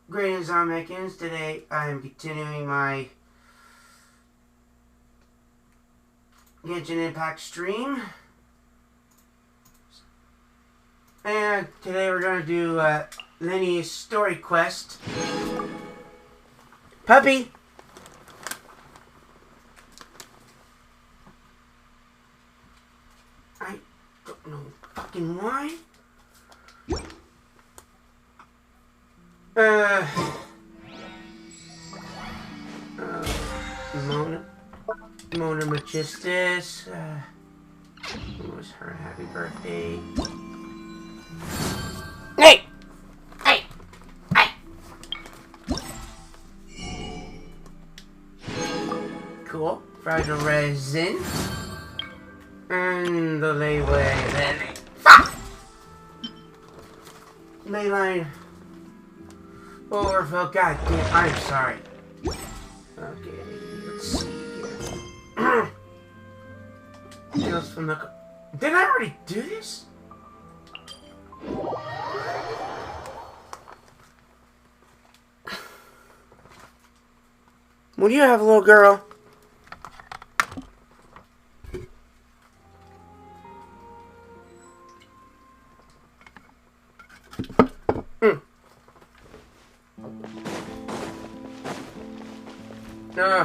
Greetings, Americans. Today I am continuing my Genshin Impact stream. And today we're going to do Lyeny's story quest. Puppy! I don't know fucking why. Mona Magistus. It was her happy birthday. Hey! Hey! Hey! Cool. Fragile resin. And the layway. Fuck! Leyline. Overfill. God damn. I'm sorry. Okay. Let's see here. Tales from the... Did I already do this? What do you have, little girl? Damn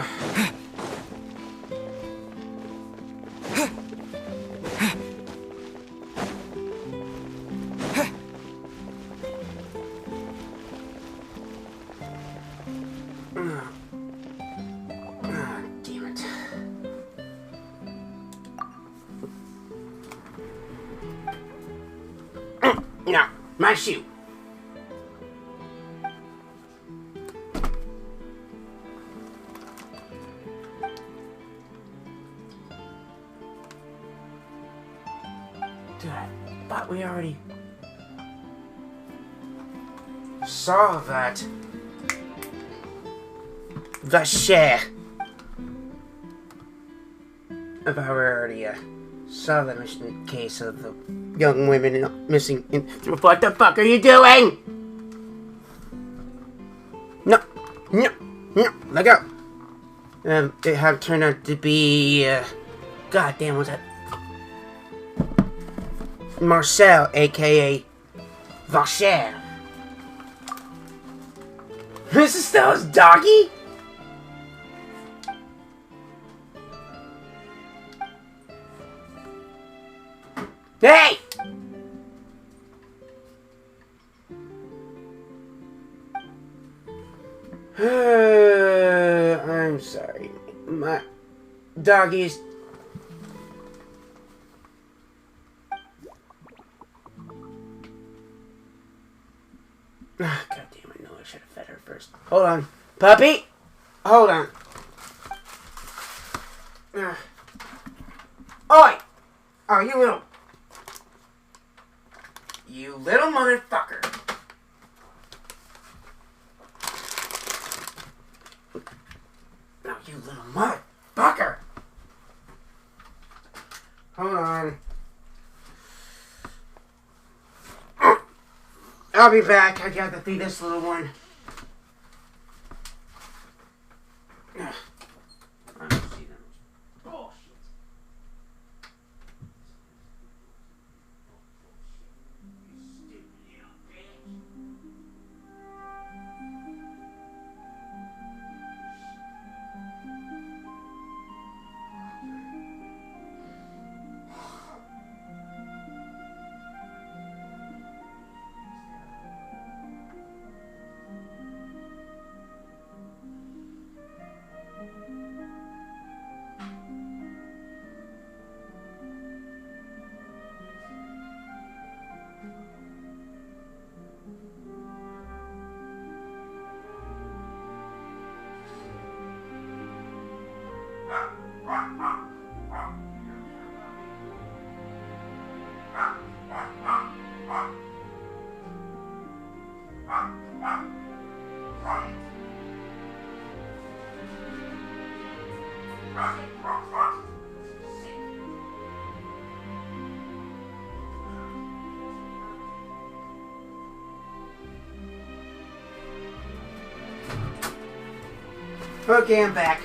it. No, my shoe. Dude, I thought we already saw that. The share. If I already saw the mission case of the young women missing. What the fuck are you doing? No, no, no, let go. It had turned out to be. God damn, what's that? Marcel, aka Vacher. Mrs. Stella's doggy? Hey! I'm sorry. My doggies. God damn, I know I should have fed her first. Hold on. Puppy! Hold on. Oi! Oh, you little... You little motherfucker. No, you little motherfucker. Hold on. I'll be back. I got to feed this little one. I don't see them. Bullshit. Okay, I'm back.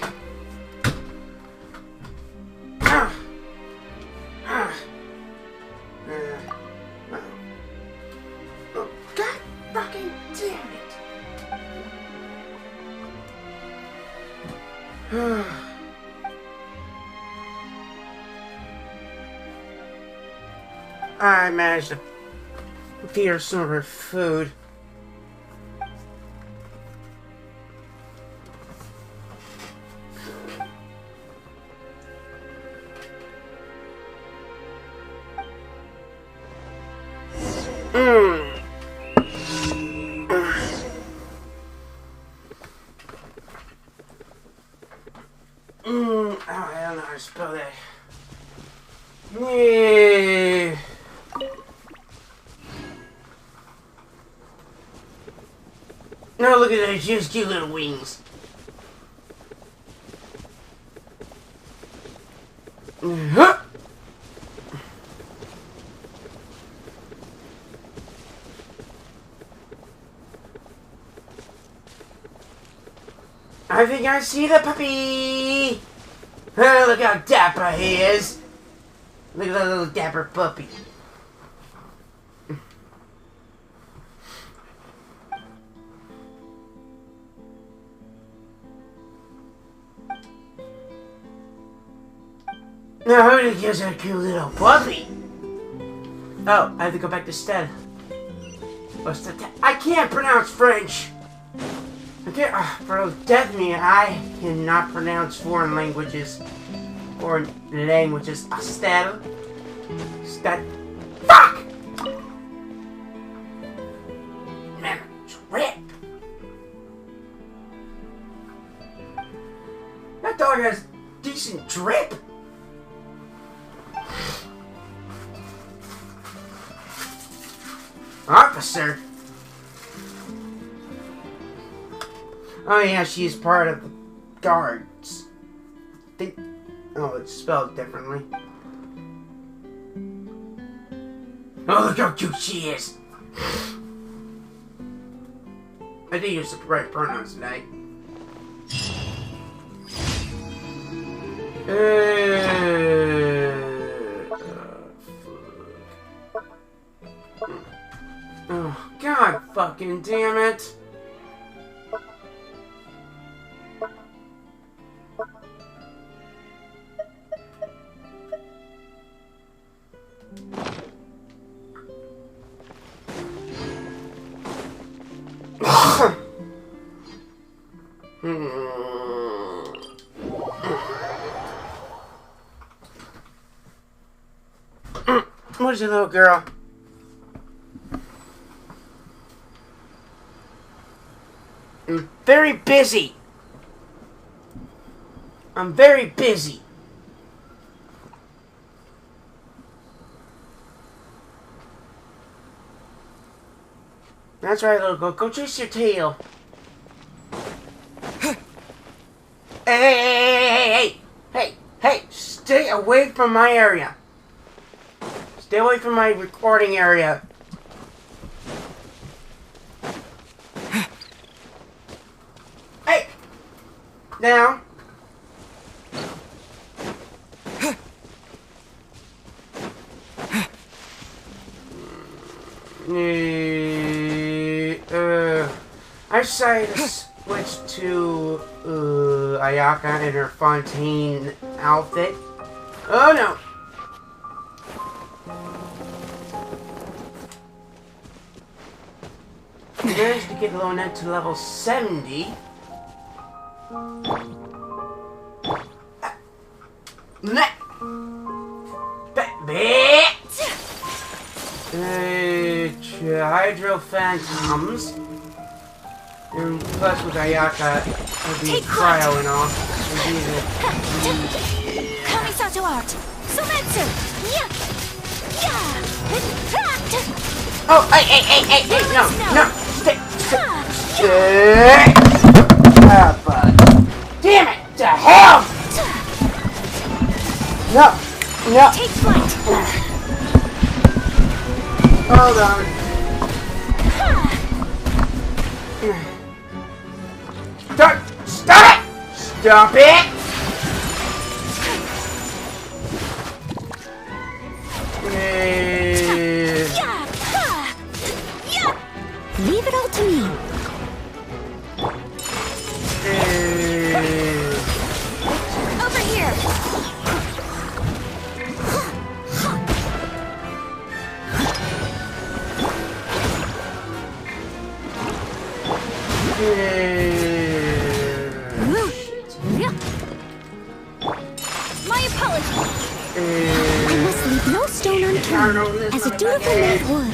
Oh, God fucking damn it. I managed to feed her some of her food. Oh, I don't know how to spell that. Yeah. No, look at those just cute little wings. I think I see the puppy! Oh, look how dapper he is! Look at that little dapper puppy. Now who gives that cute little puppy? Oh, I have to go back to Stead. I can't pronounce French! I can't, for death me, I cannot pronounce foreign languages. Foreign languages. Stead. Fuck! Man, drip! That dog has decent drip! Officer! Oh yeah, she's part of the guards. Oh, it's spelled differently. Oh, look how cute she is! I did use the right pronouns today. Oh, God fucking damn it! Where's your little girl? I'm very busy. I'm very busy. That's right, little girl. Go chase your tail. Hey! Stay away from my area. Stay away from my recording area. Hey! Now. I decided to switch to Ayaka in her Fontaine outfit. Oh no! I managed to get Lyeny to level 70. Hydro Phantoms. And plus with Ayaka, it'll be cryo and all. Kamisato art. Sumetsu. Oh, hey, no, stay. Ah, bud. Damn it, to hell! No. Take flight. Hold on. Stop it! Stop it! Leave it all to me. Over here. My apologies. I must leave no stone unturned, as a dutiful maid would.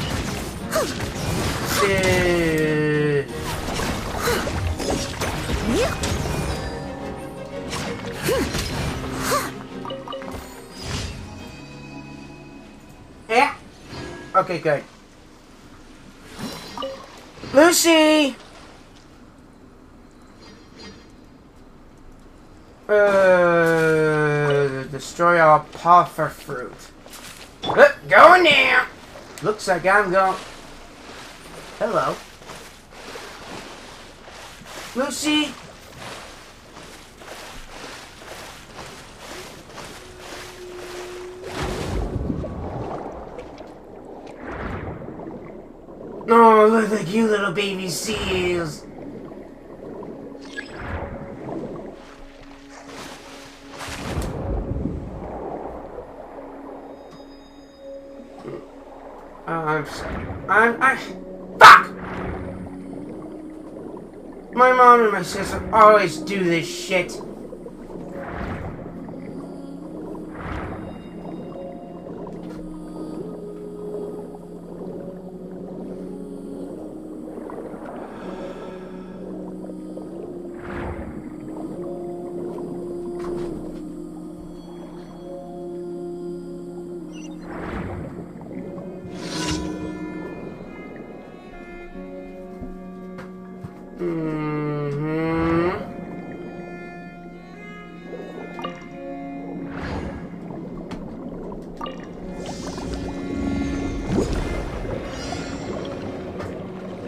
Yeah. Okay, good. Lucy! Destroy all puffer fruit. Going now! Looks like I'm going... Hello. Lucy? Oh, look at you little baby seals. I'm sorry. Fuck! My mom and my sister always do this shit.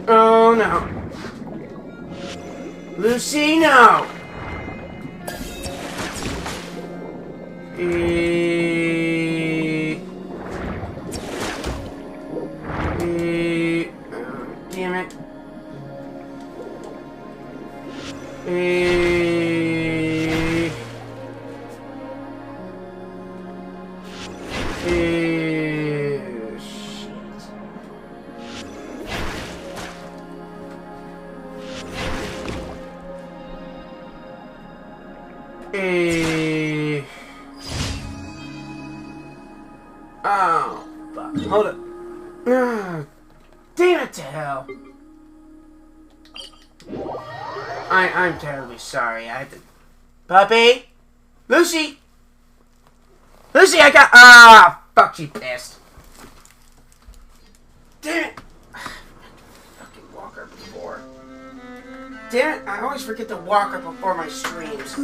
Oh no. Lucy, no! Damn it. Oh, fuck. Hold up. Damn it to hell. I'm terribly sorry. I had to... Puppy? Lucy? Lucy, I got... Ah, fuck, she pissed. Damn it. Fucking walk her before. Damn it, I always forget to walk her before my streams.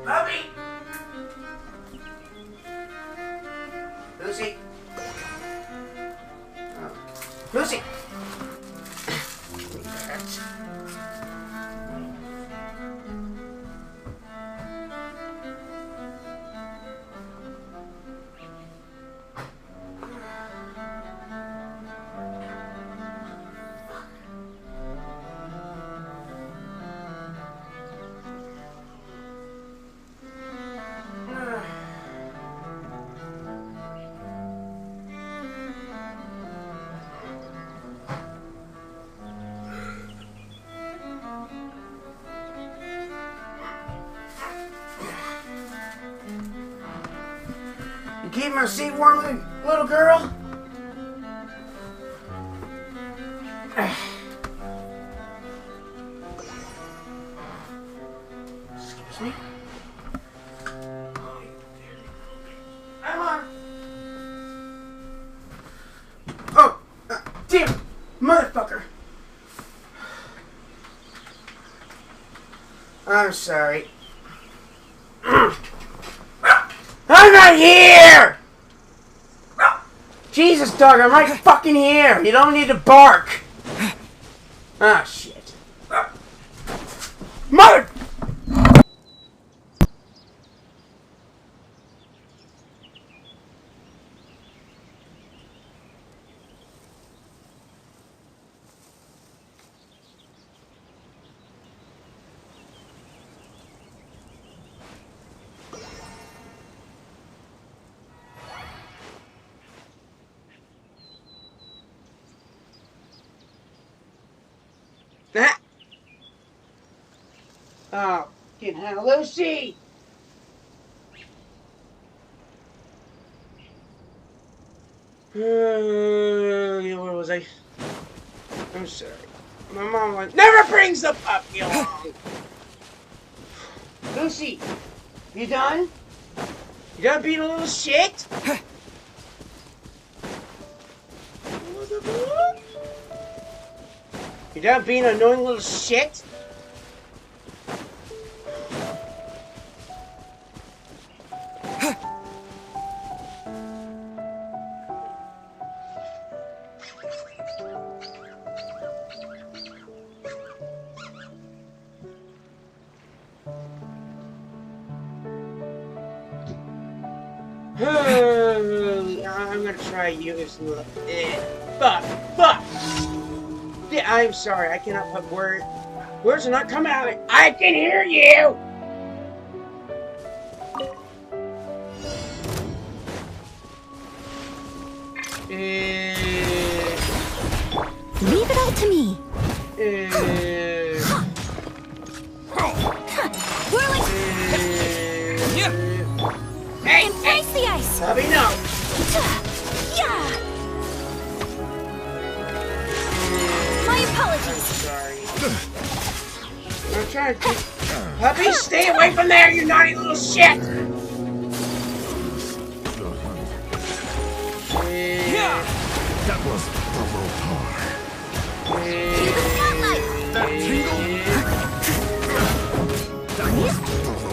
Puppy! Lucy! Oh. Lucy! You keep my seat warm, little girl? Excuse me? I'm I'm sorry. I'm not here! Jesus, dog, I'm right fucking here. You don't need to bark. Ah, shit. Mother... Oh, fucking hell, Lucy! Where was I? I'm sorry. My mom never brings the puppy along! Lucy, you done? You done being a little shit? You done being an annoying little shit? I'm gonna try use fuck. Yeah, I'm sorry, I cannot put words. Words are not coming out of it. I can hear you! Leave it all to me. Whirling. Hey, embrace the ice. Bobby, no. Yeah. My apologies. Sorry. I'm trying to. Puppy, stay away from there, you naughty little shit! That was brutal. Cue the spotlight. That tingle. That was brutal.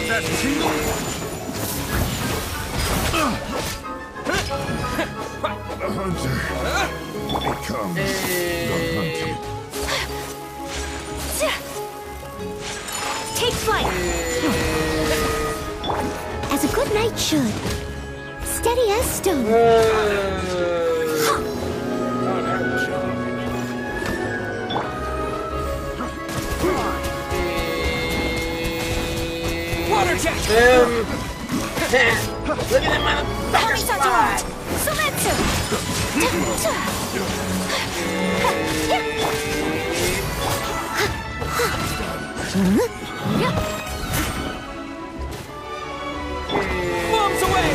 That tingle. The hunter becomes the hunted. Take flight. As a good knight should. Steady as stone. Water jet. Look at that motherfucker fly! Sumetsu. Bombs away.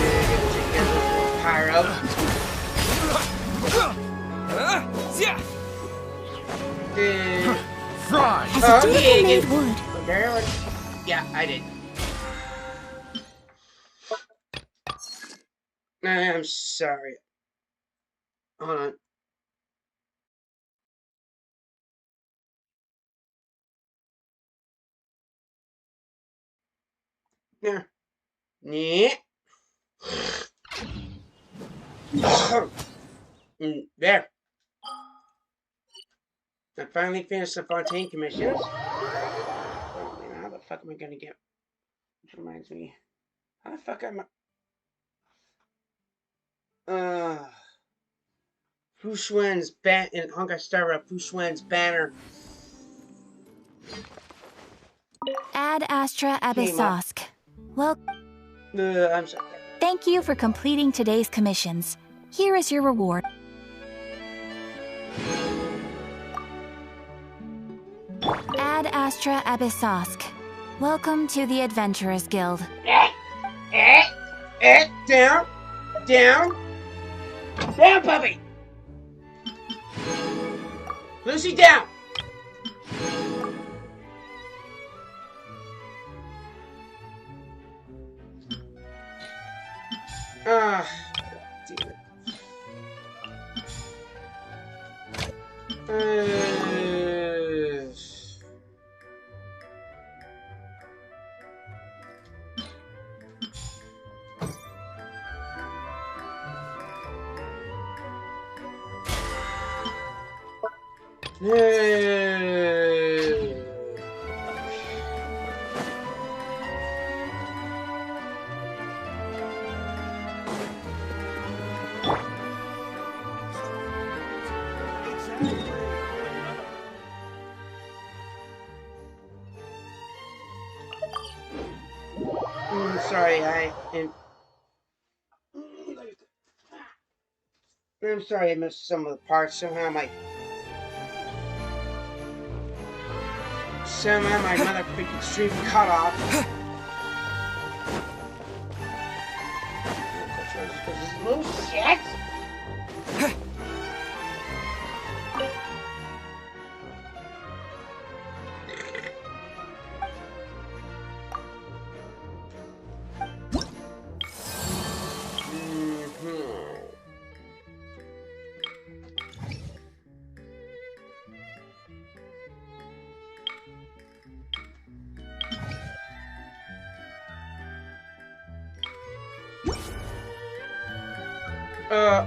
Pyro. Yeah. Fry. As a dutiful maid would. Yeah, I did. I'm sorry. Hold on. There. Yeah. There. I finally finished the Fontaine commissions. Oh, man, how the fuck am I gonna get? Which reminds me. How the fuck am I? Fushwen's ban in Honkai Star Rail. Fushwen's banner. Ad Astra Abyssosk. Well, I'm sorry. thank you for completing today's commissions. Here is your reward. Ad Astra Abyssosk. Welcome to the Adventurers Guild. Down. Down. Down, puppy. Lucy, down. Damn it. Sorry, I'm sorry I missed some of the parts. Somehow my mother freaking stream cut off. Little shit.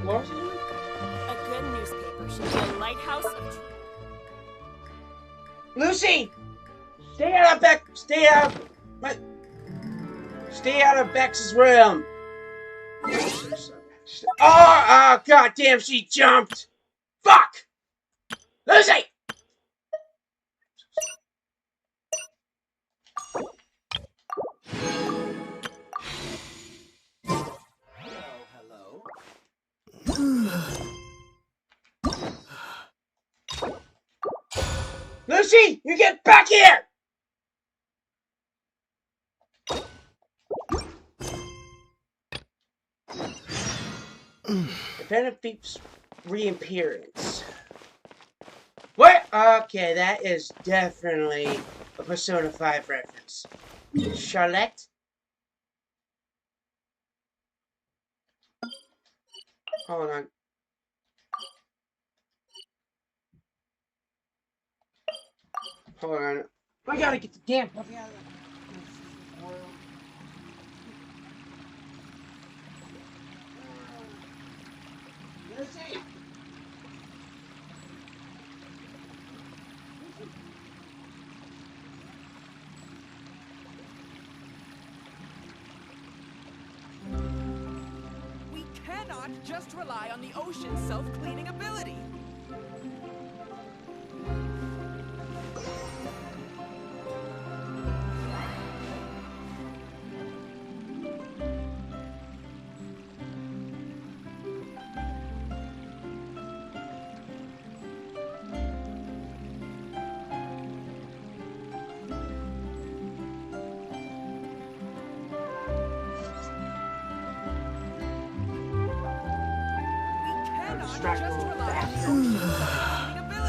What was it? A good newspaper should be a lighthouse of truth. Lucy! Stay out of Bex's room! Oh, god damn, she jumped! Fuck! Lucy! Lucy, you get back here! The Phantom Thief's reappearance. What? Okay, that is definitely a Persona 5 reference. Charlotte? Hold on. Hold on. I gotta get the damn puppy out of the world. Lucy! We cannot just rely on the ocean's self-cleaning ability. Just rely on the ocean's self-cleaning ability.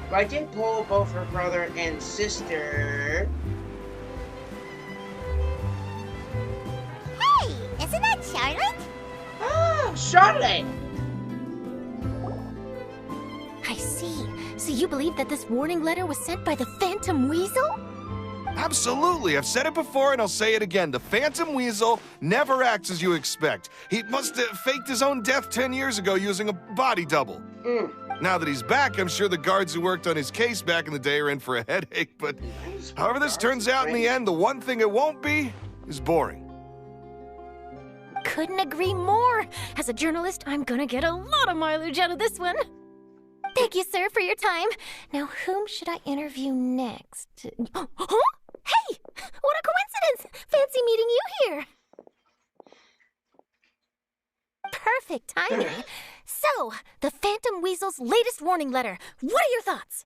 I did pull both her brother and sister. Hey, isn't that Charlotte? Ah, Charlotte! I see. So you believe that this warning letter was sent by the Phantom Weasel? Absolutely. I've said it before and I'll say it again. The Phantom Weasel never acts as you expect. He must have faked his own death 10 years ago using a body double. Now that he's back, I'm sure the guards who worked on his case back in the day are in for a headache, but however this turns out in the end, the one thing it won't be is boring. Couldn't agree more. As a journalist, I'm gonna get a lot of mileage out of this one. Thank you, sir, for your time. Now, whom should I interview next? Huh? Hey! What a coincidence! Fancy meeting you here. Perfect timing. So, the Phantom Weasel's latest warning letter. What are your thoughts?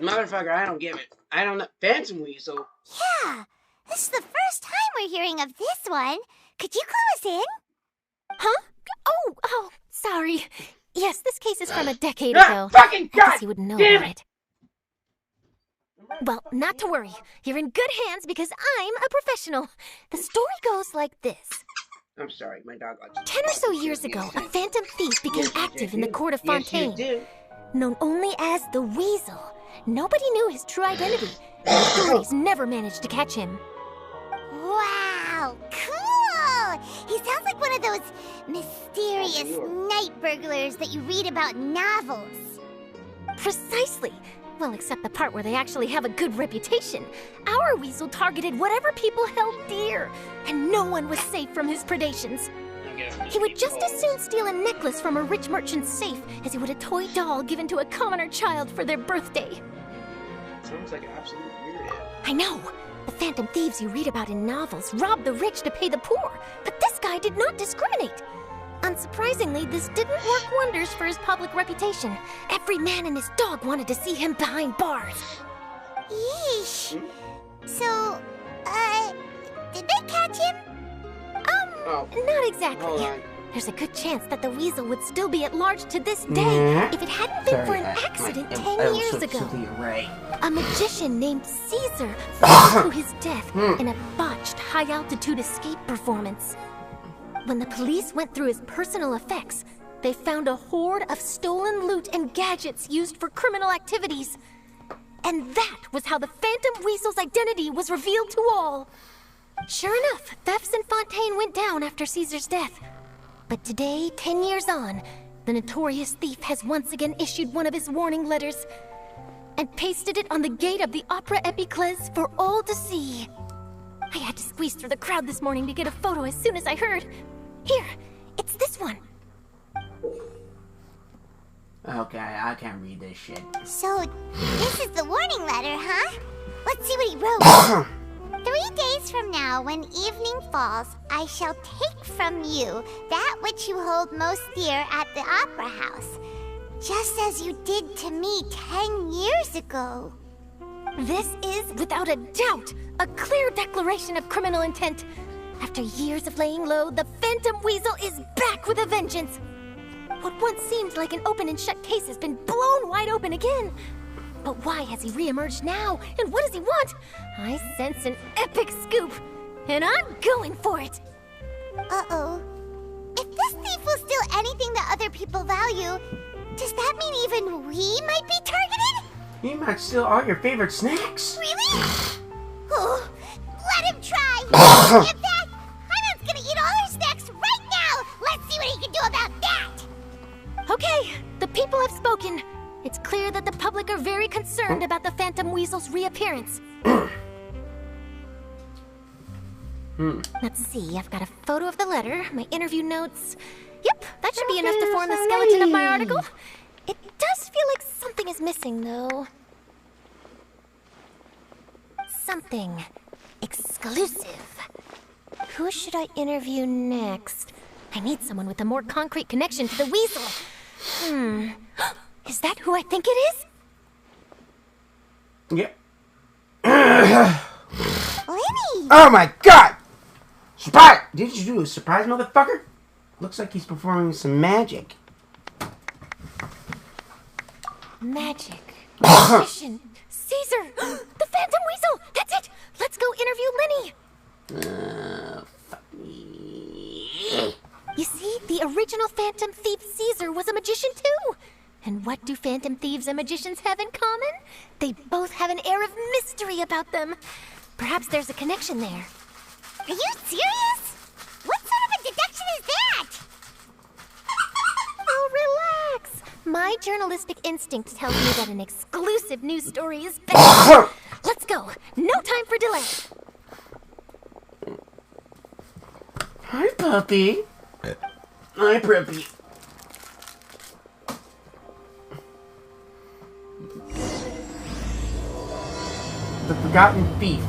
Motherfucker, I don't give it. I don't know. Phantom Weasel? Yeah, this is the first time we're hearing of this one. Could you clue us in? Huh? Oh, sorry. Yes, this case is from a decade ago. Fucking I guess God! you would know Damn about it. Well, not to worry. You're in good hands because I'm a professional. The story goes like this. I'm sorry, my dog got 10 or so years ago, a phantom thief became active in the court of Fontaine. Known only as the Weasel. nobody knew his true identity. And authorities never managed to catch him. Wow, cool! He sounds like one of those mysterious night burglars that you read about in novels. Precisely. Well, except the part where they actually have a good reputation. Our weasel targeted whatever people held dear, and no one was safe from his predations. He would just as soon steal a necklace from a rich merchant's safe as he would a toy doll given to a commoner child for their birthday. Sounds like an absolute weirdo. I know. The phantom thieves you read about in novels rob the rich to pay the poor, but this guy did not discriminate. Unsurprisingly, this didn't work wonders for his public reputation. Every man and his dog wanted to see him behind bars. Yeesh. So, did they catch him? Not exactly. Hold on. There's a good chance that the weasel would still be at large to this day if it hadn't been for an accident 10 years ago. Right. A magician named Caesar fell to his death in a botched high-altitude escape performance. When the police went through his personal effects, they found a hoard of stolen loot and gadgets used for criminal activities. And that was how the Phantom Weasel's identity was revealed to all. Sure enough, thefts in Fontaine went down after Caesar's death. But today, 10 years on, the notorious thief has once again issued one of his warning letters and pasted it on the gate of the Opera Epiclese for all to see. I had to squeeze through the crowd this morning to get a photo as soon as I heard. Here, it's this one. Okay, I can't read this shit. So, this is the warning letter, huh? Let's see what he wrote. 3 days from now, when evening falls, I shall take from you that which you hold most dear at the Opera House, just as you did to me 10 years ago. This is, without a doubt, a clear declaration of criminal intent. After years of laying low, the Phantom Weasel is back with a vengeance. What once seemed like an open and shut case has been blown wide open again. But why has he re-emerged now? And what does he want? I sense an epic scoop, and I'm going for it. Uh-oh. If this thief will steal anything that other people value, does that mean even we might be targeted? He might steal all your favorite snacks. Really? Oh, let him try. If that, I'm gonna eat all our snacks right now. Let's see what he can do about that. Okay, the people have spoken. It's clear that the public are very concerned about the Phantom Weasel's reappearance. Let's see, I've got a photo of the letter, my interview notes. Yep, that should be enough to form the skeleton of my article. It does feel like something is missing, though. Something exclusive. Who should I interview next? I need someone with a more concrete connection to the weasel. Is that who I think it is? Yeah. Lyeny! Oh my god! Surprise! Did you do a surprise, motherfucker? Looks like he's performing some magic. Magic. Magician. Caesar! The Phantom Weasel! That's it! Let's go interview Lyeny! Fuck me. You see, the original Phantom Thief Caesar was a magician too! And what do Phantom Thieves and magicians have in common? They both have an air of mystery about them. Perhaps there's a connection there. Are you serious? What sort of a deduction is that? Oh, relax. My journalistic instinct tells me that an exclusive news story is better. Let's go. No time for delay. Hi, puppy. Hi, puppy. The Forgotten Thief.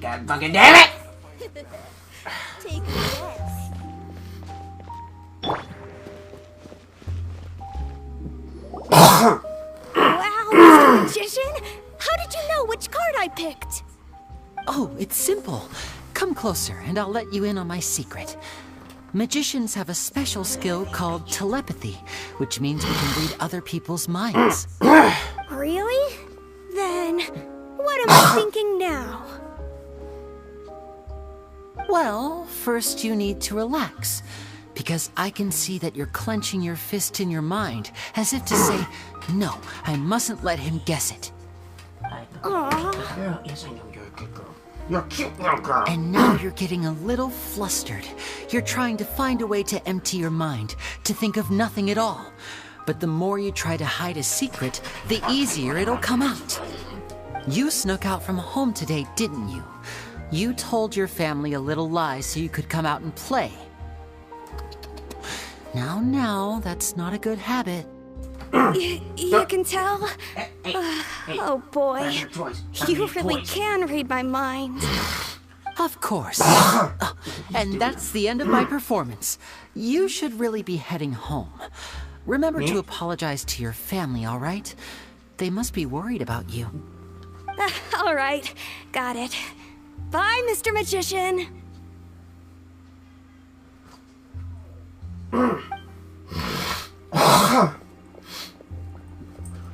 God fucking damn it! Take a guess. Wow, Mr. Magician! How did you know which card I picked? Oh, it's simple. Come closer and I'll let you in on my secret. Magicians have a special skill called telepathy, which means we can read other people's minds. Really? Then, what am I thinking now? Well, first you need to relax. Because I can see that you're clenching your fist in your mind, as if to say, no, I mustn't let him guess it. Aww. Girl, yes, I know you're a good girl. You're a cute little girl. And now you're getting a little flustered. You're trying to find a way to empty your mind, to think of nothing at all. But the more you try to hide a secret, the easier it'll come out. You snuck out from home today, didn't you? You told your family a little lie so you could come out and play. Now, that's not a good habit. You can tell? Oh boy, you really can read my mind. Of course. And that's the end of my performance. You should really be heading home. Remember to apologize to your family, all right? They must be worried about you. All right, got it. Bye, Mr. Magician.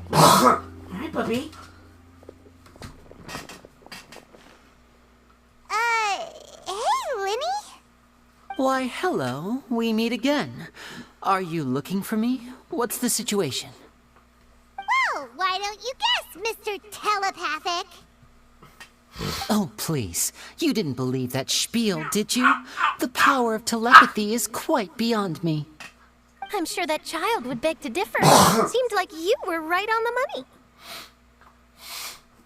Hi, puppy. Hey, Lyeny? Why, hello. We meet again. Are you looking for me? What's the situation? Well, why don't you guess, Mr. Telepathic? Oh, please. You didn't believe that spiel, did you? The power of telepathy is quite beyond me. I'm sure that child would beg to differ. Seemed like you were right on the money.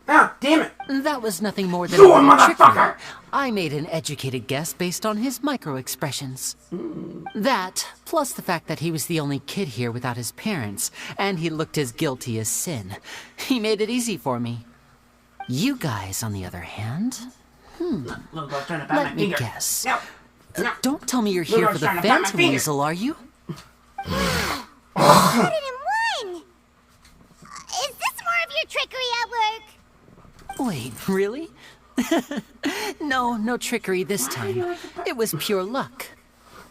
Ah, damn it! That was nothing more than You a motherfucker! trickery. I made an educated guess based on his micro-expressions. That, plus the fact that he was the only kid here without his parents, and he looked as guilty as sin. He made it easy for me. You guys, on the other hand... Let me guess. No. Don't tell me you're here for the Phantom Weasel, are you? Put it in one! Is this more of your trickery at work? Wait, really? No trickery this time. It was pure luck.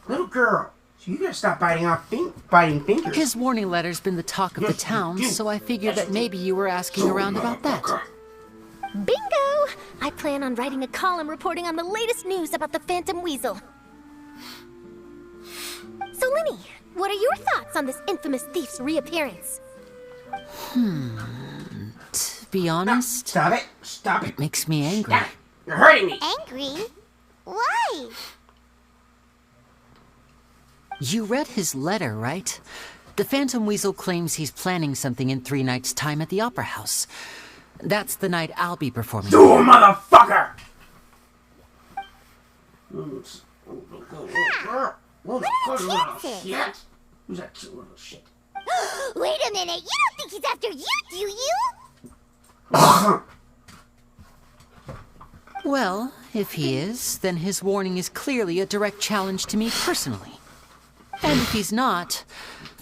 Little girl, so you gotta stop biting fingers. His warning letter's been the talk of the town, so I figured that maybe you were asking around about that. Bingo! I plan on writing a column reporting on the latest news about the Phantom Weasel. So, Lyeny, what are your thoughts on this infamous thief's reappearance? To be honest... Stop it! Stop it! It makes me angry. Stop. You're hurting me! Angry? Why? You read his letter, right? The Phantom Weasel claims he's planning something in 3 nights' time at the Opera House. That's the night I'll be performing. You motherfucker! What are chances? Shit. Who's that cute little shit? Wait a minute, you don't think he's after you, do you? Well, if he is, then his warning is clearly a direct challenge to me personally. And if he's not,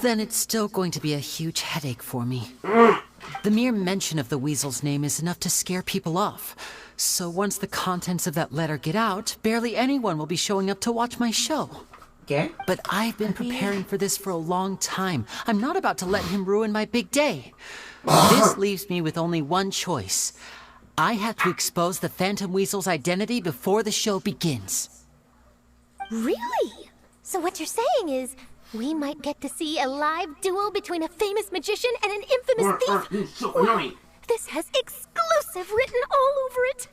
then it's still going to be a huge headache for me. The mere mention of the Weasel's name is enough to scare people off. So once the contents of that letter get out, barely anyone will be showing up to watch my show. Okay. But I've been preparing for this for a long time. I'm not about to let him ruin my big day. This leaves me with only one choice. I have to expose the Phantom Weasel's identity before the show begins. Really? So what you're saying is, we might get to see a live duel between a famous magician and an infamous thief? You're so annoying. This has exclusive written all over it.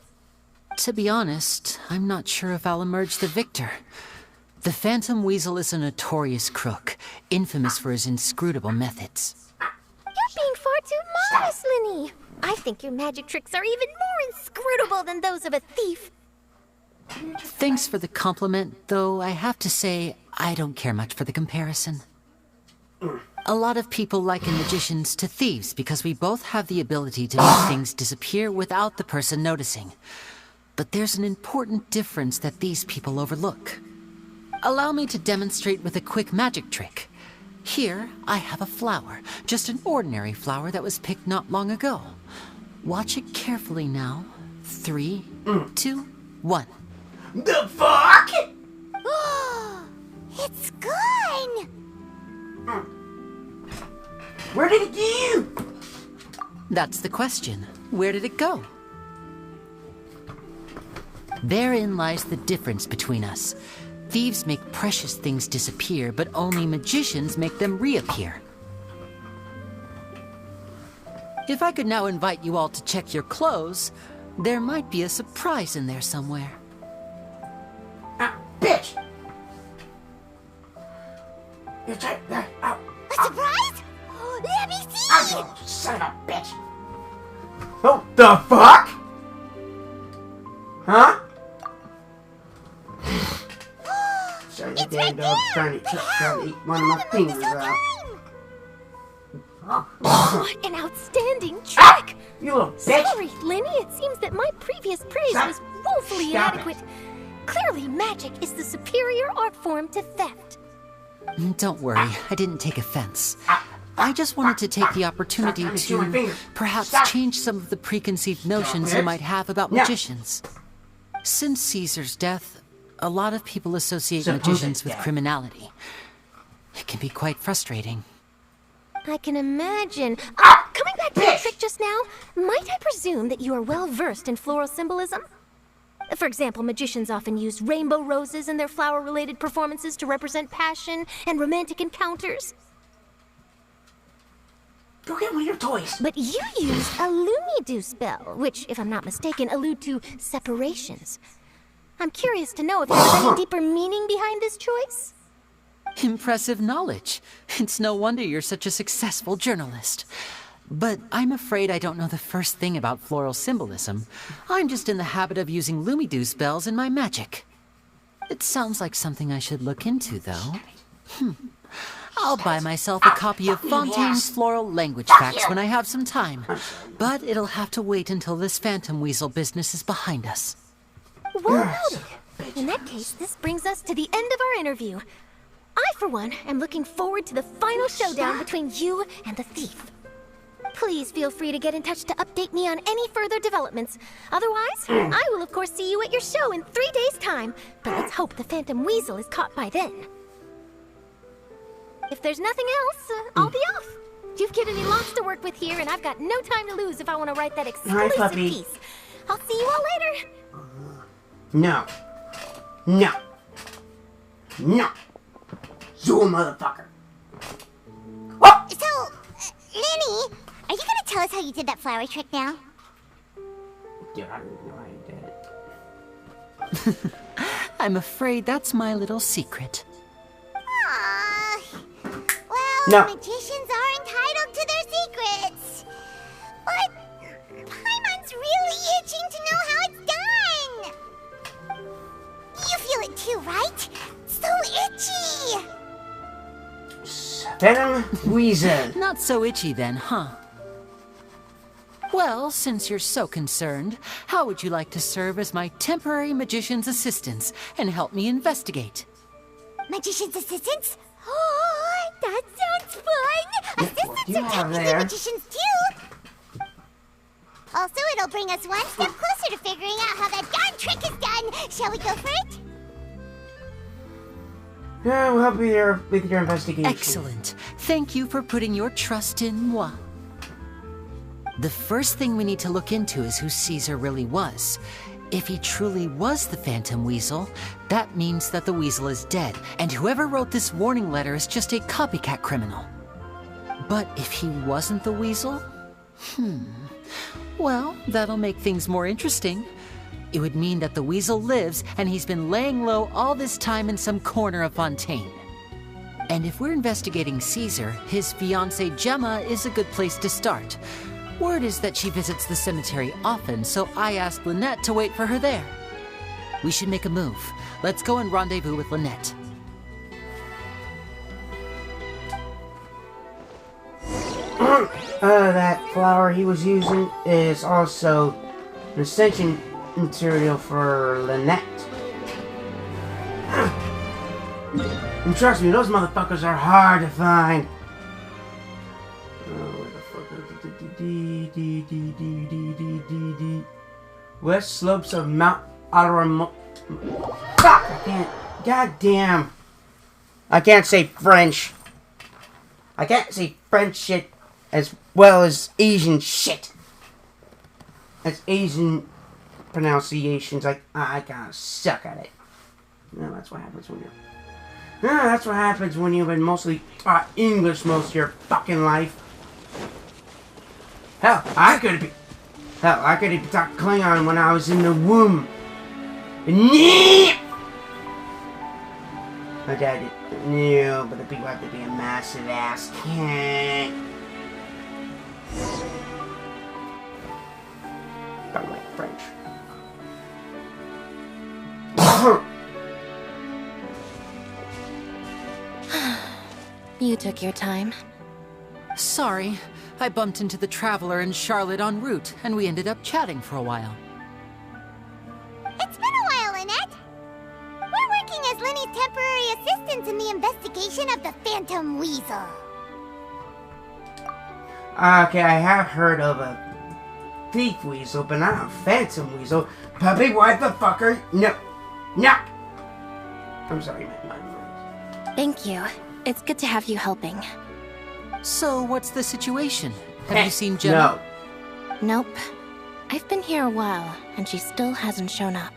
To be honest, I'm not sure if I'll emerge the victor. The Phantom Weasel is a notorious crook, infamous for his inscrutable methods. You're being far too modest, Lyeny. I think your magic tricks are even more inscrutable than those of a thief. Thanks for the compliment, though I have to say I don't care much for the comparison. A lot of people liken magicians to thieves because we both have the ability to make things disappear without the person noticing. But there's an important difference that these people overlook. Allow me to demonstrate with a quick magic trick. Here, I have a flower, just an ordinary flower that was picked not long ago. Watch it carefully now. 3, 2, 1. The fuck? It's gone! Where did it go? That's the question. Where did it go? Therein lies the difference between us. Thieves make precious things disappear, but only magicians make them reappear. If I could now invite you all to check your clothes, there might be a surprise in there somewhere. Bitch! You check that out. A surprise? Let me see! Oh, son of a bitch! Oh, the fuck? Huh? Sorry, It's the right dog's there! trying to eat one of my fingers out. What an outstanding trick! You little bitch! Sorry, Lyeny, it seems that my previous praise was woefully inadequate. Clearly, magic is the superior art form to theft. Don't worry, I didn't take offense. I just wanted to take the opportunity to perhaps change some of the preconceived notions you might have about magicians. Since Caesar's death, a lot of people associate magicians with criminality. It can be quite frustrating. I can imagine. Coming back to the trick just now, might I presume that you are well versed in floral symbolism? For example, magicians often use rainbow roses in their flower-related performances to represent passion and romantic encounters. Go get one of your toys. But you use a Lumidu spell, which, if I'm not mistaken, allude to separations. I'm curious to know if there's any deeper meaning behind this choice? Impressive knowledge. It's no wonder you're such a successful journalist. But I'm afraid I don't know the first thing about floral symbolism. I'm just in the habit of using Lumidu spells in my magic. It sounds like something I should look into, though. I'll buy myself a copy of Fontaine's Floral Language Facts when I have some time. But it'll have to wait until this phantom weasel business is behind us. Well noted. In that case, this brings us to the end of our interview. I, for one, am looking forward to the final showdown between you and the thief. Please feel free to get in touch to update me on any further developments. Otherwise, I will of course see you at your show in 3 days' time. But let's hope the Phantom Weasel is caught by then. If there's nothing else, I'll be off. You've given me lots to work with here, and I've got no time to lose if I want to write that exclusive piece. I'll see you all later. No. No. No. You motherfucker. So, Lyeny, are you gonna tell us how you did that flower trick now? Dude, I didn't know I did it. I'm afraid that's my little secret. Well, magicians are entitled to their secrets. But Paimon's really itching to know how it's done. You feel it too, right? So itchy. Phantom Weasel. Not so itchy then, huh? Well, since you're so concerned, how would you like to serve as my temporary magician's assistants and help me investigate? Magician's assistants? Oh, that sounds fun! Assistants are technically magicians too! Also, it'll bring us one step closer to figuring out how that darn trick is done! Shall we go for it? Yeah, we'll help you with your investigation. Excellent. Thank you for putting your trust in moi. The first thing we need to look into is who Caesar really was. If he truly was the Phantom Weasel, that means that the weasel is dead, and whoever wrote this warning letter is just a copycat criminal. But if he wasn't the weasel? Well, that'll make things more interesting. It would mean that the weasel lives, and he's been laying low all this time in some corner of Fontaine. And if we're investigating Caesar, his fiancée Gemma is a good place to start. Word is that she visits the cemetery often, so I asked Lynette to wait for her there. We should make a move. Let's go and rendezvous with Lynette. That flower he was using is also an ascension material for Lynette. And trust me, those motherfuckers are hard to find. West slopes of Mount Alaramo. Fuck! I can't. Goddamn. I can't say French. I can't say French shit as well as Asian shit. That's Asian pronunciations. I kind of suck at it. No, that's what happens when you're... that's what happens when you've been mostly taught English most of your fucking life. Hell, I could even talk Klingon when I was in the womb. My dad knew, but the people have to be a massive ass cat. Don't like French. You took your time. Sorry, I bumped into the Traveler and Charlotte en route, and we ended up chatting for a while. It's been a while, Lynette. We're working as Lenny's temporary assistants in the investigation of the Phantom Weasel. Okay, I have heard of a thief weasel, but not a phantom weasel. Puppy, what the fuck are you? No. I'm sorry, man. Thank you. It's good to have you helping. So, what's the situation? Have you seen Gemma? No. Nope. I've been here a while, and she still hasn't shown up.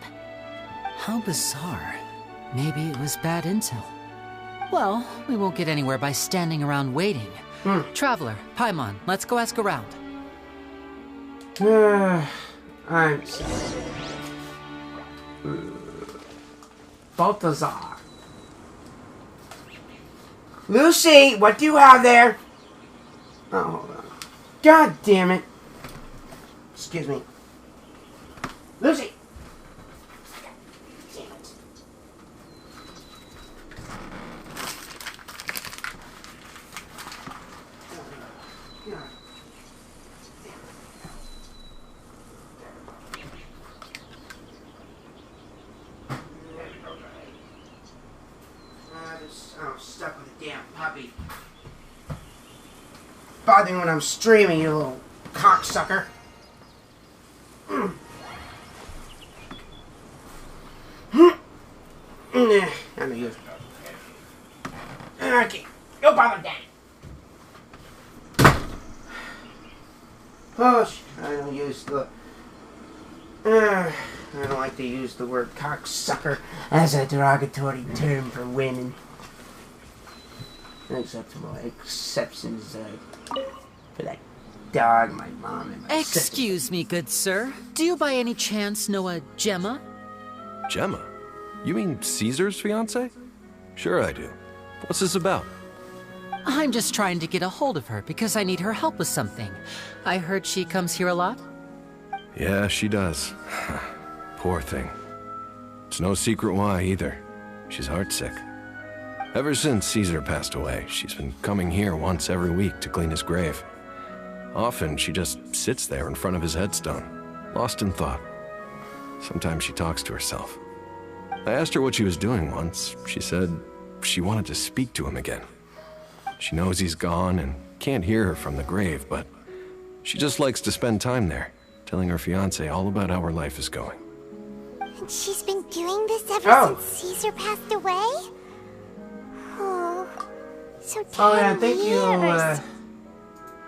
How bizarre. Maybe it was bad intel. Well, we won't get anywhere by standing around waiting. Traveler, Paimon, let's go ask around. I'm sorry. Balthazar. Lucy, what do you have there? Oh, hold on. God damn it. Excuse me. Lucy! Damn it. I'm stuck with a damn puppy. Bother me when I'm streaming, you little cocksucker. I know you. Okay, go bother Daddy. Oh, I don't use the. I don't like to use the word cocksucker as a derogatory term for women. Except for my exceptions for that dog, my mom, and my sister. Excuse me, good sir. Do you by any chance know a Gemma? Gemma? You mean Caesar's fiancé? Sure I do. What's this about? I'm just trying to get a hold of her because I need her help with something. I heard she comes here a lot. Yeah, she does. Poor thing. It's no secret why either. She's heartsick. Ever since Caesar passed away, she's been coming here once every week to clean his grave. Often she just sits there in front of his headstone, lost in thought. Sometimes she talks to herself. I asked her what she was doing once. She said she wanted to speak to him again. She knows he's gone and can't hear her from the grave, but she just likes to spend time there, telling her fiancé all about how her life is going. And she's been doing this ever since Caesar passed away? Oh, so 10 thank you, years.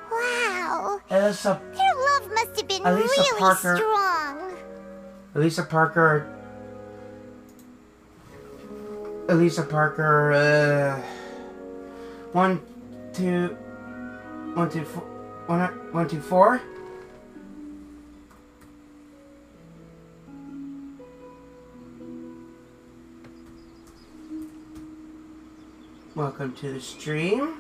Wow. Elisa, Their love must have been Elisa really Parker. strong. Elisa Parker, 1, 2, 4. Welcome to the stream.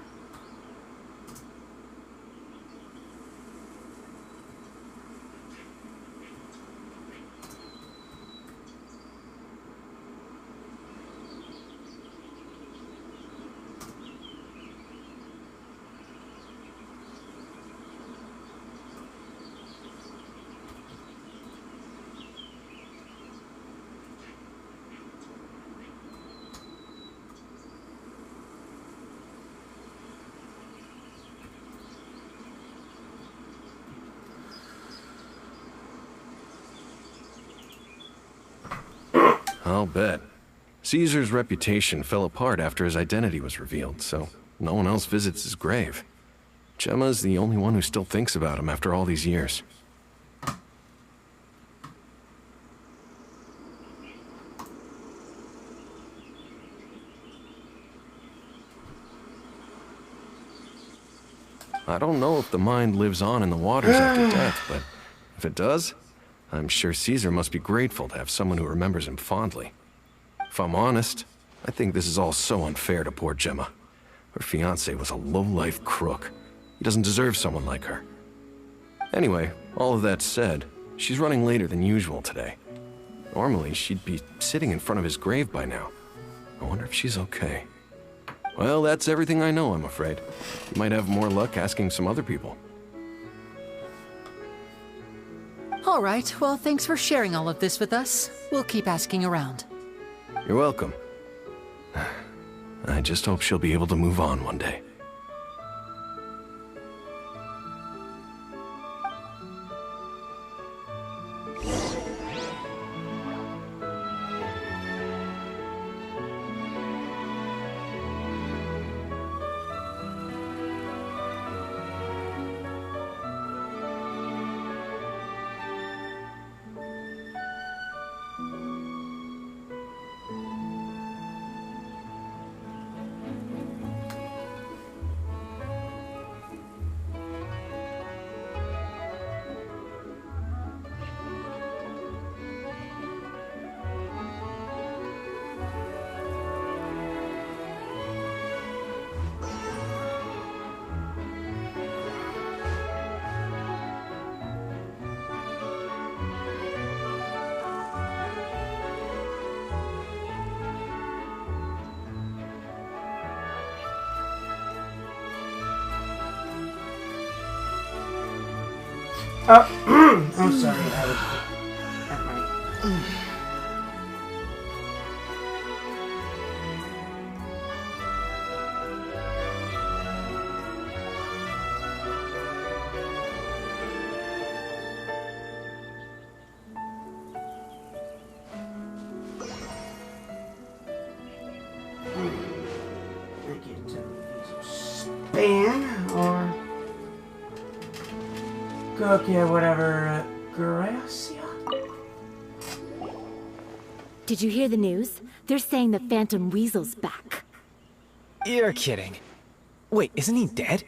I'll bet. Caesar's reputation fell apart after his identity was revealed, so no one else visits his grave. Gemma's the only one who still thinks about him after all these years. I don't know if the mind lives on in the waters after death, but if it does, I'm sure Caesar must be grateful to have someone who remembers him fondly. If I'm honest, I think this is all so unfair to poor Gemma. Her fiancé was a low-life crook. He doesn't deserve someone like her. Anyway, all of that said, she's running later than usual today. Normally, she'd be sitting in front of his grave by now. I wonder if she's okay. Well, that's everything I know, I'm afraid. You might have more luck asking some other people. All right, well, thanks for sharing all of this with us. We'll keep asking around. You're welcome. I just hope she'll be able to move on one day. I'm sorry, I was at my... Span, or... Okay, whatever, Gracia? Did you hear the news? They're saying the Phantom Weasel's back. You're kidding. Wait, isn't he dead?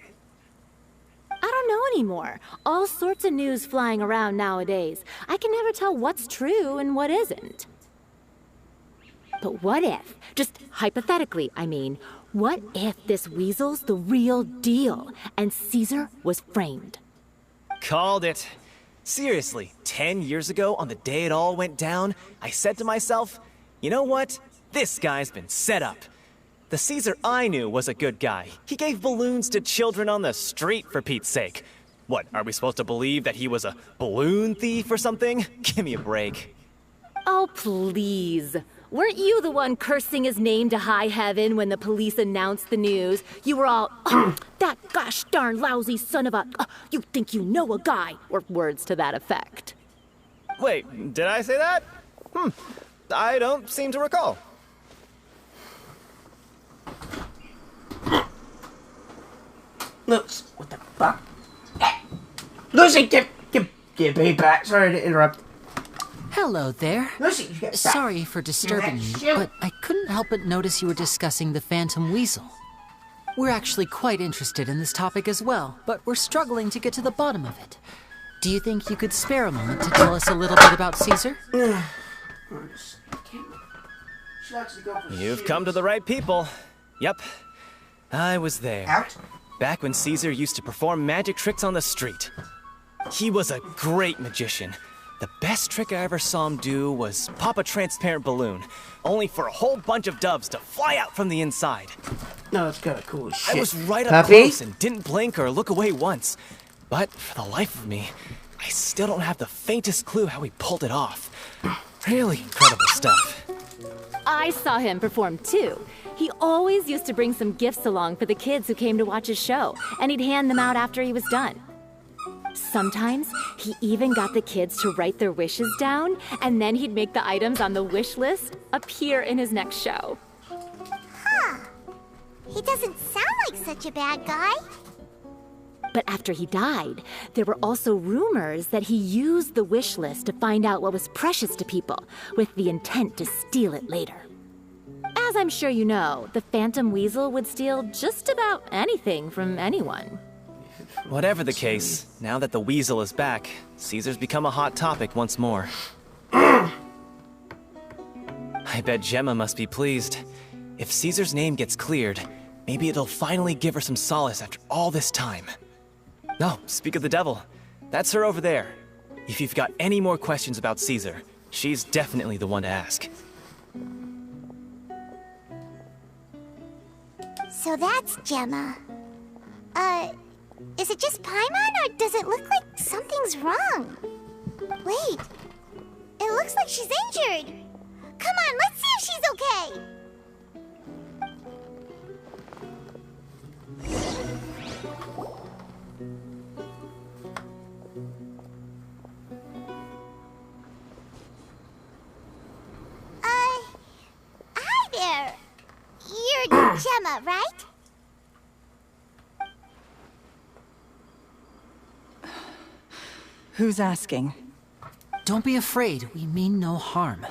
I don't know anymore. All sorts of news flying around nowadays. I can never tell what's true and what isn't. But what if, just hypothetically, I mean, what if this Weasel's the real deal and Caesar was framed? Called it. Seriously, 10 years ago, on the day it all went down, I said to myself, you know what? This guy's been set up. The Caesar I knew was a good guy. He gave balloons to children on the street, for Pete's sake. What, are we supposed to believe that he was a balloon thief or something? Give me a break. Oh, please. Weren't you the one cursing his name to high heaven when the police announced the news? You were all, oh, that gosh darn lousy son of a, you think you know a guy, or words to that effect. Wait, did I say that? I don't seem to recall. Lucy, what the fuck? Lucy, get me back. Sorry to interrupt. Hello there. Lucy, you get back. Sorry for disturbing you, but I couldn't help but notice you were discussing the Phantom Weasel. We're actually quite interested in this topic as well, but we're struggling to get to the bottom of it. Do you think you could spare a moment to tell us a little bit about Caesar? You've come to the right people. Yep, I was there. Out? Back when Caesar used to perform magic tricks on the street. He was a great magician. The best trick I ever saw him do was pop a transparent balloon, only for a whole bunch of doves to fly out from the inside. No, it's kind of cool as shit. I was right up close and didn't blink or look away once. But for the life of me, I still don't have the faintest clue how he pulled it off. Really incredible stuff. I saw him perform too. He always used to bring some gifts along for the kids who came to watch his show, and he'd hand them out after he was done. Sometimes, he even got the kids to write their wishes down, and then he'd make the items on the wish list appear in his next show. Huh. He doesn't sound like such a bad guy. But after he died, there were also rumors that he used the wish list to find out what was precious to people, with the intent to steal it later. As I'm sure you know, the Phantom Weasel would steal just about anything from anyone. Whatever the case, now that the weasel is back, Caesar's become a hot topic once more. I bet Gemma must be pleased. If Caesar's name gets cleared, maybe it'll finally give her some solace after all this time. No, speak of the devil. That's her over there. If you've got any more questions about Caesar, she's definitely the one to ask. So that's Gemma. Is it just Paimon, or does it look like something's wrong? Wait, it looks like she's injured. Come on, let's see if she's okay. Hi there. You're Gemma, right? Who's asking? Don't be afraid. We mean no harm.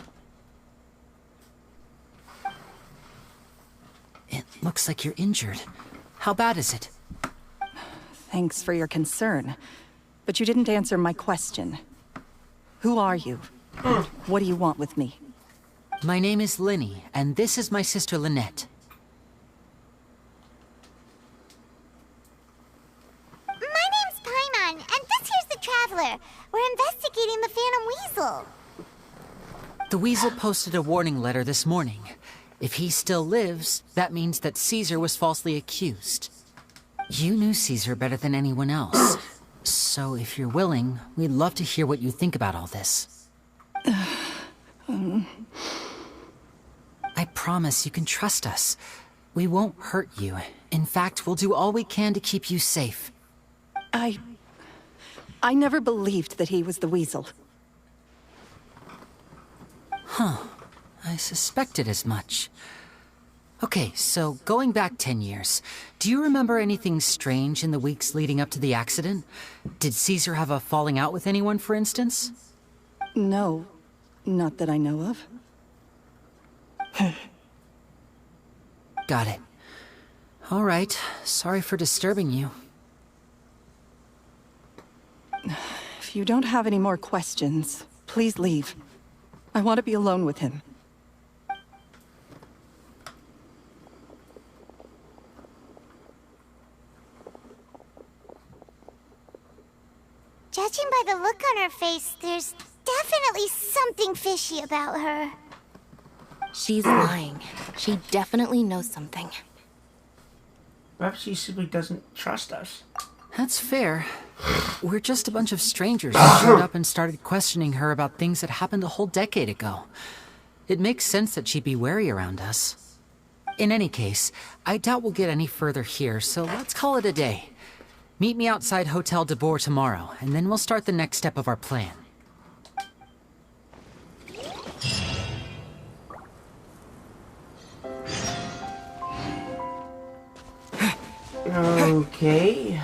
It looks like you're injured. How bad is it? Thanks for your concern, but you didn't answer my question. Who are you? What do you want with me? My name is Lyeny, and this is my sister Lynette. My name's Paimon, and this here's the Traveler. We're investigating the Phantom Weasel. The Weasel posted a warning letter this morning. If he still lives, that means that Caesar was falsely accused. You knew Caesar better than anyone else. So if you're willing, we'd love to hear what you think about all this. I promise you can trust us. We won't hurt you. In fact, we'll do all we can to keep you safe. I never believed that he was the Weasel. Huh. I suspected as much. Okay, so going back 10 years, do you remember anything strange in the weeks leading up to the accident? Did Caesar have a falling out with anyone, for instance? No, not that I know of. Got it. All right, sorry for disturbing you. If you don't have any more questions, please leave. I want to be alone with him. Judging by the look on her face, there's definitely something fishy about her. She's lying. She definitely knows something. Perhaps she simply doesn't trust us. That's fair. We're just a bunch of strangers who showed up and started questioning her about things that happened a whole decade ago. It makes sense that she'd be wary around us. In any case, I doubt we'll get any further here, so let's call it a day. Meet me outside Hotel de Boer tomorrow, and then we'll start the next step of our plan. Okay.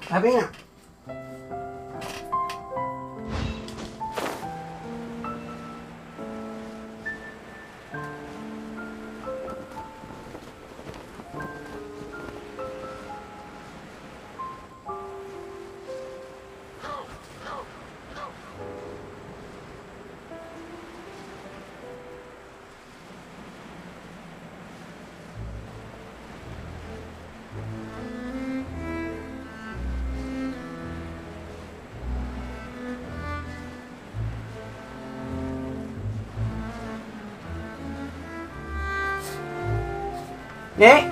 Cabina. 네.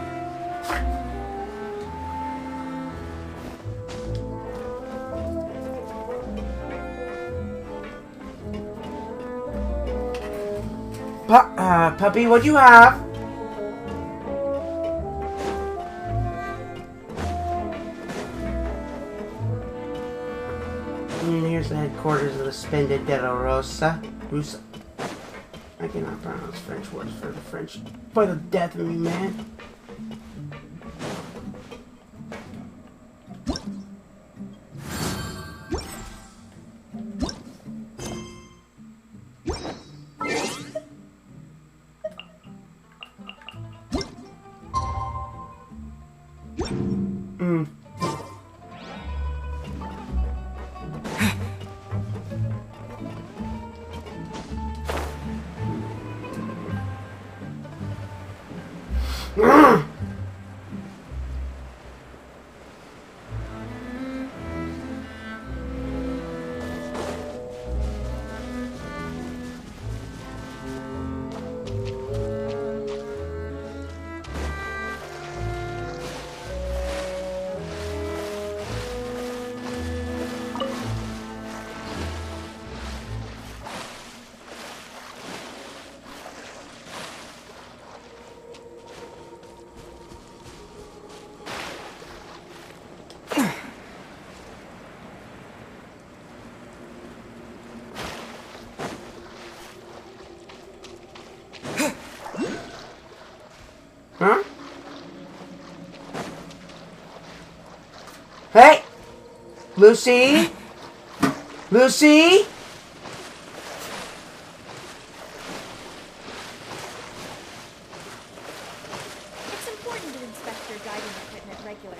Puppy, what do you have? Here's Here's the headquarters of the Spenda della Rosa. Rusa. I cannot pronounce French words for the French. For the death of me, man. Huh? Hey! Lucy? Lucy? It's important to inspect your diving equipment regularly.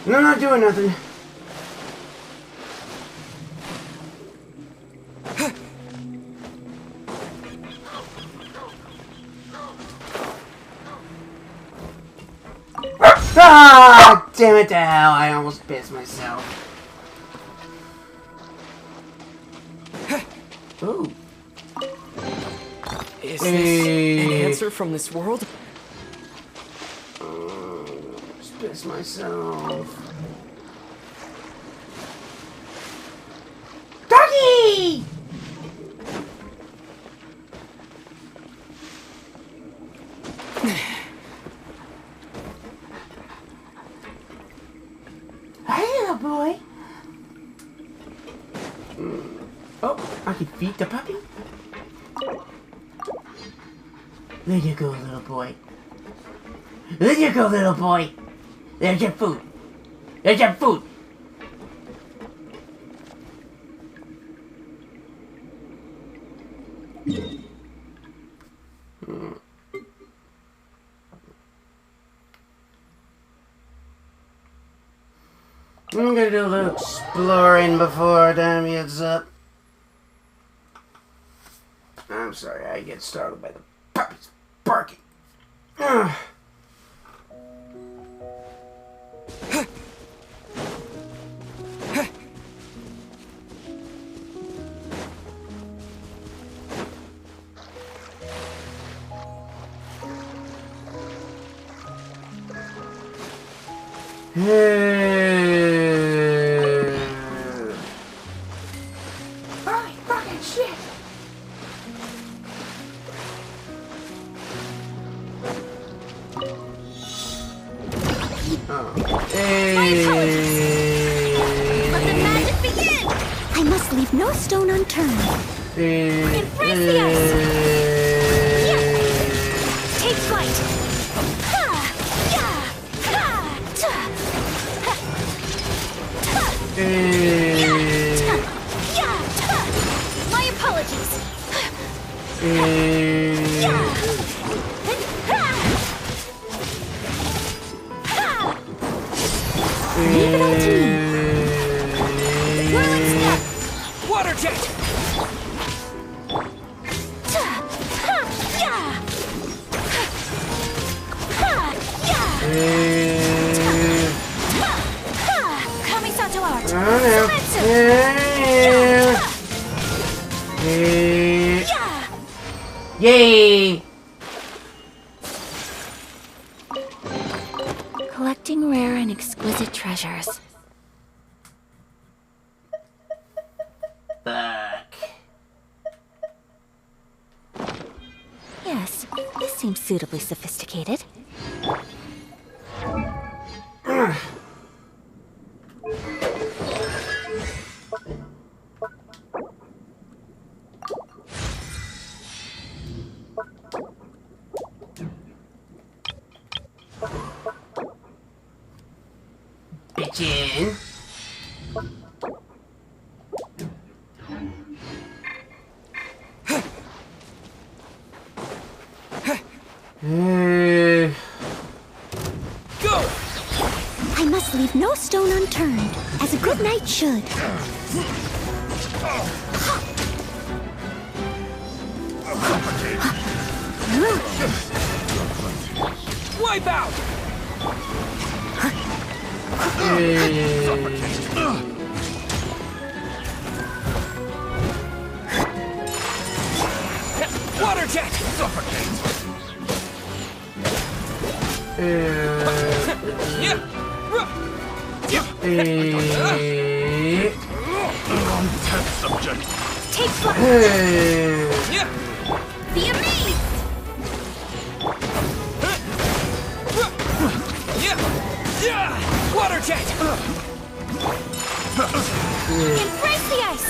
No, I'm not doing nothing. Ah, damn it to hell, I almost pissed myself. Ooh. Is this an answer from this world? Just pissed myself. Doggy! Hey, little boy. Oh, I can feed the puppy? There you go, little boy. There you go, little boy. There's your food. There's your food. I'm gonna do a little exploring before time gets up. I'm sorry, I get startled by the puppies barking. Ugh. Holy fucking shit! Let the magic begin! I must leave no stone unturned. Embrace the ice! Yeah. Take flight! Ha! Yeah! Ha! Ta! Ha! Ta! Yeah! Ta! Yeah! Ta! My apologies! Yeah! Ha! Ha! Leave it all to me. Whirling step! Water jet! Kamisato art! Yay! Collecting rare and exquisite treasures. Fuck. Yes, this seems suitably sophisticated. Bitchin'. Go! I must leave no stone unturned, as a good knight should. Wipe out! Water jet! Subject. Take flight! Be amazed! Water jet! Embrace the ice!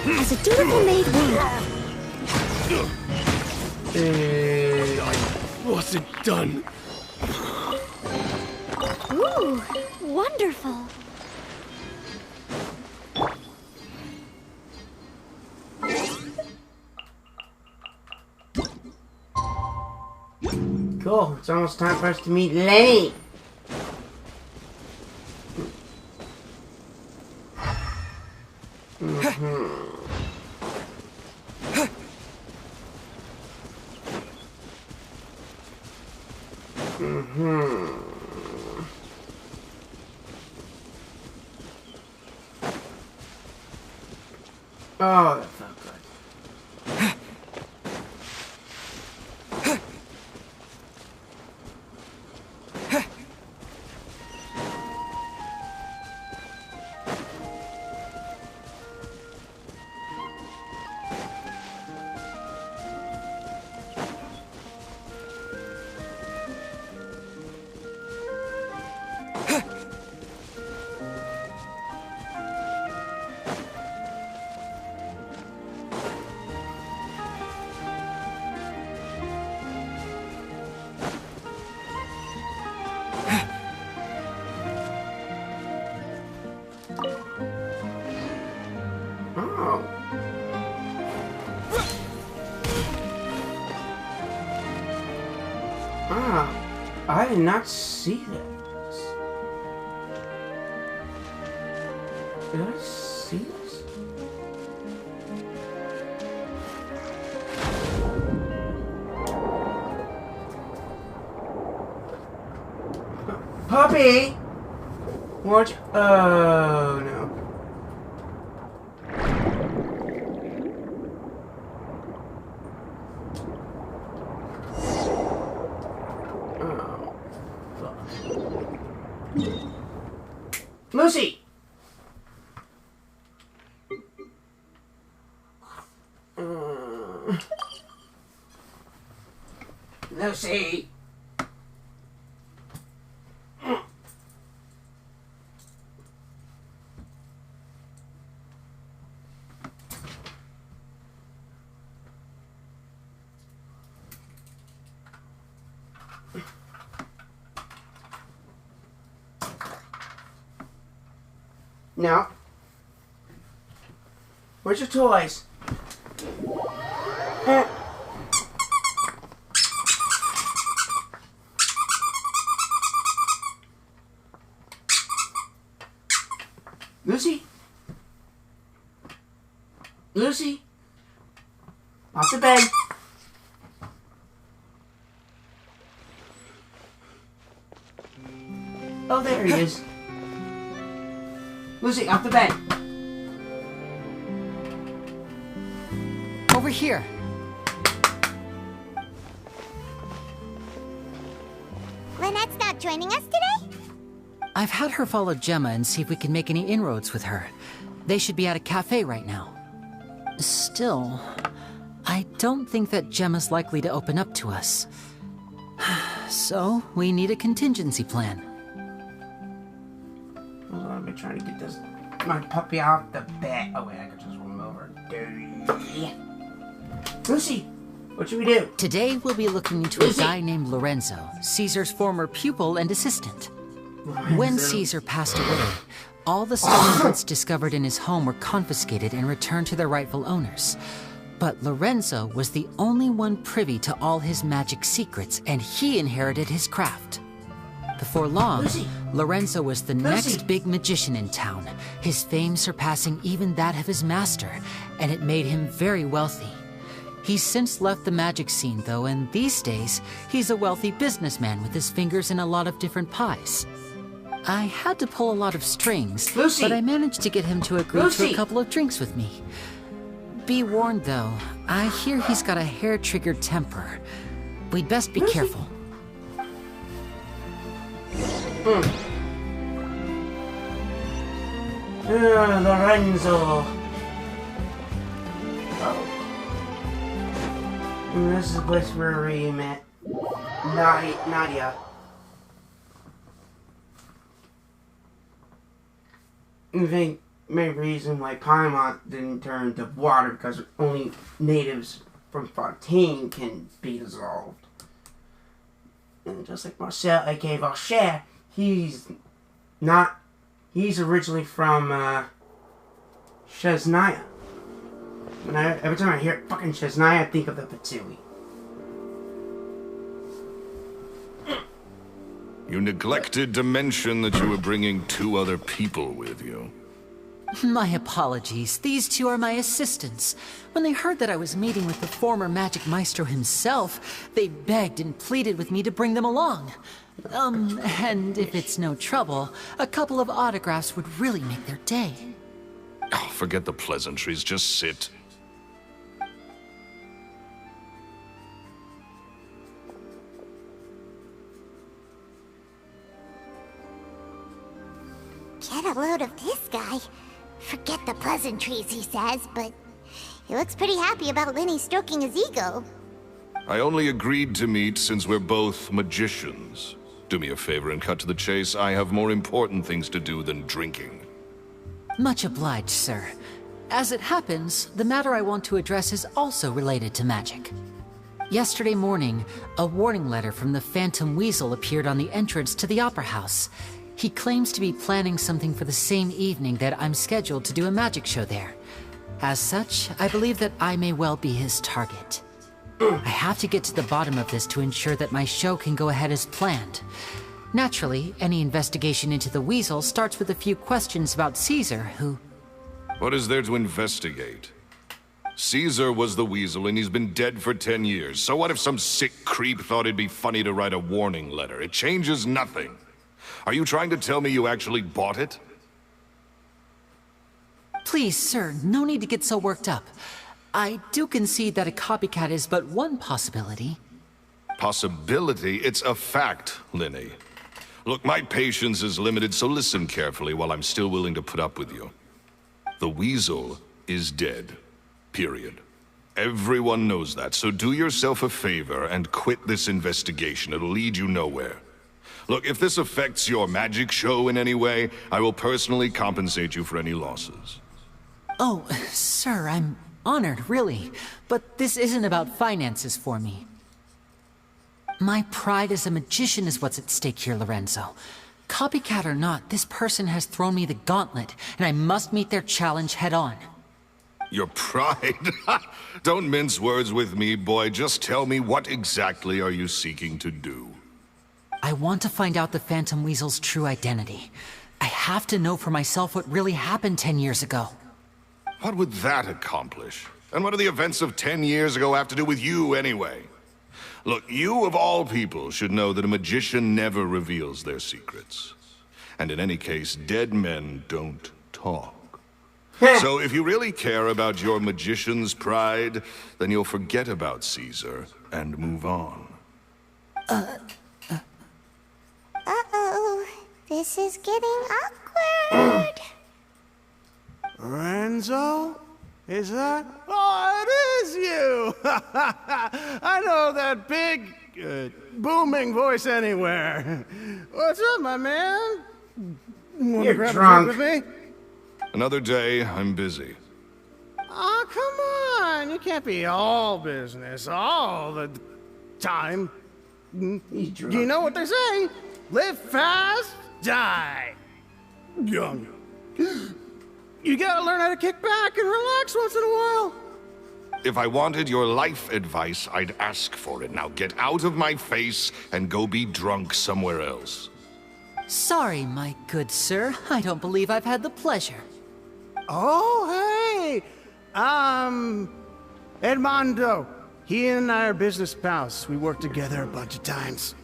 As a dutiful maid would. What's it done? Ooh, wonderful. Cool. It's almost time for us to meet Lyeny. Oh, that felt good. I did not see that. Did I see this? Puppy! What? Oh no. Lucy! Lucy! No. Where's your toys? Lucy? Lucy? Off the bed. Oh, there he is. Lucy, off the bed. Over here. Lynette's not joining us today? I've had her follow Gemma and see if we can make any inroads with her. They should be at a cafe right now. Still, I don't think that Gemma's likely to open up to us. So, we need a contingency plan. Hold on, I've been trying to get my puppy off the bed. Oh wait, I could just roll him over. Dirty. Lucy, what should we do? Today, we'll be looking into a guy named Lorenzo, Caesar's former pupil and assistant. When Caesar passed away, all the stolen goods discovered in his home were confiscated and returned to their rightful owners. But Lorenzo was the only one privy to all his magic secrets, and he inherited his craft. Before long, Lorenzo was the next big magician in town, his fame surpassing even that of his master, and it made him very wealthy. He's since left the magic scene, though, and these days, he's a wealthy businessman with his fingers in a lot of different pies. I had to pull a lot of strings, but I managed to get him to agree to a couple of drinks with me. Be warned, though, I hear he's got a hair-triggered temper. We'd best be careful. Lorenzo. Oh. And this is the place where we met Nadia. I think main reason why Paimon didn't turn to water because only natives from Fontaine can be dissolved. And just like Marcel, aka Valcher, he's originally from Chesnaya. Every time I hear fucking Chesnaya, I think of the Patui. You neglected to mention that you were bringing 2 other people with you. My apologies. These 2 are my assistants. When they heard that I was meeting with the former magic maestro himself, they begged and pleaded with me to bring them along. And if it's no trouble, a couple of autographs would really make their day. Oh, forget the pleasantries. Just sit. Get a load of this guy. Forget the pleasantries, he says, but he looks pretty happy about Lyeny stroking his ego. I only agreed to meet since we're both magicians. Do me a favor and cut to the chase. I have more important things to do than drinking. Much obliged, sir. As it happens, the matter I want to address is also related to magic. Yesterday morning, a warning letter from the Phantom Weasel appeared on the entrance to the Opera House. He claims to be planning something for the same evening that I'm scheduled to do a magic show there. As such, I believe that I may well be his target. I have to get to the bottom of this to ensure that my show can go ahead as planned. Naturally, any investigation into the Weasel starts with a few questions about Caesar, who... What is there to investigate? Caesar was the Weasel, and he's been dead for 10 years. So what if some sick creep thought it'd be funny to write a warning letter? It changes nothing. Are you trying to tell me you actually bought it? Please, sir, no need to get so worked up. I do concede that a copycat is but one possibility. Possibility? It's a fact, Lyeny. Look, my patience is limited, so listen carefully while I'm still willing to put up with you. The weasel is dead. Period. Everyone knows that, so do yourself a favor and quit this investigation. It'll lead you nowhere. Look, if this affects your magic show in any way, I will personally compensate you for any losses. Oh, sir, I'm honored, really. But this isn't about finances for me. My pride as a magician is what's at stake here, Lorenzo. Copycat or not, this person has thrown me the gauntlet, and I must meet their challenge head-on. Your pride? Don't mince words with me, boy. Just tell me, what exactly are you seeking to do? I want to find out the Phantom Weasel's true identity. I have to know for myself what really happened 10 years ago. What would that accomplish? And what do the events of 10 years ago have to do with you, anyway? Look, you of all people should know that a magician never reveals their secrets. And in any case, dead men don't talk. So if you really care about your magician's pride, then you'll forget about Caesar and move on. Uh-oh. This is getting awkward. Lorenzo? Is that? Oh, it is you! I know that big, booming voice anywhere. What's up, my man? Wanna You're grab drunk. a drink with me? Another day, I'm busy. Oh, come on. You can't be all business all the time. He's drunk. You know what they say? Live fast, die young. You gotta learn how to kick back and relax once in a while. If I wanted your life advice, I'd ask for it. Now get out of my face and go be drunk somewhere else. Sorry, my good sir. I don't believe I've had the pleasure. Oh, hey! Edmondo. He and I are business pals. We worked together a bunch of times.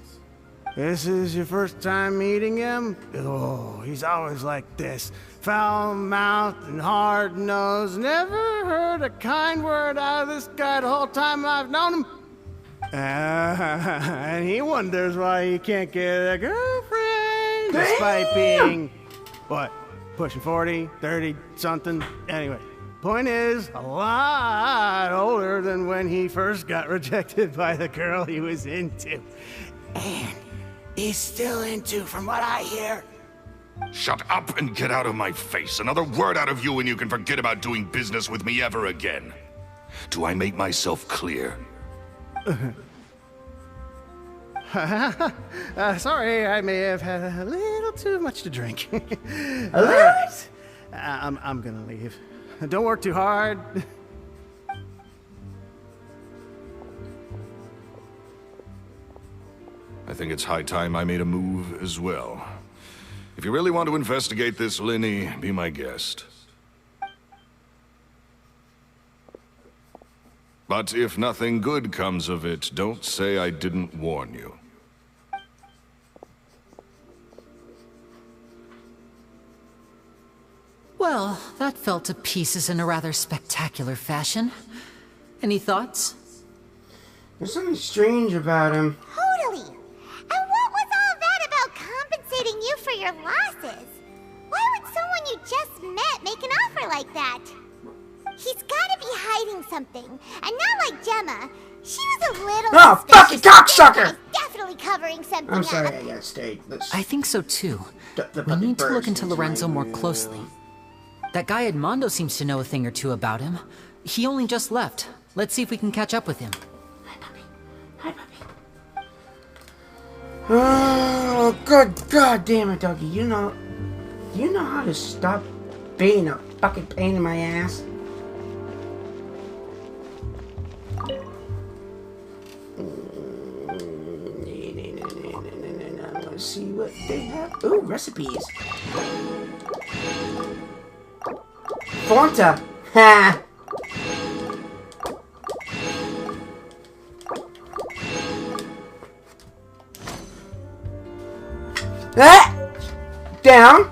This is your first time meeting him? Oh, he's always like this. Foul-mouthed and hard-nosed. Never heard a kind word out of this guy the whole time I've known him. And he wonders why he can't get a girlfriend. Despite being, what, pushing 40, 30, something? Anyway, point is, a lot older than when he first got rejected by the girl he was into. And he's still into, from what I hear. Shut up and get out of my face. Another word out of you and you can forget about doing business with me ever again. Do I make myself clear? Sorry, I may have had a little too much to drink. A little? I'm gonna leave. Don't work too hard. I think it's high time I made a move as well. If you really want to investigate this, Lyeny, be my guest. But if nothing good comes of it, don't say I didn't warn you. Well, that fell to pieces in a rather spectacular fashion. Any thoughts? There's something strange about him. Totally. And what was all that about compensating you for your losses? Why would someone you just met make an offer like that? He's gotta be hiding something. And not like Gemma. She was a little Oh, fucking cocksucker! Definitely covering something I'm sorry, up. I gotta stay. I think so too. The We need to look burst into into Lorenzo my more room. closely. That guy Edmondo seems to know a thing or two about him. He only just left. Let's see if we can catch up with him. Oh, good god damn it, Dougie. You know how to stop being a fucking pain in my ass? Let's see what they have. Ooh, recipes. Fanta. Ha! Ah! Down.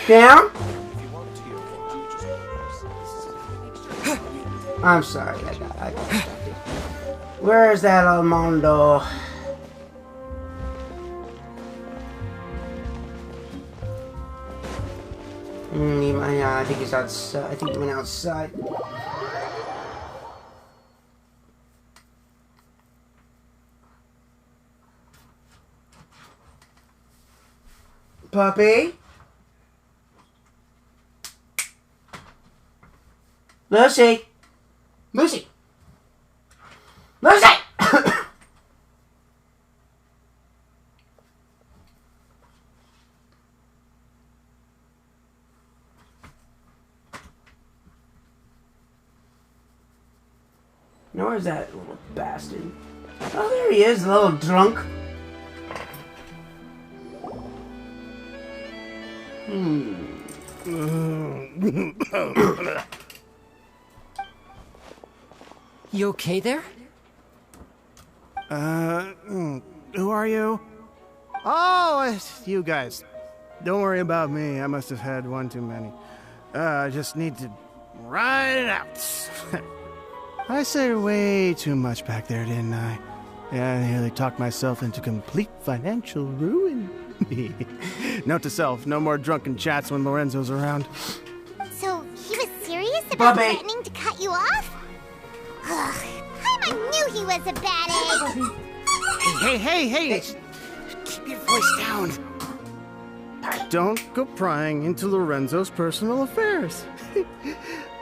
Down. I'm sorry, I got distracted. Where is that Armando? I think he's outside. I think he went outside. Puppy? Lucy! Lucy! Lucy! Where's that little bastard? Oh, there he is, the little drunk. You okay there? Who are you? Oh, it's you guys. Don't worry about me. I must have had one too many. I just need to ride it out. I said way too much back there, didn't I? Yeah, I nearly talked myself into complete financial ruin. Note to self, no more drunken chats when Lorenzo's around. So, he was serious about threatening to cut you off? I knew he was a bad egg! Hey! Keep your voice down. Don't go prying into Lorenzo's personal affairs.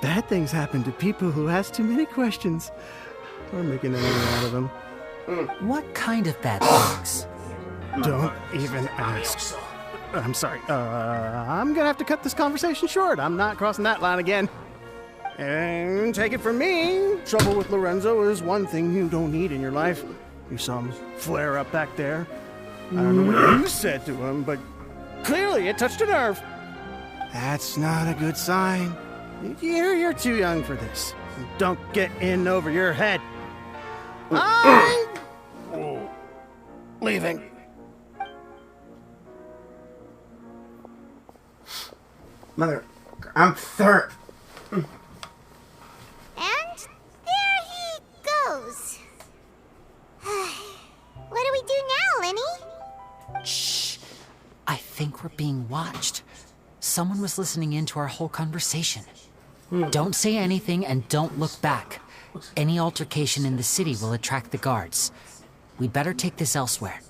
Bad things happen to people who ask too many questions. Or make an enemy out of them. What kind of bad things? Don't even ask. I'm sorry. I'm gonna have to cut this conversation short. I'm not crossing that line again. And take it from me, trouble with Lorenzo is one thing you don't need in your life. You saw him flare up back there. I don't know what you said to him, but clearly it touched a nerve. That's not a good sign. You're too young for this. Don't get in over your head. I'm leaving. Mother, I'm third. And there he goes. What do we do now, Lyeny? Shh. I think we're being watched. Someone was listening in to our whole conversation. Don't say anything and don't look back. Any altercation in the city will attract the guards. We'd better take this elsewhere.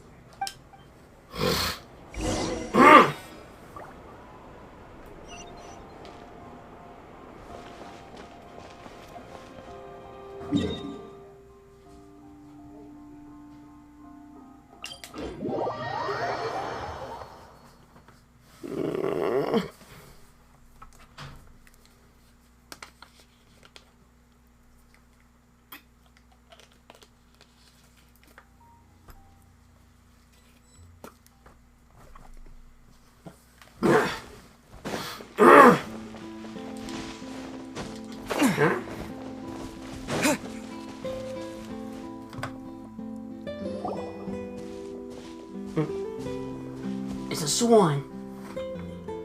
It's a swan.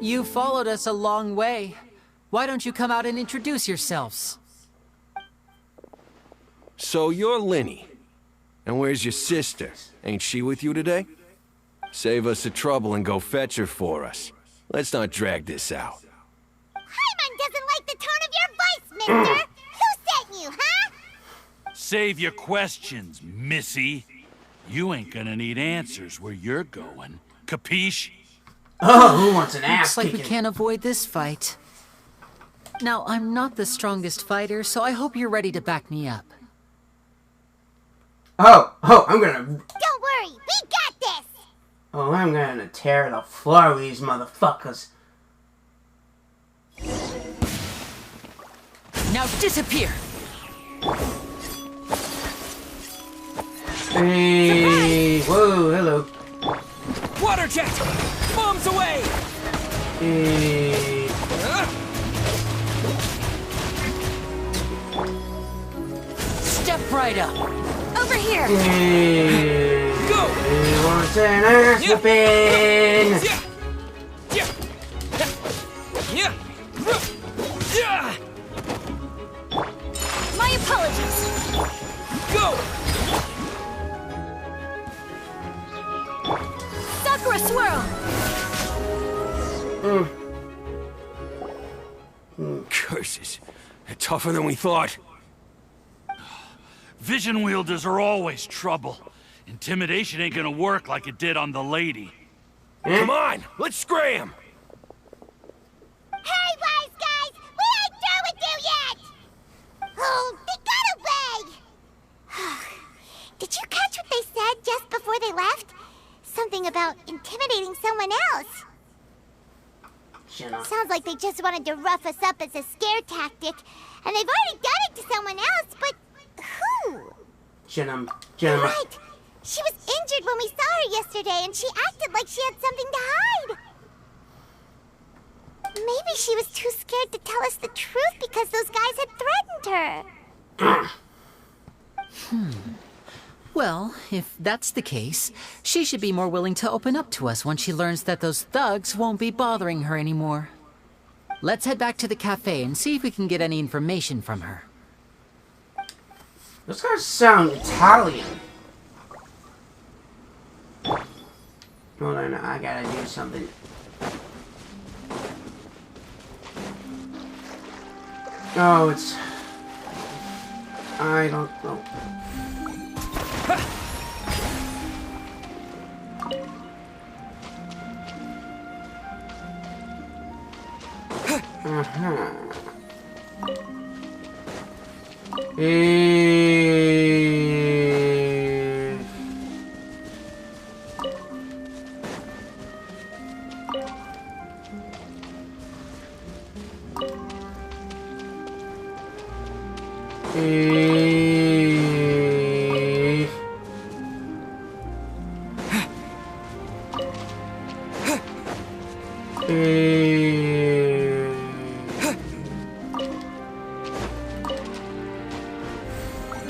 You followed us a long way. Why don't you come out and introduce yourselves? So you're Lyeny. And where's your sister? Ain't she with you today? Save us the trouble and go fetch her for us. Let's not drag this out. Paimon doesn't like the tone of your voice, mister! Who sent you, huh? Save your questions, missy. You ain't gonna need answers where you're going. Capiche? Oh, who wants an ass Looks like we kicking? can't avoid this fight. Now, I'm not the strongest fighter, so I hope you're ready to back me up. Oh, I'm gonna... Don't worry, we got this! Oh, I'm gonna tear the floor with these motherfuckers. Now disappear! Hey, whoa, hello. Water jet! Bombs away! Hey. Step right up! Over here! Hey. Go! He wants an ass whooping! My apologies! Go! Sakura swirl! curses. They're tougher than we thought. Vision wielders are always trouble. Intimidation ain't gonna work like it did on the lady. Come on, let's scram! Hey, wise guys! We ain't through with you yet! Oh, they got away! Did you catch what they said just before they left? Something about intimidating someone else. Sounds like they just wanted to rough us up as a scare tactic, and they've already done it to someone else, but who? Jenna. Right. She was injured when we saw her yesterday, and she acted like she had something to hide. Maybe she was too scared to tell us the truth because those guys had threatened her. Well, if that's the case, she should be more willing to open up to us once she learns that those thugs won't be bothering her anymore. Let's head back to the cafe and see if we can get any information from her. Those guys sound Italian. Hold on, I gotta do something. Oh, it's... I don't know.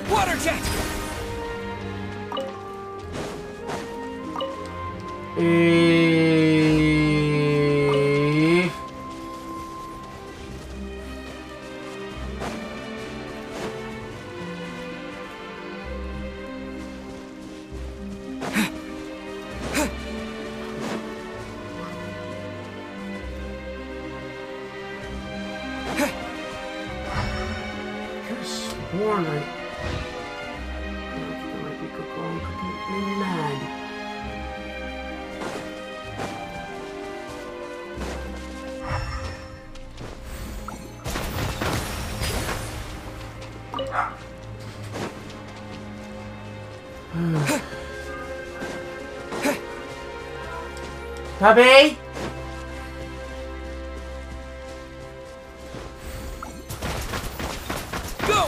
Water jet! Sworn I might be going completely mad. Puppy? Go!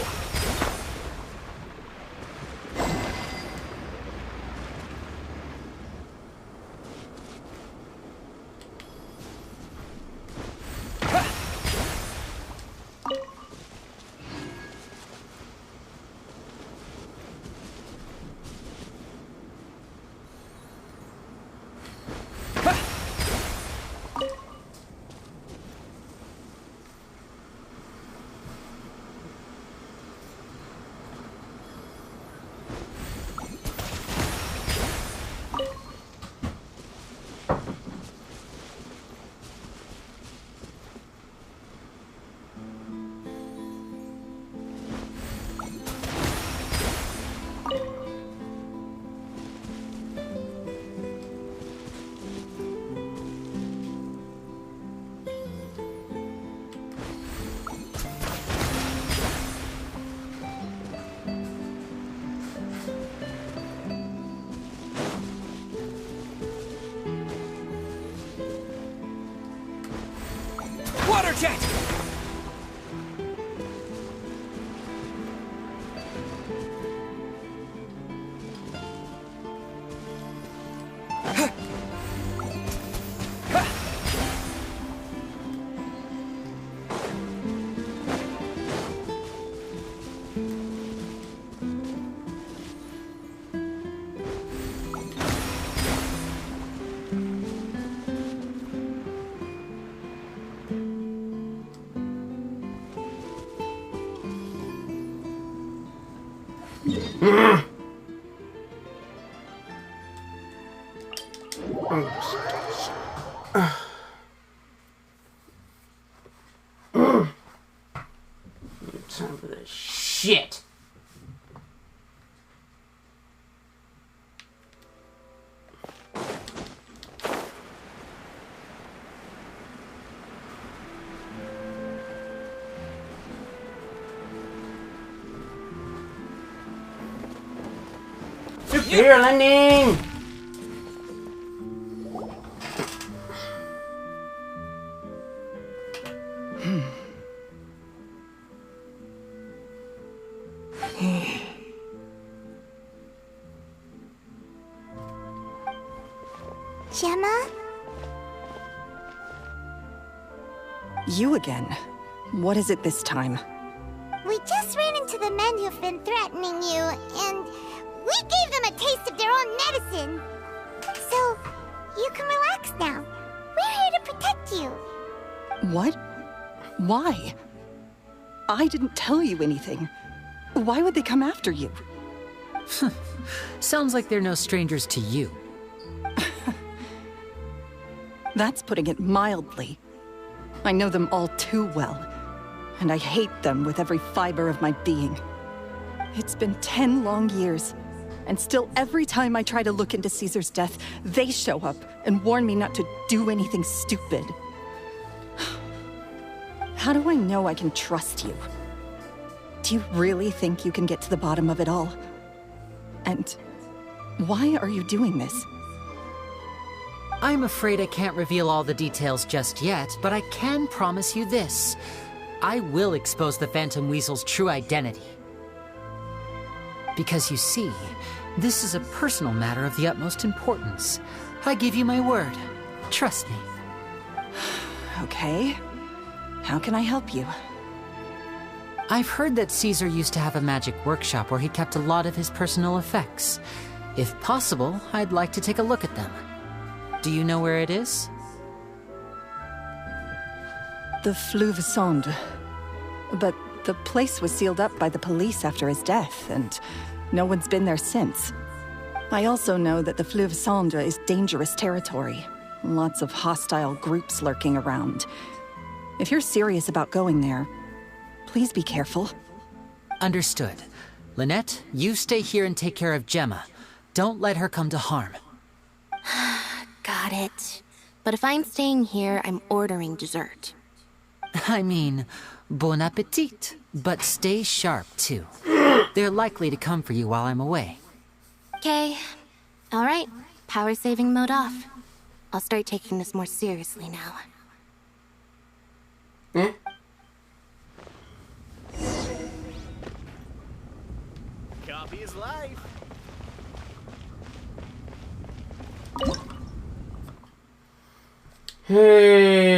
Water jet! of this shit. Superior landing! Gemma? You again. What is it this time? We just ran into the men who've been threatening you, and we gave them a taste of their own medicine. So, you can relax now. We're here to protect you. What? Why? I didn't tell you anything. Why would they come after you? Sounds like they're no strangers to you. That's putting it mildly. I know them all too well, and I hate them with every fiber of my being. It's been 10 long years, and still every time I try to look into Caesar's death, they show up and warn me not to do anything stupid. How do I know I can trust you? Do you really think you can get to the bottom of it all? And why are you doing this? I'm afraid I can't reveal all the details just yet, but I can promise you this. I will expose the Phantom Weasel's true identity. Because you see, this is a personal matter of the utmost importance. I give you my word. Trust me. Okay. How can I help you? I've heard that Caesar used to have a magic workshop where he kept a lot of his personal effects. If possible, I'd like to take a look at them. Do you know where it is? The Fleuve Sonde. But the place was sealed up by the police after his death, and no one's been there since. I also know that the Fleuve Sonde is dangerous territory. Lots of hostile groups lurking around. If you're serious about going there, please be careful. Understood. Lynette, you stay here and take care of Gemma. Don't let her come to harm. Got it. But if I'm staying here, I'm ordering dessert. I mean, bon appetit. But stay sharp, too. They're likely to come for you while I'm away. Okay. Alright. Power saving mode off. I'll start taking this more seriously now. Copy is life. Shit.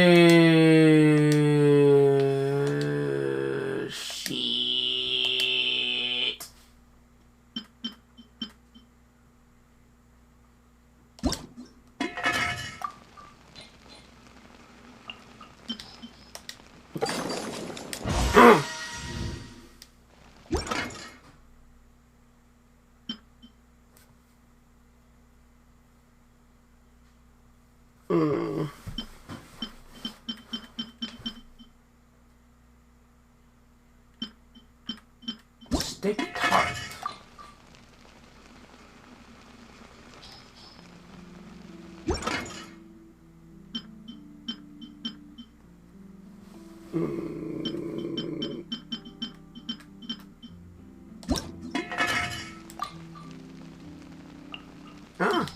Stick tart. Ah.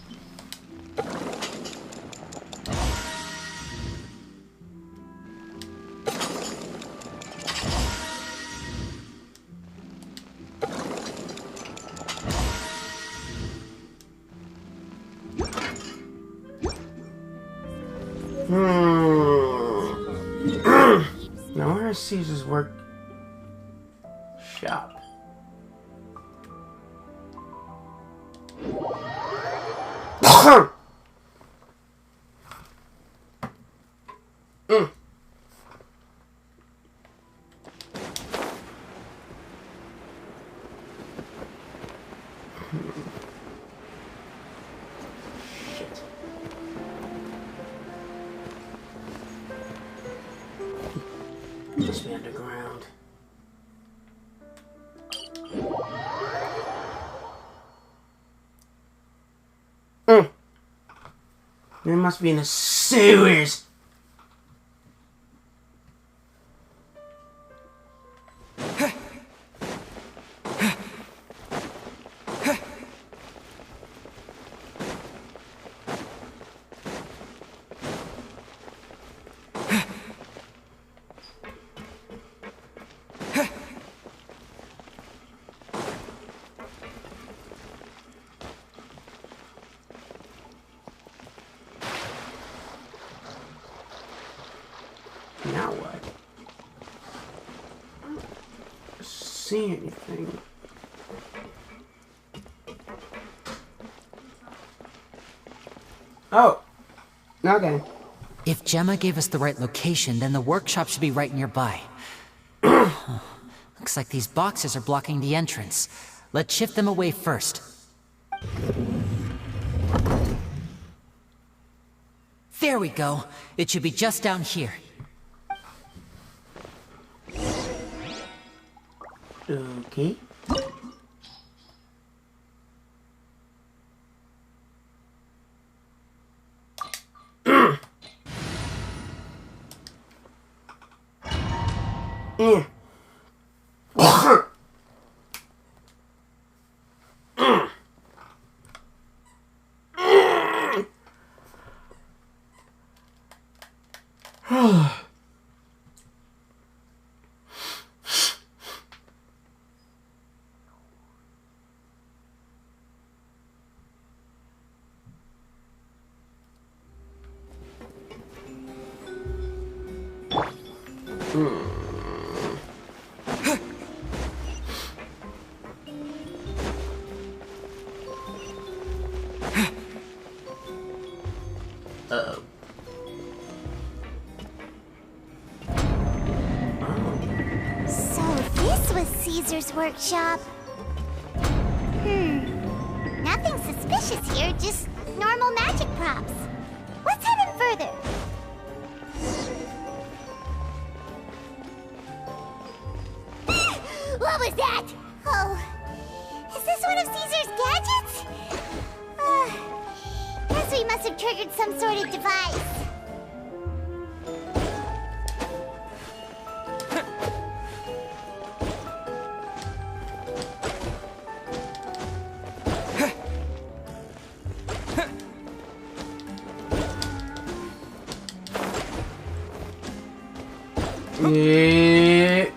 Now where is Caesar's work shop? Must be underground. They must be in the sewers. Now what? I don't see anything. Oh. Okay. If Gemma gave us the right location, then the workshop should be right nearby. Looks like these boxes are blocking the entrance. Let's shift them away first. There we go. It should be just down here. Okay. Yeah. Uh-oh. So this was Caesar's workshop. Nothing suspicious here, just normal magic props. Let's head in further. What was that? Oh, is this one of Caesar's gadgets? Guess we must have triggered some sort of device. Yeah.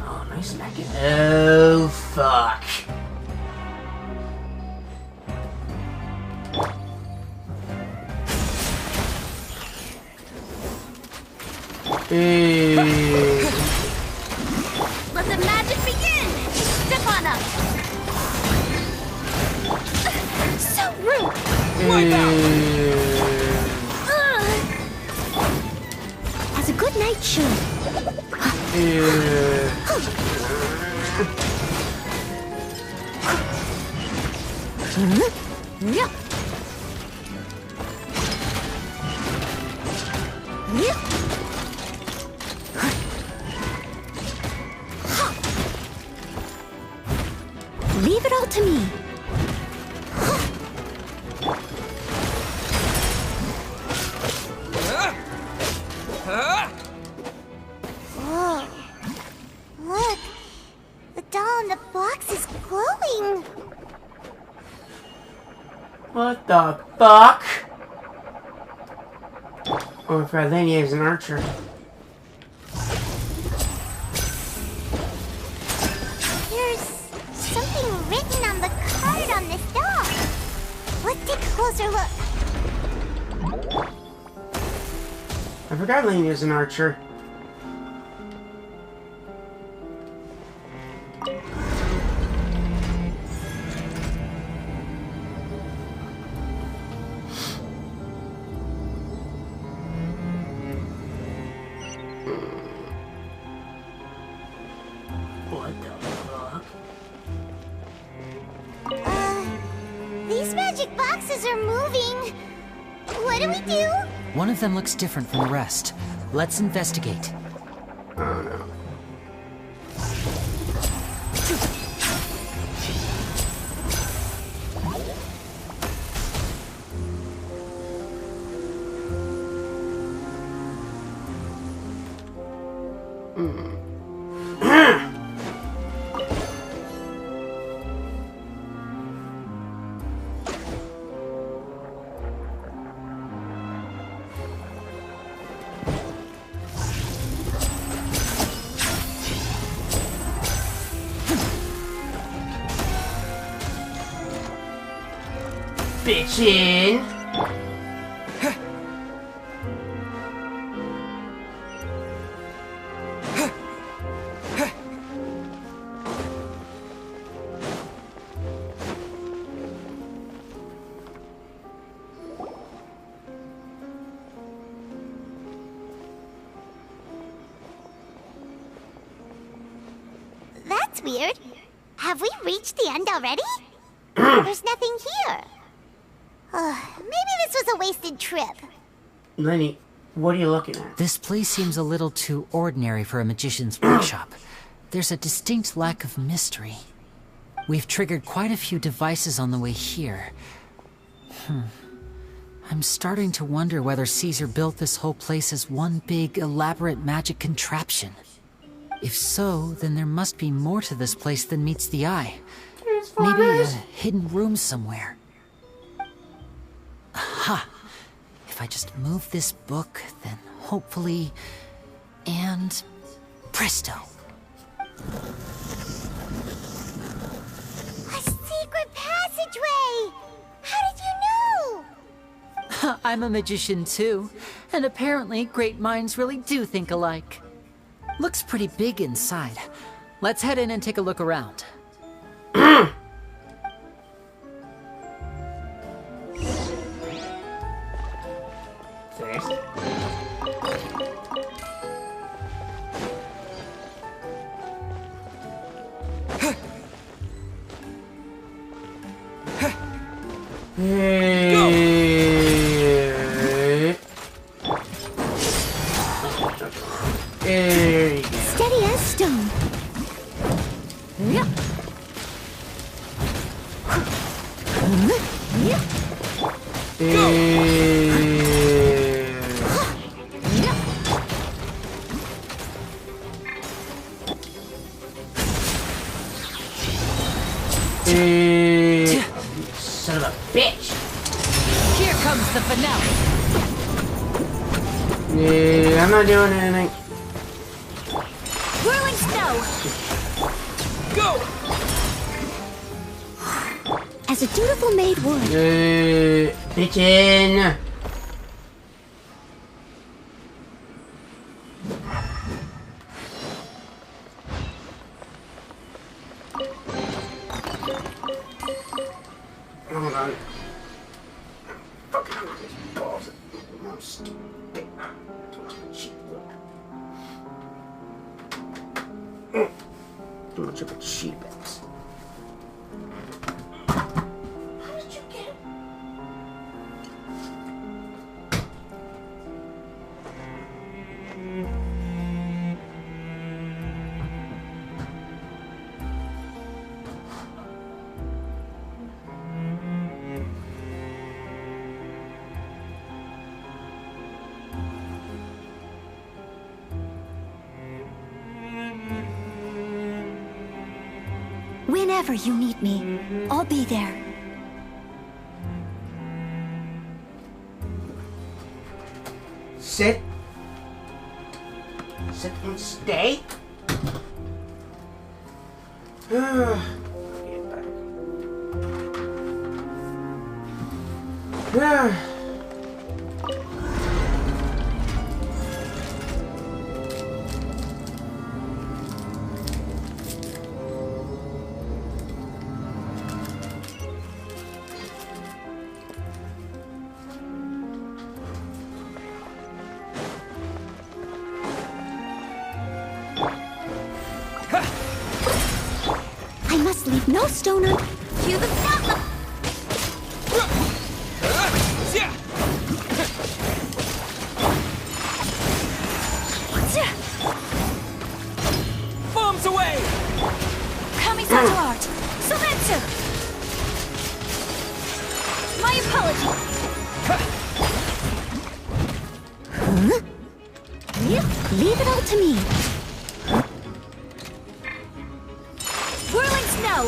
Oh, nice nugget. Oh, fuck. Let the magic begin! Step on up! So rude! As a good night should. Yeah. Leave it all to me. Whoa. Look. The doll in the box is glowing. What the fuck? Oh, if Lyeny is an archer. There's something written on the card on this doll. Let's take a closer look. I forgot Lyeny is an archer. What the fuck? These magic boxes are moving. What do we do? One of them looks different from the rest. Let's investigate. Oh no. bitch in. That's weird. Have we reached the end already? There's nothing here. Maybe this was a wasted trip. Lyeny, what are you looking at? This place seems a little too ordinary for a magician's workshop. There's a distinct lack of mystery. We've triggered quite a few devices on the way here. I'm starting to wonder whether Caesar built this whole place as one big, elaborate magic contraption. If so, then there must be more to this place than meets the eye. Maybe a hidden room somewhere. Aha! If I just move this book, then hopefully... and... presto! A secret passageway! How did you know? I'm a magician too, and apparently great minds really do think alike. Looks pretty big inside. Let's head in and take a look around. Steady as stone. Son of a bitch! Here comes the finale. I'm not doing anything. Whirling snow. Go! As a dutiful maid would. Bitchin'. Hold on. Fucking hungry as balls. I'm stupid. Too much of a cheap ass. How did you get it? Whenever you need me, I'll be there. Sit. Sit and stay. Get back. I must leave no stone unturned. Cue the stop! Bombs away! Kamisato art! Sometsu! My apology! Huh? Leave it all to me. Whirling snow!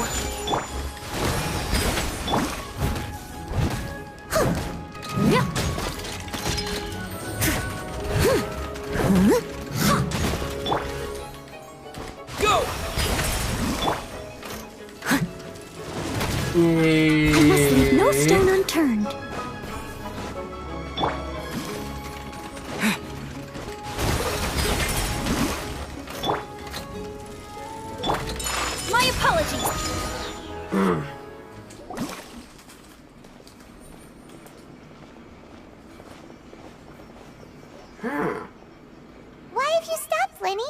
Go! I must leave no stone unturned. burned. My apologies. Why have you stopped, Lyeny?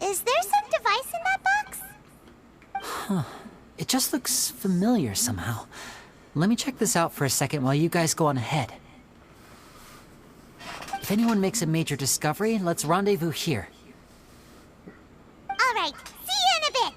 Is there some device in that box? Huh. It just looks familiar somehow. Let me check this out for a second while you guys go on ahead. If anyone makes a major discovery, let's rendezvous here. All right, see you in a bit.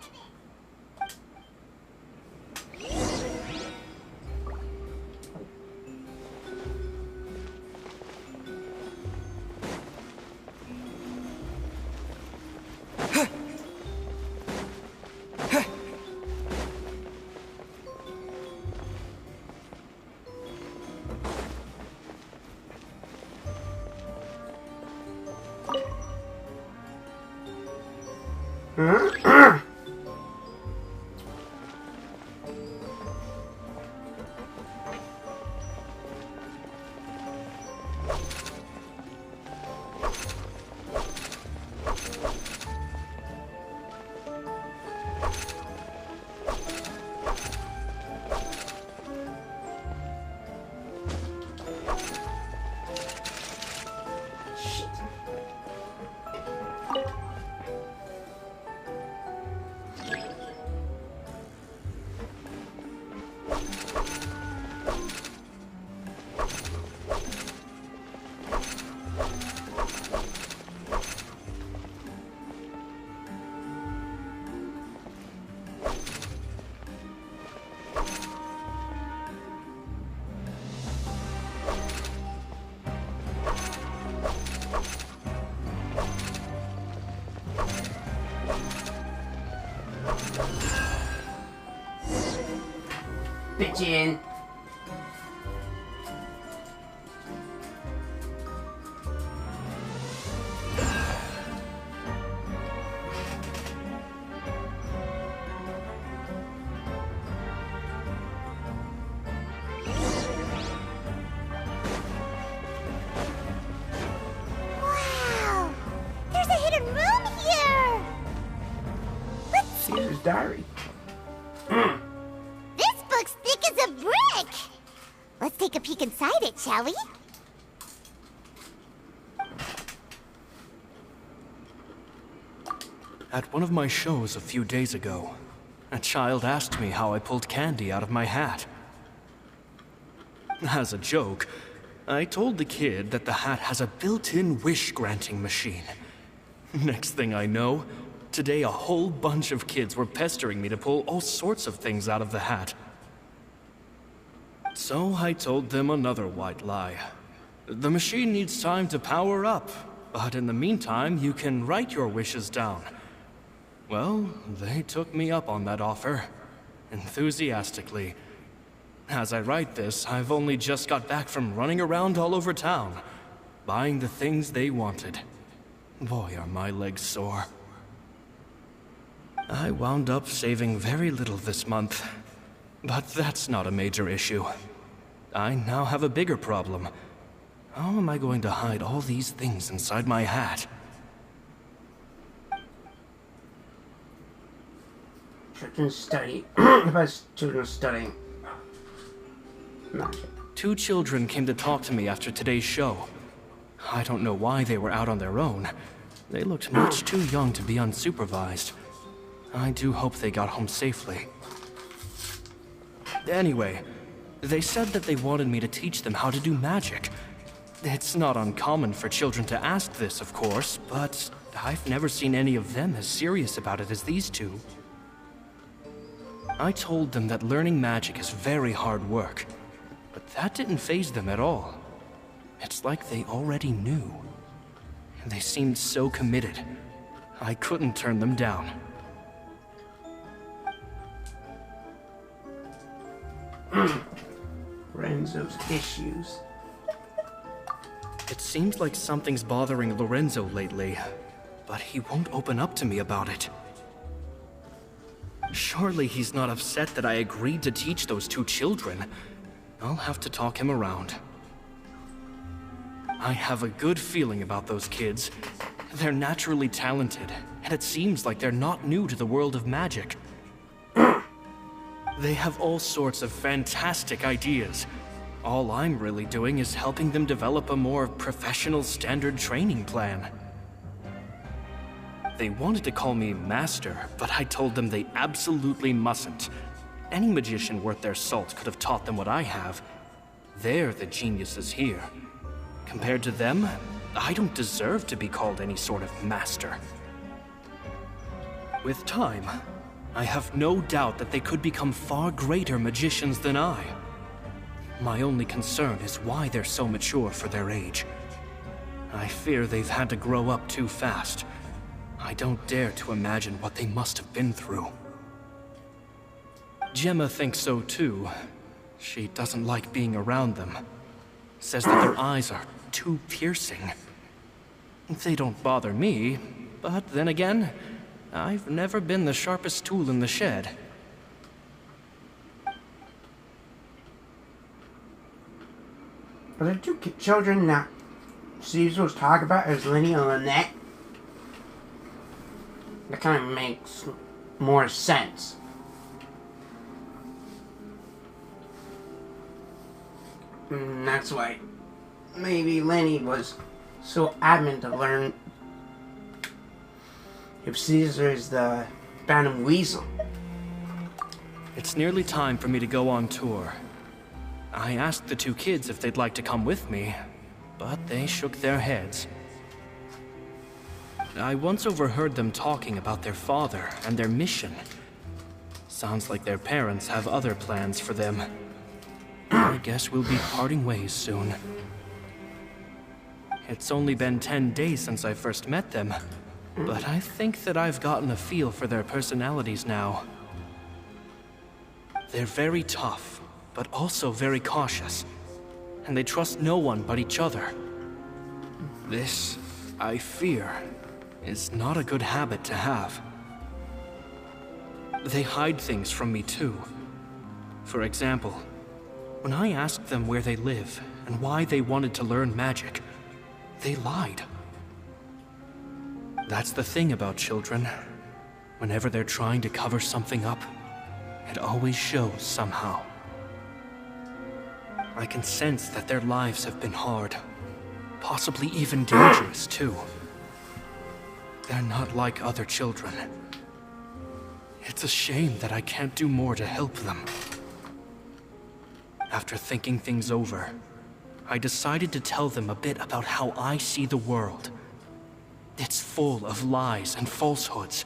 Bitchin'. Wow! There's a hidden room here! Caesar's diary. This book's thick as a brick! Let's take a peek inside it, shall we? At one of my shows a few days ago, a child asked me how I pulled candy out of my hat. As a joke, I told the kid that the hat has a built-in wish-granting machine. Next thing I know, today a whole bunch of kids were pestering me to pull all sorts of things out of the hat. So I told them another white lie. The machine needs time to power up, but in the meantime, you can write your wishes down. Well, they took me up on that offer, enthusiastically. As I write this, I've only just got back from running around all over town, buying the things they wanted. Boy, are my legs sore. I wound up saving very little this month, but that's not a major issue. I now have a bigger problem. How am I going to hide all these things inside my hat? Children study. About children studying. Magic. 2 children came to talk to me after today's show. I don't know why they were out on their own. They looked much too young to be unsupervised. I do hope they got home safely. Anyway, they said that they wanted me to teach them how to do magic. It's not uncommon for children to ask this, of course, but I've never seen any of them as serious about it as these 2. I told them that learning magic is very hard work, but that didn't faze them at all. It's like they already knew. They seemed so committed. I couldn't turn them down. Lorenzo's issues. It seems like something's bothering Lorenzo lately, but he won't open up to me about it. Surely he's not upset that I agreed to teach those 2 children. I'll have to talk him around. I have a good feeling about those kids. They're naturally talented, and it seems like they're not new to the world of magic. They have all sorts of fantastic ideas. All I'm really doing is helping them develop a more professional standard training plan. They wanted to call me Master, but I told them they absolutely mustn't. Any magician worth their salt could have taught them what I have. They're the geniuses here. Compared to them, I don't deserve to be called any sort of master. With time, I have no doubt that they could become far greater magicians than I. My only concern is why they're so mature for their age. I fear they've had to grow up too fast. I don't dare to imagine what they must have been through. Gemma thinks so too. She doesn't like being around them. Says that their eyes are too piercing. They don't bother me, but then again, I've never been the sharpest tool in the shed. Are there two children that Caesar was talking about as Lyeny and Lynette? That kind of makes more sense. And that's why maybe Lyeny was so adamant to learn if Caesar is the Phantom Weasel. It's nearly time for me to go on tour. I asked the two kids if they'd like to come with me, but they shook their heads. I once overheard them talking about their father and their mission. Sounds like their parents have other plans for them. I guess we'll be parting ways soon. It's only been 10 days since I first met them, but I think that I've gotten a feel for their personalities now. They're very tough, but also very cautious, and they trust no one but each other. This, I fear, is not a good habit to have. They hide things from me too. For example, when I asked them where they live and why they wanted to learn magic, they lied. That's the thing about children. Whenever they're trying to cover something up, it always shows somehow. I can sense that their lives have been hard, possibly even dangerous too. They're not like other children. It's a shame that I can't do more to help them. After thinking things over, I decided to tell them a bit about how I see the world. It's full of lies and falsehoods,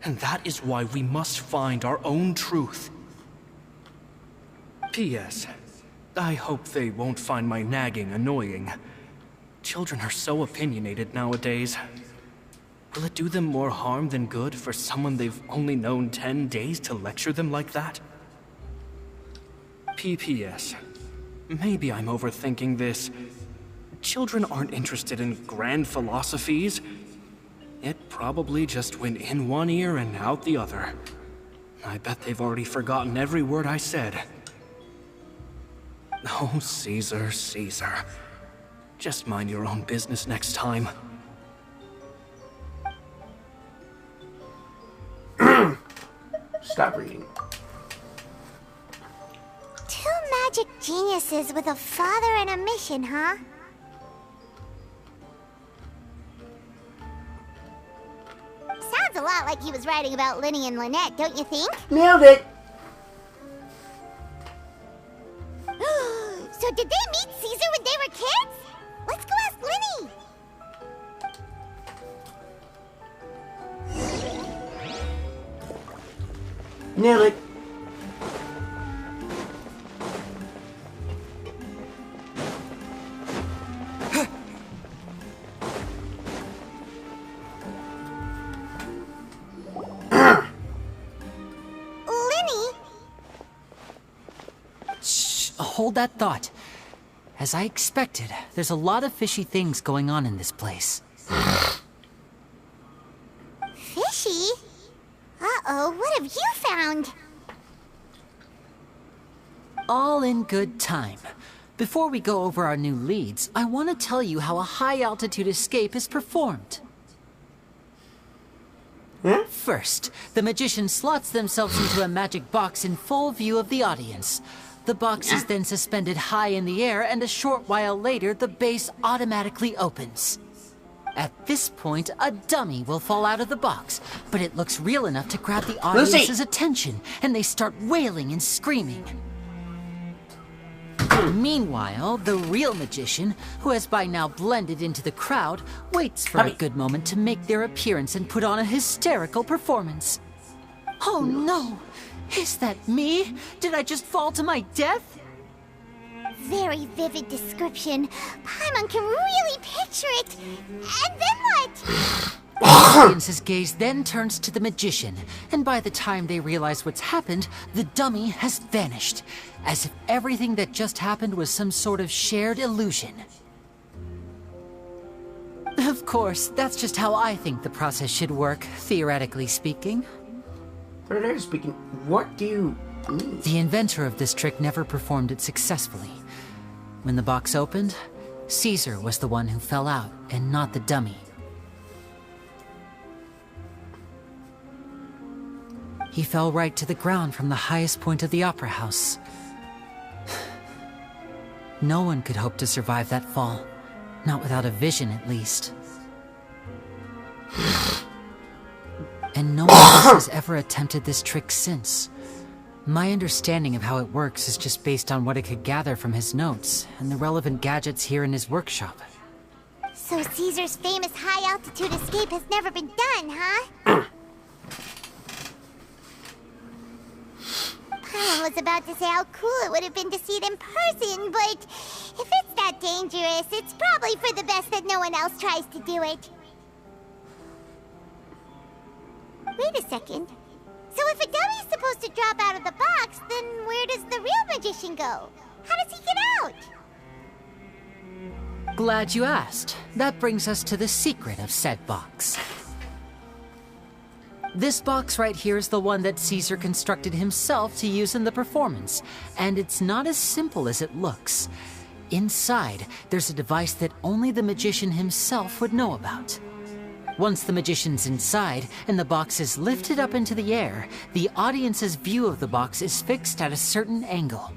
and that is why we must find our own truth. P.S. I hope they won't find my nagging annoying. Children are so opinionated nowadays. Will it do them more harm than good for someone they've only known 10 days to lecture them like that? P.P.S. Maybe I'm overthinking this. Children aren't interested in grand philosophies. It probably just went in one ear and out the other. I bet they've already forgotten every word I said. Oh, Caesar, Caesar. Just mind your own business next time. Stop reading. Two magic geniuses with a father and a mission, huh? Sounds a lot like he was writing about Lyeny and Lynette, don't you think? Nailed it! So did they meet Caesar when they were kids? Let's go ask Lyeny! Nailed it. Lyeny? Shh, hold that thought. As I expected, there's a lot of fishy things going on in this place. Fishy? Uh-oh, what have you found? All in good time. Before we go over our new leads, I want to tell you how a high-altitude escape is performed. First, the magician slots themselves into a magic box in full view of the audience. The box is then suspended high in the air, and a short while later, the base automatically opens. At this point, a dummy will fall out of the box, but it looks real enough to grab the audience's attention, and they start wailing and screaming. Meanwhile, the real magician, who has by now blended into the crowd, waits for a good moment to make their appearance and put on a hysterical performance. Oh no! Is that me? Did I just fall to my death? Very vivid description. Paimon can really picture it. And then what? The audience's gaze then turns to the magician, and by the time they realize what's happened, the dummy has vanished, as if everything that just happened was some sort of shared illusion. Of course, that's just how I think the process should work, theoretically speaking. Theoretically speaking, what do you mean? The inventor of this trick never performed it successfully. When the box opened, Caesar was the one who fell out, and not the dummy. He fell right to the ground from the highest point of the opera house. No one could hope to survive that fall. Not without a vision, at least. And no one else has ever attempted this trick since. My understanding of how it works is just based on what I could gather from his notes and the relevant gadgets here in his workshop. So Caesar's famous high-altitude escape has never been done, huh? Paimon was about to say how cool it would have been to see it in person, but if it's that dangerous, it's probably for the best that no one else tries to do it. Wait a second. So if a dummy's supposed to drop out of the box, then where does the real magician go? How does he get out? Glad you asked. That brings us to the secret of said box. This box right here is the one that Caesar constructed himself to use in the performance, and it's not as simple as it looks. Inside, there's a device that only the magician himself would know about. Once the magician's inside and the box is lifted up into the air, the audience's view of the box is fixed at a certain angle.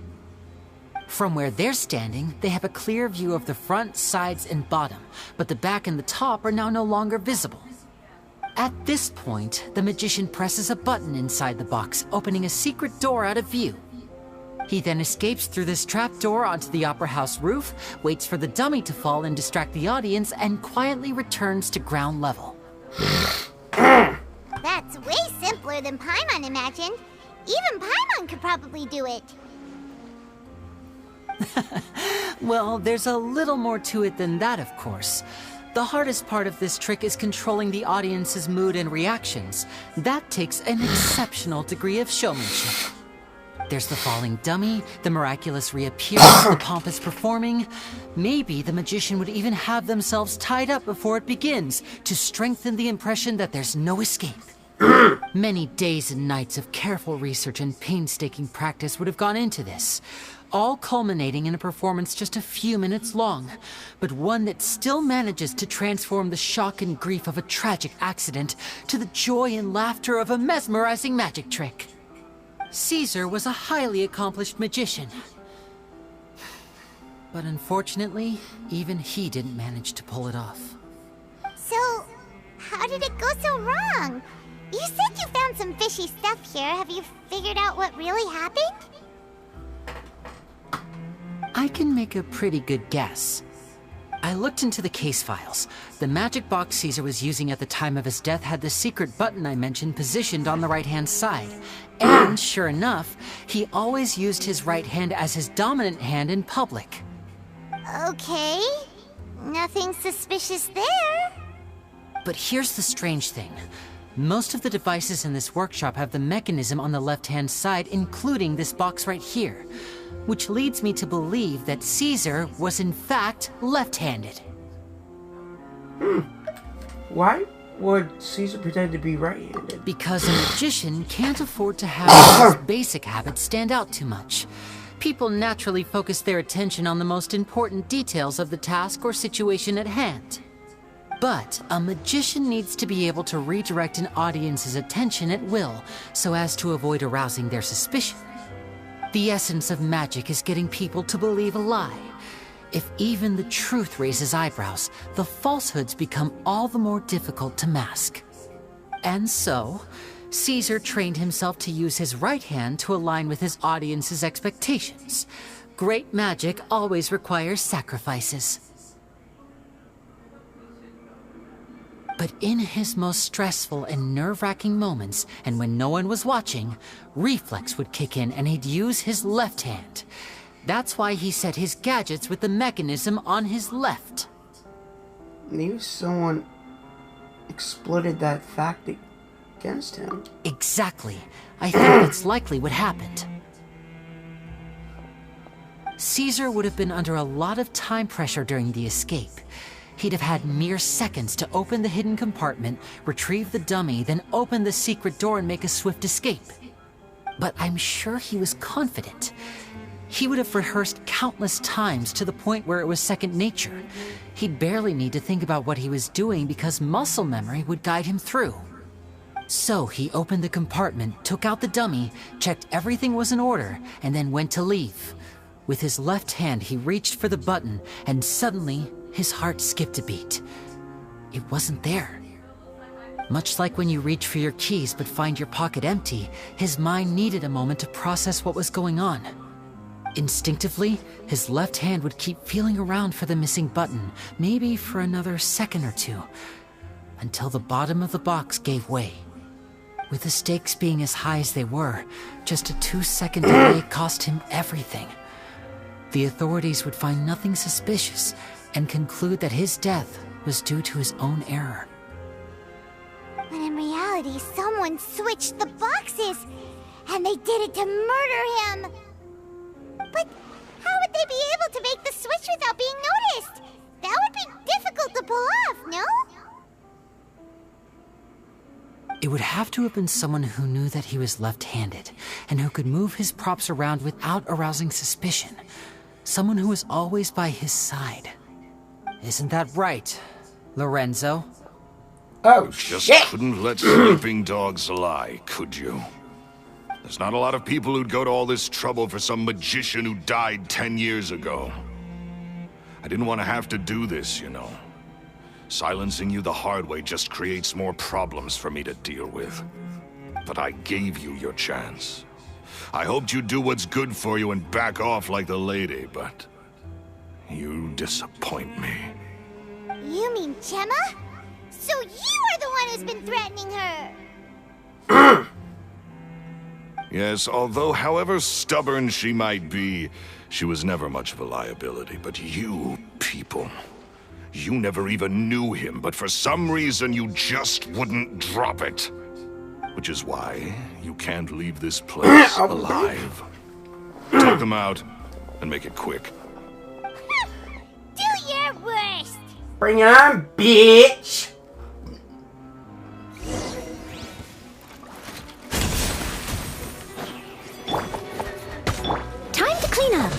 From where they're standing, they have a clear view of the front, sides, and bottom, but the back and the top are now no longer visible. At this point, the magician presses a button inside the box, opening a secret door out of view. He then escapes through this trapdoor onto the opera house roof, waits for the dummy to fall and distract the audience, and quietly returns to ground level. That's way simpler than Paimon imagined. Even Paimon could probably do it. Well, there's a little more to it than that, of course. The hardest part of this trick is controlling the audience's mood and reactions. That takes an exceptional degree of showmanship. There's the falling dummy, the miraculous reappearance, the pompous performing. Maybe the magician would even have themselves tied up before it begins to strengthen the impression that there's no escape. Many days and nights of careful research and painstaking practice would have gone into this, all culminating in a performance just a few minutes long, but one that still manages to transform the shock and grief of a tragic accident to the joy and laughter of a mesmerizing magic trick. Caesar was a highly accomplished magician. But unfortunately, even he didn't manage to pull it off. So, how did it go so wrong? You said you found some fishy stuff here. Have you figured out what really happened? I can make a pretty good guess. I looked into the case files. The magic box Caesar was using at the time of his death had the secret button I mentioned positioned on the right-hand side. And, sure enough, he always used his right hand as his dominant hand in public. Okay. Nothing suspicious there. But here's the strange thing. Most of the devices in this workshop have the mechanism on the left-hand side, including this box right here, which leads me to believe that Caesar was in fact left-handed. Why would Caesar pretend to be right-handed? Because a magician can't afford to have his basic habits stand out too much. People naturally focus their attention on the most important details of the task or situation at hand. But a magician needs to be able to redirect an audience's attention at will so as to avoid arousing their suspicion. The essence of magic is getting people to believe a lie. If even the truth raises eyebrows, the falsehoods become all the more difficult to mask. And so, Caesar trained himself to use his right hand to align with his audience's expectations. Great magic always requires sacrifices. But in his most stressful and nerve-wracking moments, and when no one was watching, reflex would kick in and he'd use his left hand. That's why he set his gadgets with the mechanism on his left. Maybe someone exploited that fact against him. Exactly. I think that's likely what happened. Caesar would have been under a lot of time pressure during the escape. He'd have had mere seconds to open the hidden compartment, retrieve the dummy, then open the secret door and make a swift escape. But I'm sure he was confident. He would have rehearsed countless times to the point where it was second nature. He'd barely need to think about what he was doing because muscle memory would guide him through. So he opened the compartment, took out the dummy, checked everything was in order, and then went to leave. With his left hand, he reached for the button, and suddenly, his heart skipped a beat. It wasn't there. Much like when you reach for your keys but find your pocket empty, his mind needed a moment to process what was going on. Instinctively, his left hand would keep feeling around for the missing button, maybe for another second or two, until the bottom of the box gave way. With the stakes being as high as they were, just a 2-second delay cost him everything. The authorities would find nothing suspicious and conclude that his death was due to his own error. When in reality, someone switched the boxes, and they did it to murder him. But how would they be able to make the switch without being noticed? That would be difficult to pull off, no? It would have to have been someone who knew that he was left-handed, and who could move his props around without arousing suspicion. Someone who was always by his side. Isn't that right, Lorenzo? Oh, Just shit! couldn't let sleeping dogs lie, could you? There's not a lot of people who'd go to all this trouble for some magician who died 10 years ago. I didn't want to have to do this, you know. Silencing you the hard way just creates more problems for me to deal with. But I gave you your chance. I hoped you'd do what's good for you and back off like the lady, but you disappoint me. You mean Gemma? So you are the one who's been threatening her! Yes, although however stubborn she might be, she was never much of a liability. But you people, you never even knew him, but for some reason you just wouldn't drop it. Which is why you can't leave this place alive. Take them out, and make it quick. Do your worst! Bring it on, bitch! Time to clean up.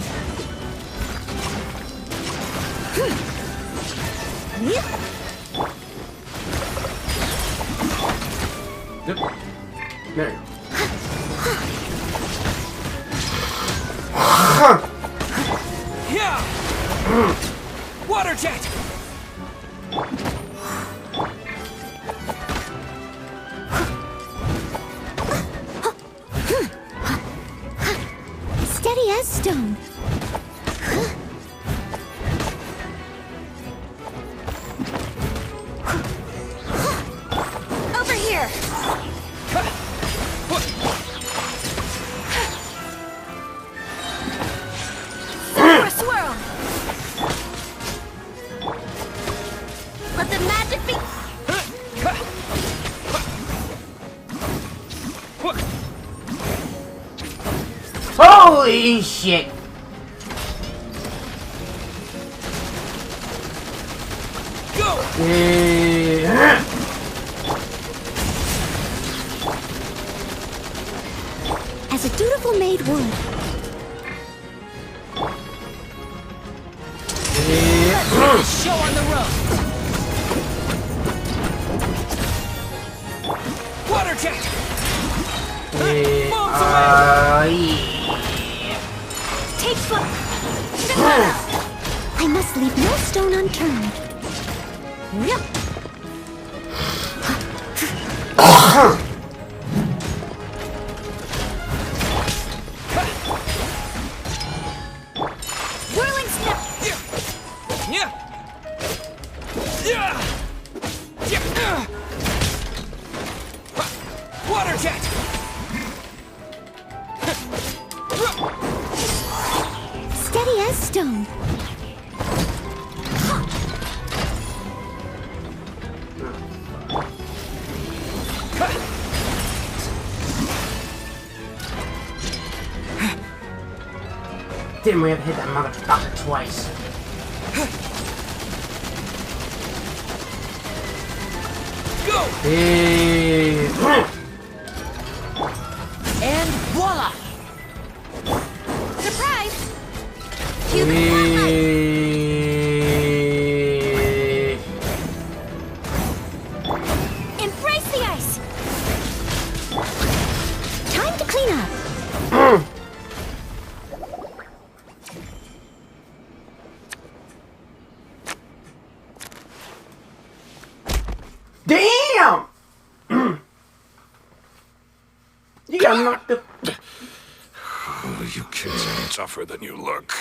There you Yeah! Water jet! Steady as stone. Over here! For a swirl. Let the magic be. Holy shit! Go! Yeah. As a dutiful maid would. the show on the road. Water jet! Take flight! I must leave no stone unturned. Yep. Whirling snap! Water jet! Steady as stone. Didn't we have to hit that motherfucker twice? Go! And voila! Surprise! Embrace the ice! Time to clean up. Damn! You got knocked the... You kids ain't tougher than you look.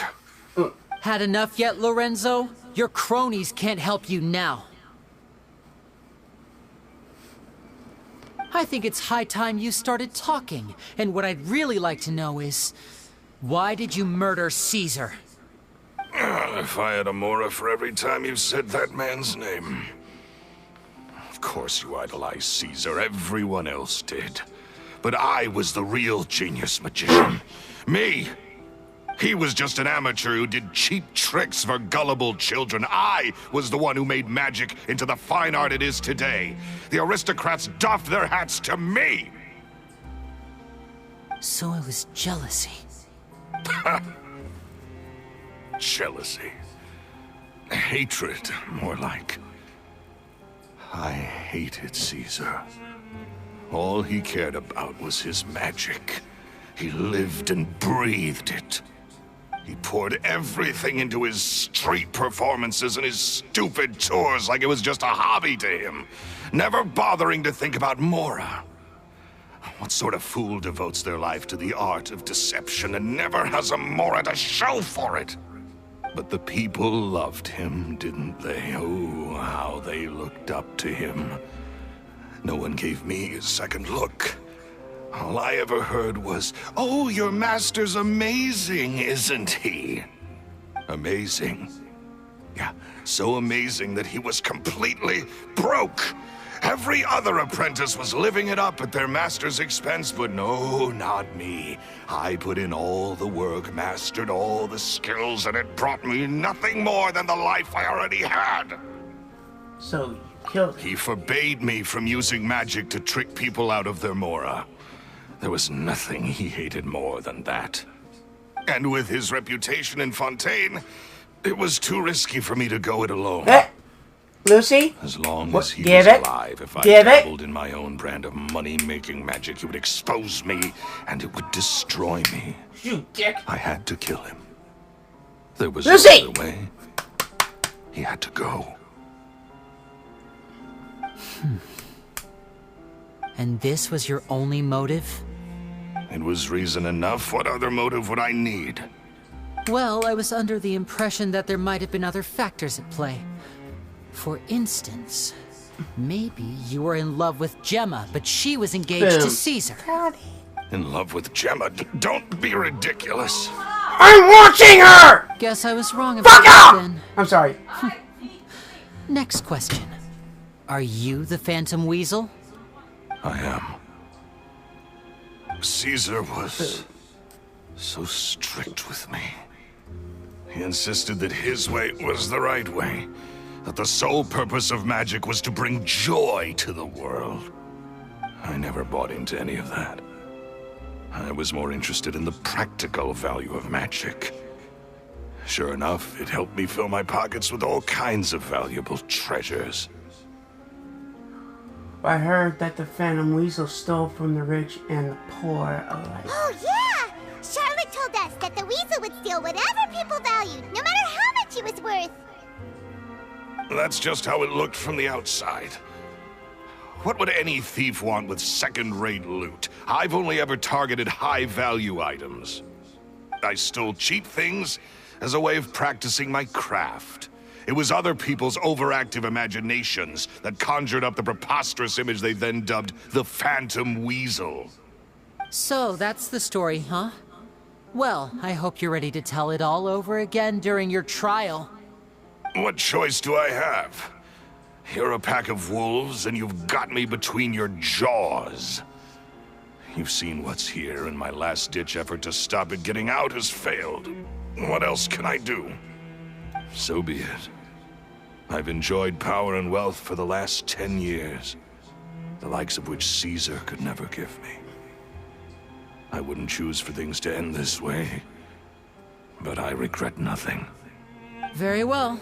Had enough yet, Lorenzo? Your cronies can't help you now. I think it's high time you started talking. And what I'd really like to know is, why did you murder Caesar? If I had a Mora for every time you said that man's name. Of course you idolized Caesar, everyone else did. But I was the real genius magician. Me! He was just an amateur who did cheap tricks for gullible children. I was the one who made magic into the fine art it is today. The aristocrats doffed their hats to me! So it was jealousy. Jealousy. Hatred, more like. I hated Caesar. All he cared about was his magic. He lived and breathed it. He poured everything into his street performances and his stupid tours like it was just a hobby to him, never bothering to think about Mora. What sort of fool devotes their life to the art of deception and never has a Mora to show for it? But the people loved him, didn't they? Oh, how they looked up to him. No one gave me a second look. All I ever heard was, "Oh, your master's amazing, isn't he?" Amazing. Yeah, so amazing that he was completely broke. Every other apprentice was living it up at their master's expense, but no, not me. I put in all the work, mastered all the skills, and it brought me nothing more than the life I already had. So you killed him. He forbade me from using magic to trick people out of their Mora. There was nothing he hated more than that. And with his reputation in Fontaine, it was too risky for me to go it alone. Lucy? As long What? as he Give was it. alive, if I Give it. dabbled in my own brand of money-making magic, he would expose me, and it would destroy me. You dick. I had to kill him. There was Lucy! no other way. He had to go. And this was your only motive? It was reason enough. What other motive would I need? Well, I was under the impression that there might have been other factors at play. For instance, maybe you were in love with Gemma, but she was engaged to Caesar. In love with Gemma? Don't be ridiculous. I'm watching her! Guess I was wrong about Fuck that off! then. I'm sorry. Next question. Are you the Phantom Weasel? I am. Caesar was so strict with me. He insisted that his way was the right way, that the sole purpose of magic was to bring joy to the world. I never bought into any of that. I was more interested in the practical value of magic. Sure enough, it helped me fill my pockets with all kinds of valuable treasures. I heard that the Phantom Weasel stole from the rich and the poor alike. Oh, yeah! Charlotte told us that the weasel would steal whatever people valued, no matter how much it was worth. That's just how it looked from the outside. What would any thief want with second-rate loot? I've only ever targeted high-value items. I stole cheap things as a way of practicing my craft. It was other people's overactive imaginations that conjured up the preposterous image they then dubbed the Phantom Weasel. So, that's the story, huh? Well, I hope you're ready to tell it all over again during your trial. What choice do I have? You're a pack of wolves, and you've got me between your jaws. You've seen what's here, and my last-ditch effort to stop it getting out has failed. What else can I do? So be it. I've enjoyed power and wealth for the last 10 years, the likes of which Caesar could never give me. I wouldn't choose for things to end this way, but I regret nothing. Very well.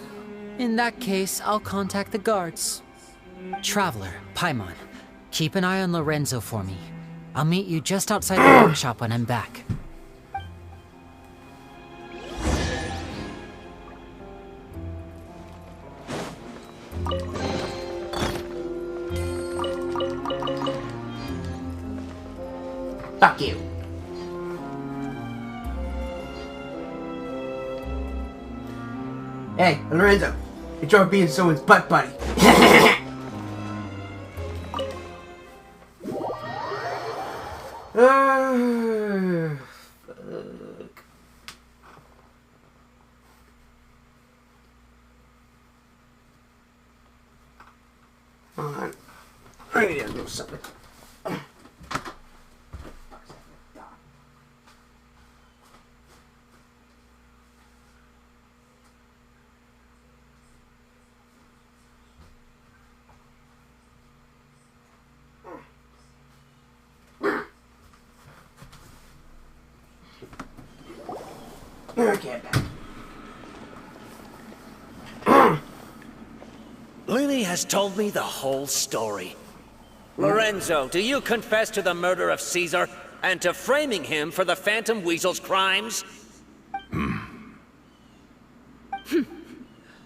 In that case, I'll contact the guards. Traveler, Paimon, keep an eye on Lorenzo for me. I'll meet you just outside the workshop when I'm back. Fuck you. Hey, Lorenzo. Enjoy being someone's butt buddy. Fuck. Hold on. I need to do something. Okay, Lyeny has told me the whole story. Lorenzo, do you confess to the murder of Caesar and to framing him for the Phantom Weasel's crimes?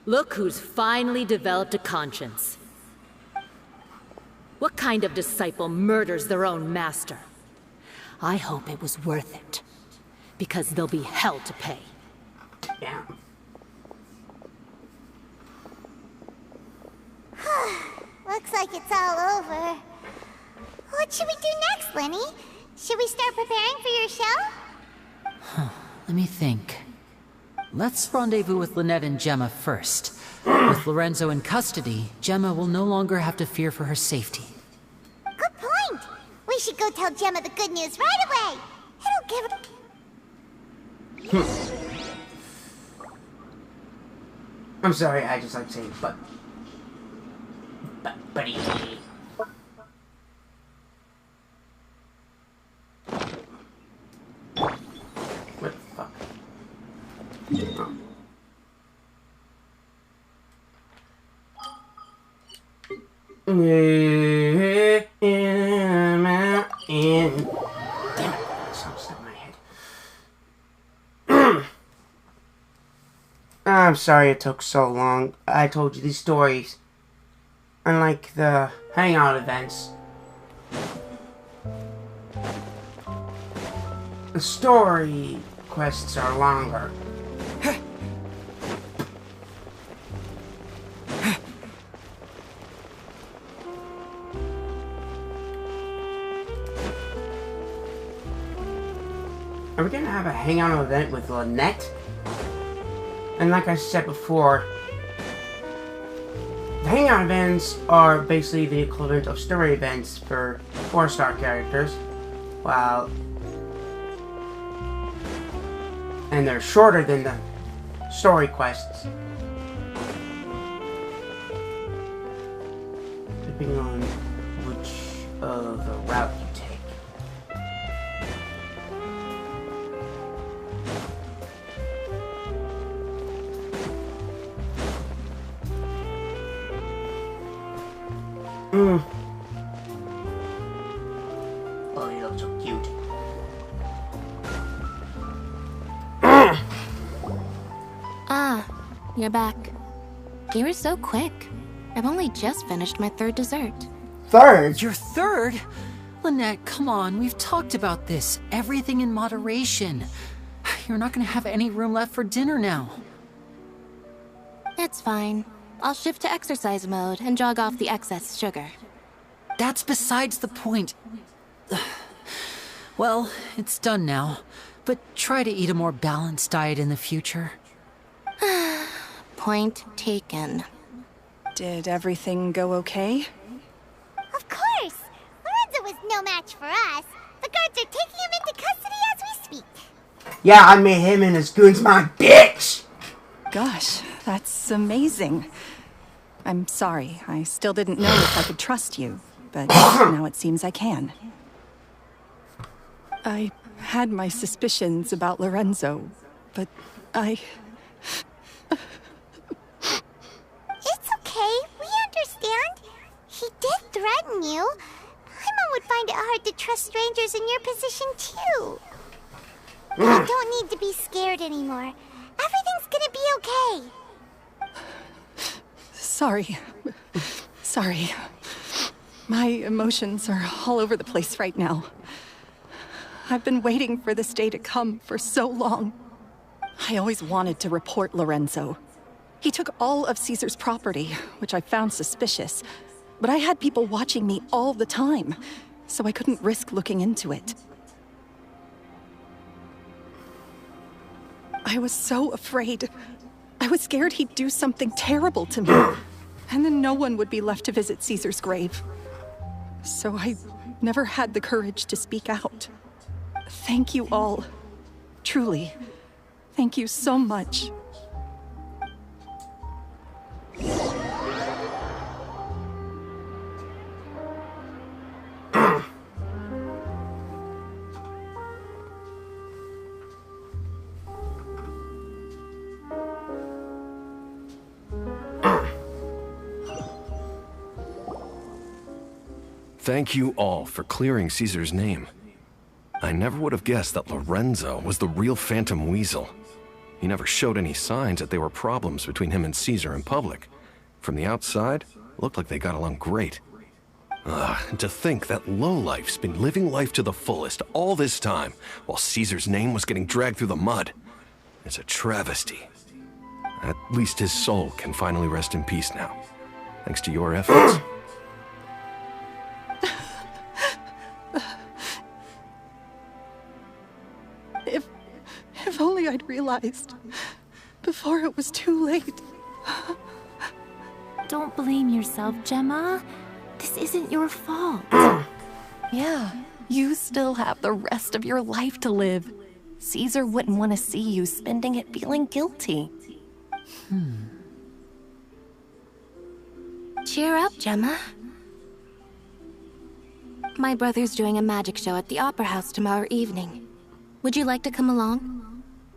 Look who's finally developed a conscience. What kind of disciple murders their own master? I hope it was worth it, because there'll be hell to pay. Yeah. Looks like it's all over. What should we do next, Lyeny? Should we start preparing for your show? Let me think. Let's rendezvous with Lynette and Gemma first. With Lorenzo in custody, Gemma will no longer have to fear for her safety. Good point! We should go tell Gemma the good news right away! It'll give her... I'm sorry, I just like saying but. Buddy. What the fuck? Oh. Damn it, that song stuck in my head. I'm sorry it took so long. I told you these stories, unlike the hangout events, the story quests are longer. Are we gonna have a hangout event with Lynette? And like I said before, the hangout events are basically the equivalent of story events for 4-star characters, while and they're shorter than the story quests, depending on which of the route you take. Oh, you look so cute. Ah, you're back. You were so quick. I've only just finished my third dessert. Third? Your third? Lynette, come on, we've talked about this. Everything in moderation. You're not gonna have any room left for dinner now. It's fine. I'll shift to exercise mode and jog off the excess sugar. That's besides the point. Well, it's done now. But try to eat a more balanced diet in the future. Point taken. Did everything go okay? Of course! Lorenzo was no match for us. The guards are taking him into custody as we speak. Yeah, I made him and his goons my bitch! Gosh, that's amazing. I'm sorry. I still didn't know if I could trust you, but now it seems I can. I had my suspicions about Lorenzo, but I... It's okay. We understand. He did threaten you. Paimon would find it hard to trust strangers in your position, too. You don't need to be scared anymore. Everything's gonna be okay. Sorry. Sorry. My emotions are all over the place right now. I've been waiting for this day to come for so long. I always wanted to report Lorenzo. He took all of Caesar's property, which I found suspicious. But I had people watching me all the time, so I couldn't risk looking into it. I was so afraid. I was scared he'd do something terrible to me. And then no one would be left to visit Caesar's grave. So I never had the courage to speak out. Thank you all. Truly. Thank you so much. Thank you all for clearing Caesar's name. I never would have guessed that Lorenzo was the real Phantom Weasel. He never showed any signs that there were problems between him and Caesar in public. From the outside, it looked like they got along great. And to think that lowlife's been living life to the fullest all this time, while Caesar's name was getting dragged through the mud. It's a travesty. At least his soul can finally rest in peace now, thanks to your efforts. If only I'd realized before it was too late. Don't blame yourself, Gemma. This isn't your fault. Yeah, you still have the rest of your life to live. Caesar wouldn't want to see you spending it feeling guilty. Cheer up, Gemma. My brother's doing a magic show at the Opera House tomorrow evening. Would you like to come along?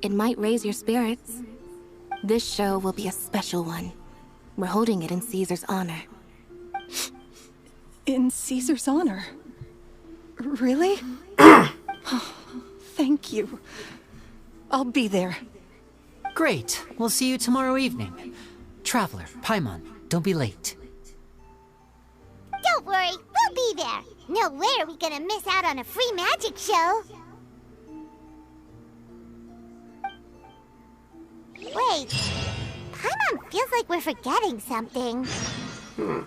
It might raise your spirits. This show will be a special one. We're holding it in Caesar's honor. In Caesar's honor? Really? Thank you. I'll be there. Great. We'll see you tomorrow evening. Traveler, Paimon, don't be late. Don't worry, we'll be there. No way are we gonna miss out on a free magic show. Wait, Paimon feels like we're forgetting something. Oh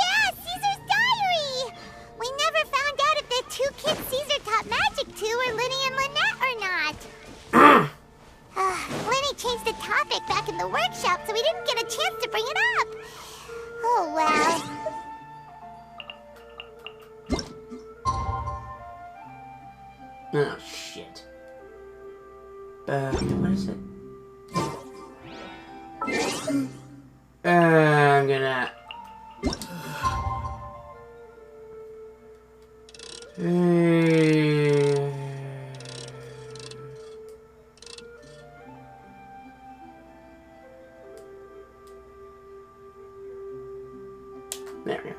yeah, Caesar's diary! We never found out if the two kids Caesar taught magic to were Lyeny and Lynette or not. Lyeny changed the topic back in the workshop, so we didn't get a chance to bring it up. Oh well. Oh shit. What is it? I'm gonna... There we go.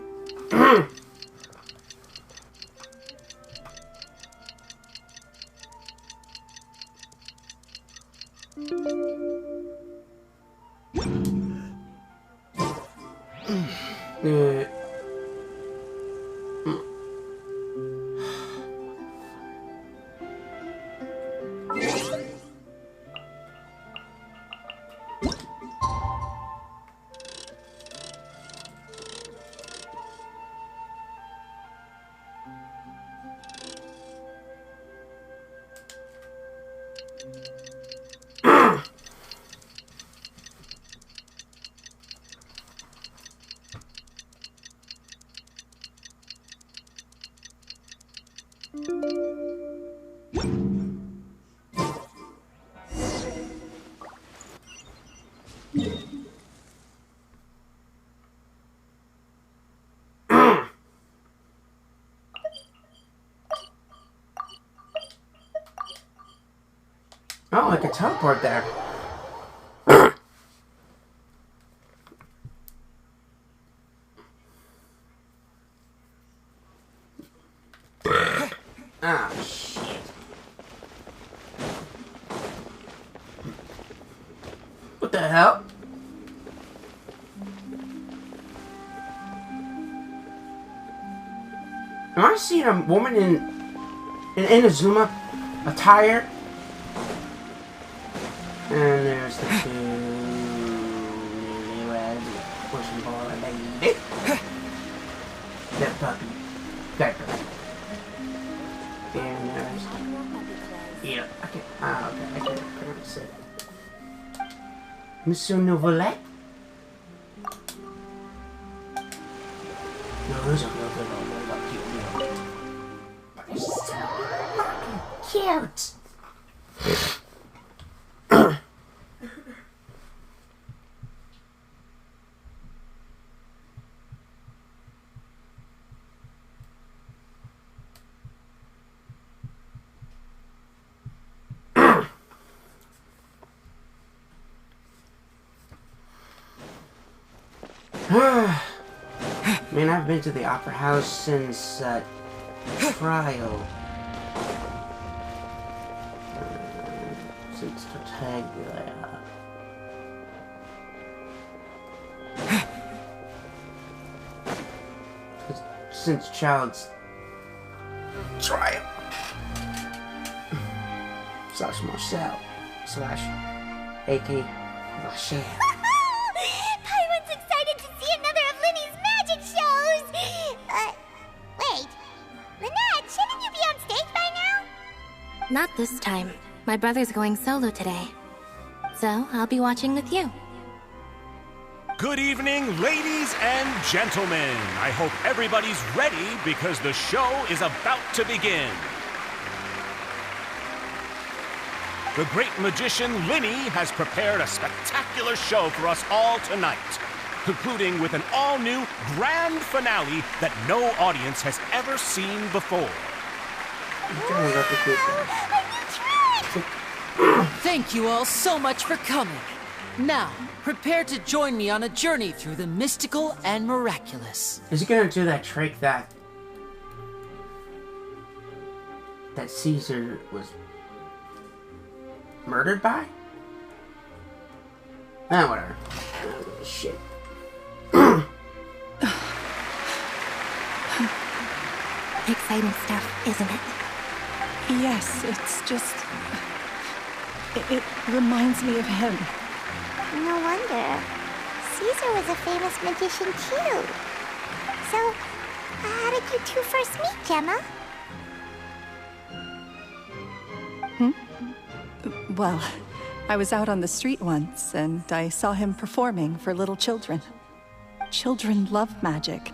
Oh, I could teleport there. Ah, shit. What the hell? Am I seeing a woman in Inazuma attire? And there's the two newlyweds pushing for a baby. That puppy. That puppy. And there's... Yeah, okay. Ah, okay. I can't pronounce it. Monsieur Novelet? No, there's a little bit of cute. But it's so fucking cute. Man, I've been to the Opera House since, trial. Since Tartaglia. Since Child's trial. Slash Marcel. Slash A.K. Lachelle. Pyron's excited to see another of Lyny's magic shows! Wait. Lynette, shouldn't you be on stage by now? Not this time. My brother's going solo today. So, I'll be watching with you. Good evening, ladies and gentlemen. I hope everybody's ready because the show is about to begin. The great magician Lyeny has prepared a spectacular show for us all tonight, concluding with an all-new grand finale that no audience has ever seen before. Thank you all so much for coming. Now, prepare to join me on a journey through the mystical and miraculous. Is he gonna do that trick that Caesar was murdered by? Ah, whatever. Oh, shit. Exciting stuff, isn't it? Yes, it's just... It reminds me of him. No wonder. Caesar was a famous magician too. So, how did you two first meet, Gemma? Well, I was out on the street once, and I saw him performing for little children. Children love magic,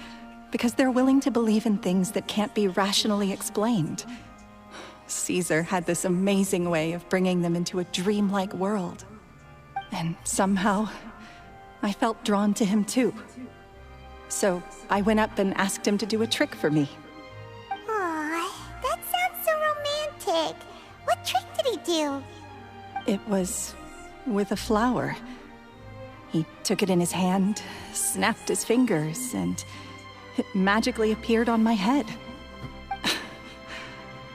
because they're willing to believe in things that can't be rationally explained. Caesar had this amazing way of bringing them into a dreamlike world. And somehow, I felt drawn to him too. So I went up and asked him to do a trick for me. Aw, that sounds so romantic. What trick did he do? It was with a flower. He took it in his hand, snapped his fingers, and It magically appeared on my head.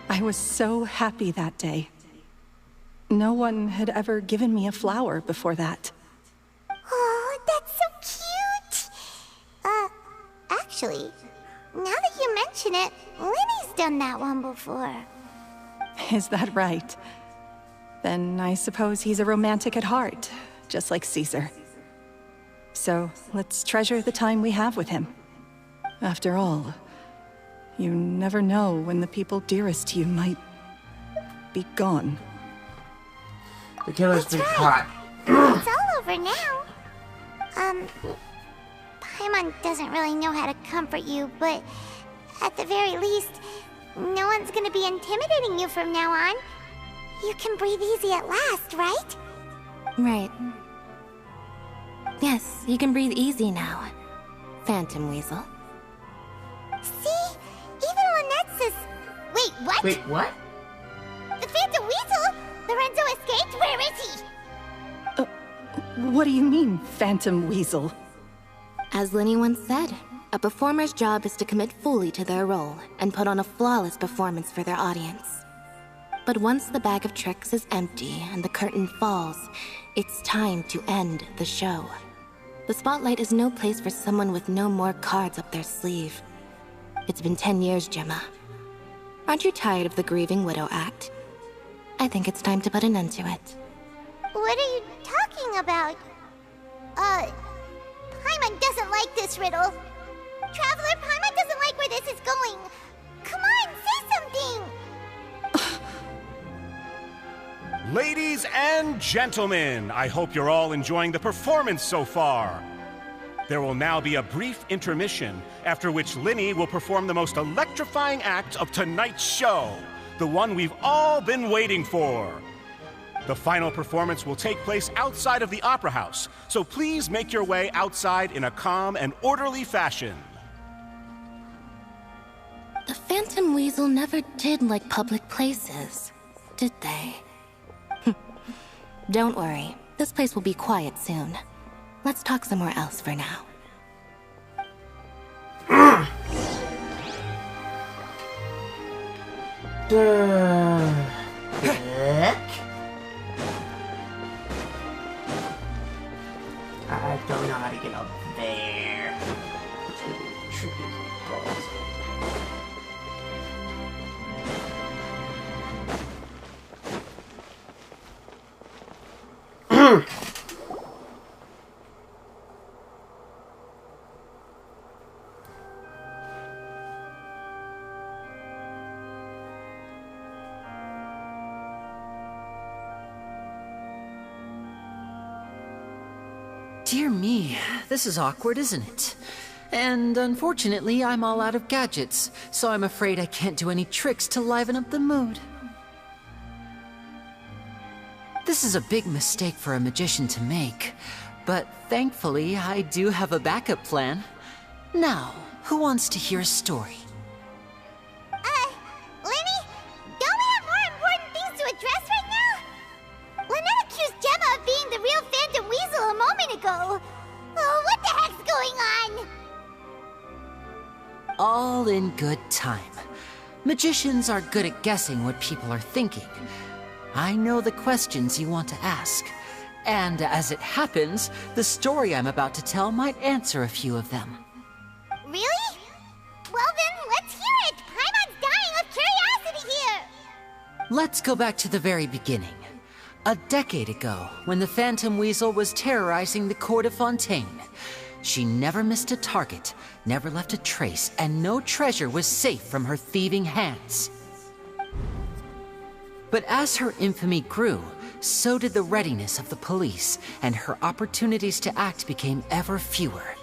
I was so happy that day. No one had ever given me a flower before that. Oh, that's so cute! Actually, now that you mention it, Lyny's done that one before. Is that right? Then I suppose he's a romantic at heart, just like Caesar. So, let's treasure the time we have with him. After all, you never know when the people dearest to you might be gone. The killer's been caught. It's all over now. Paimon doesn't really know how to comfort you, but at the very least, no one's gonna be intimidating you from now on. You can breathe easy at last, right? Right. Yes, you can breathe easy now, Phantom Weasel. See? Even Lynette says... Wait, what? Wait, what? The Phantom Weasel? Lorenzo escaped? Where is he? What do you mean, Phantom Weasel? As Lyeny once said, a performer's job is to commit fully to their role and put on a flawless performance for their audience. But once the bag of tricks is empty and the curtain falls, it's time to end the show. The spotlight is no place for someone with no more cards up their sleeve. It's been 10 years, Gemma. Aren't you tired of the grieving widow act? I think it's time to put an end to it. What are you talking about? Paimon doesn't like this riddle. Traveler, Paimon doesn't like where this is going. Come on, say something! Ladies and gentlemen, I hope you're all enjoying the performance so far. There will now be a brief intermission, after which Lyeny will perform the most electrifying act of tonight's show, the one we've all been waiting for. The final performance will take place outside of the Opera House, so please make your way outside in a calm and orderly fashion. The Phantom Weasel never did like public places, did they? Don't worry, this place will be quiet soon. Let's talk somewhere else for now. I don't know how to get up there. It's gonna be tricky as balls. Dear me, this is awkward, isn't it? And unfortunately, I'm all out of gadgets, so I'm afraid I can't do any tricks to liven up the mood. This is a big mistake for a magician to make, but thankfully, I do have a backup plan. Now, who wants to hear a story? Lyny, don't we have more important things to address right now? Lynette accused Gemma of being the real Phantom Weasel a moment ago. Oh, what the heck's going on? All in good time. Magicians are good at guessing what people are thinking. I know the questions you want to ask. And as it happens, the story I'm about to tell might answer a few of them. Really? Well then, let's hear it! Paimon's dying of curiosity here! Let's go back to the very beginning. A decade ago, when the Phantom Weasel was terrorizing the court of Fontaine. She never missed a target, never left a trace, and no treasure was safe from her thieving hands. But as her infamy grew, so did the readiness of the police, and her opportunities to act became ever fewer.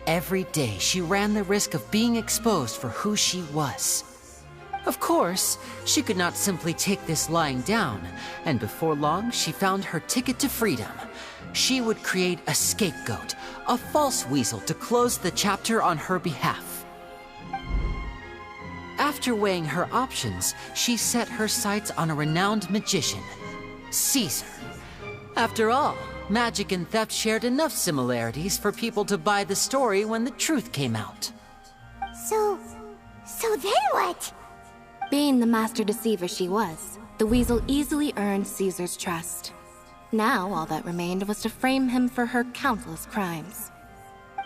Every day, she ran the risk of being exposed for who she was. Of course, she could not simply take this lying down, and before long, she found her ticket to freedom. She would create a scapegoat, a false weasel to close the chapter on her behalf. After weighing her options, she set her sights on a renowned magician, Caesar. After all, magic and theft shared enough similarities for people to buy the story when the truth came out. So then what? Being the master deceiver she was, the weasel easily earned Caesar's trust. Now all that remained was to frame him for her countless crimes.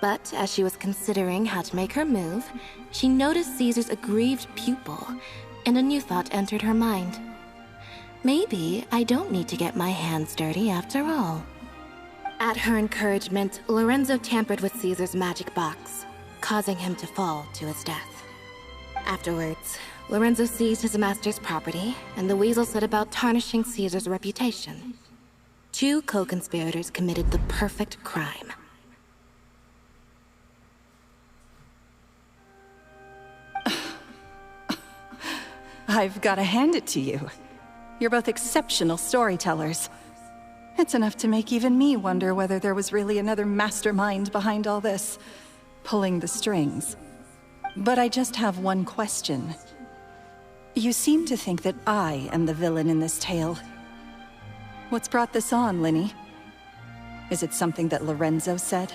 But as she was considering how to make her move, she noticed Caesar's aggrieved pupil, and a new thought entered her mind. Maybe I don't need to get my hands dirty after all. At her encouragement, Lorenzo tampered with Caesar's magic box, causing him to fall to his death. Afterwards, Lorenzo seized his master's property, and the weasel set about tarnishing Caesar's reputation. Two co-conspirators committed the perfect crime. I've got to hand it to you. You're both exceptional storytellers. It's enough to make even me wonder whether there was really another mastermind behind all this, pulling the strings. But I just have one question. You seem to think that I am the villain in this tale. What's brought this on, Lyeny? Is it something that Lorenzo said?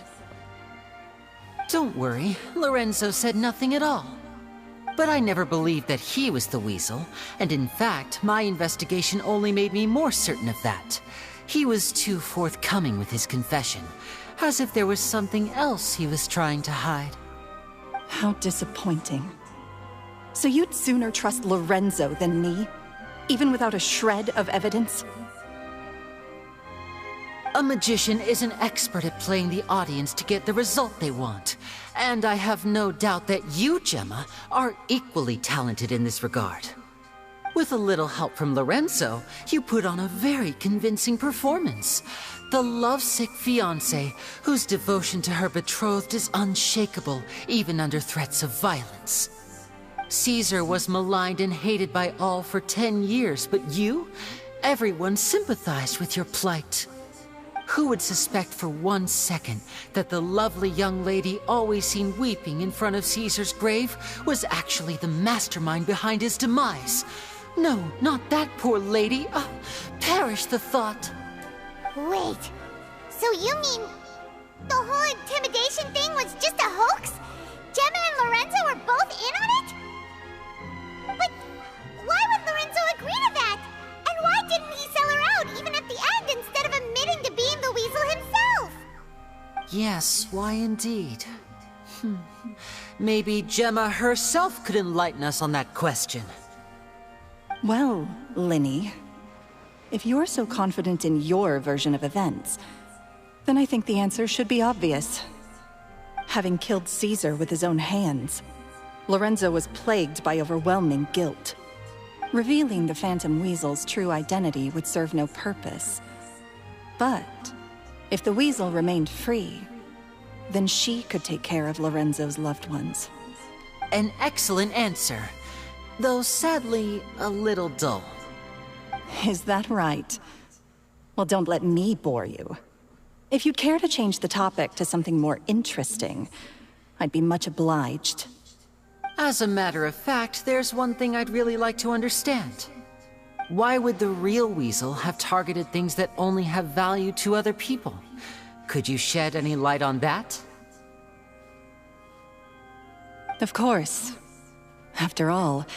Don't worry, Lorenzo said nothing at all. But I never believed that he was the weasel, and in fact, my investigation only made me more certain of that. He was too forthcoming with his confession, as if there was something else he was trying to hide. How disappointing. So you'd sooner trust Lorenzo than me? Even without a shred of evidence? A magician is an expert at playing the audience to get the result they want. And I have no doubt that you, Gemma, are equally talented in this regard. With a little help from Lorenzo, you put on a very convincing performance. The lovesick fiancé, whose devotion to her betrothed is unshakable, even under threats of violence. Caesar was maligned and hated by all for 10 years, but you? Everyone sympathized with your plight. Who would suspect for 1 second that the lovely young lady always seen weeping in front of Caesar's grave was actually the mastermind behind his demise? No, not that poor lady. Perish the thought. Wait, so you mean the whole intimidation thing was just a hoax? Gemma and Lorenzo were both in on it? But why would Lorenzo agree to that? And why didn't he sell her out even at the end instead of admitting to being the weasel himself? Yes, why indeed? Maybe Gemma herself could enlighten us on that question. Well, Lyeny, if you're so confident in your version of events, then I think the answer should be obvious. Having killed Caesar with his own hands, Lorenzo was plagued by overwhelming guilt. Revealing the Phantom Weasel's true identity would serve no purpose. But if the Weasel remained free, then she could take care of Lorenzo's loved ones. An excellent answer, though sadly a little dull. Is that right? Well, don't let me bore you. If you'd care to change the topic to something more interesting, I'd be much obliged. As a matter of fact, there's one thing I'd really like to understand. Why would the real weasel have targeted things that only have value to other people? Could you shed any light on that? Of course. After all,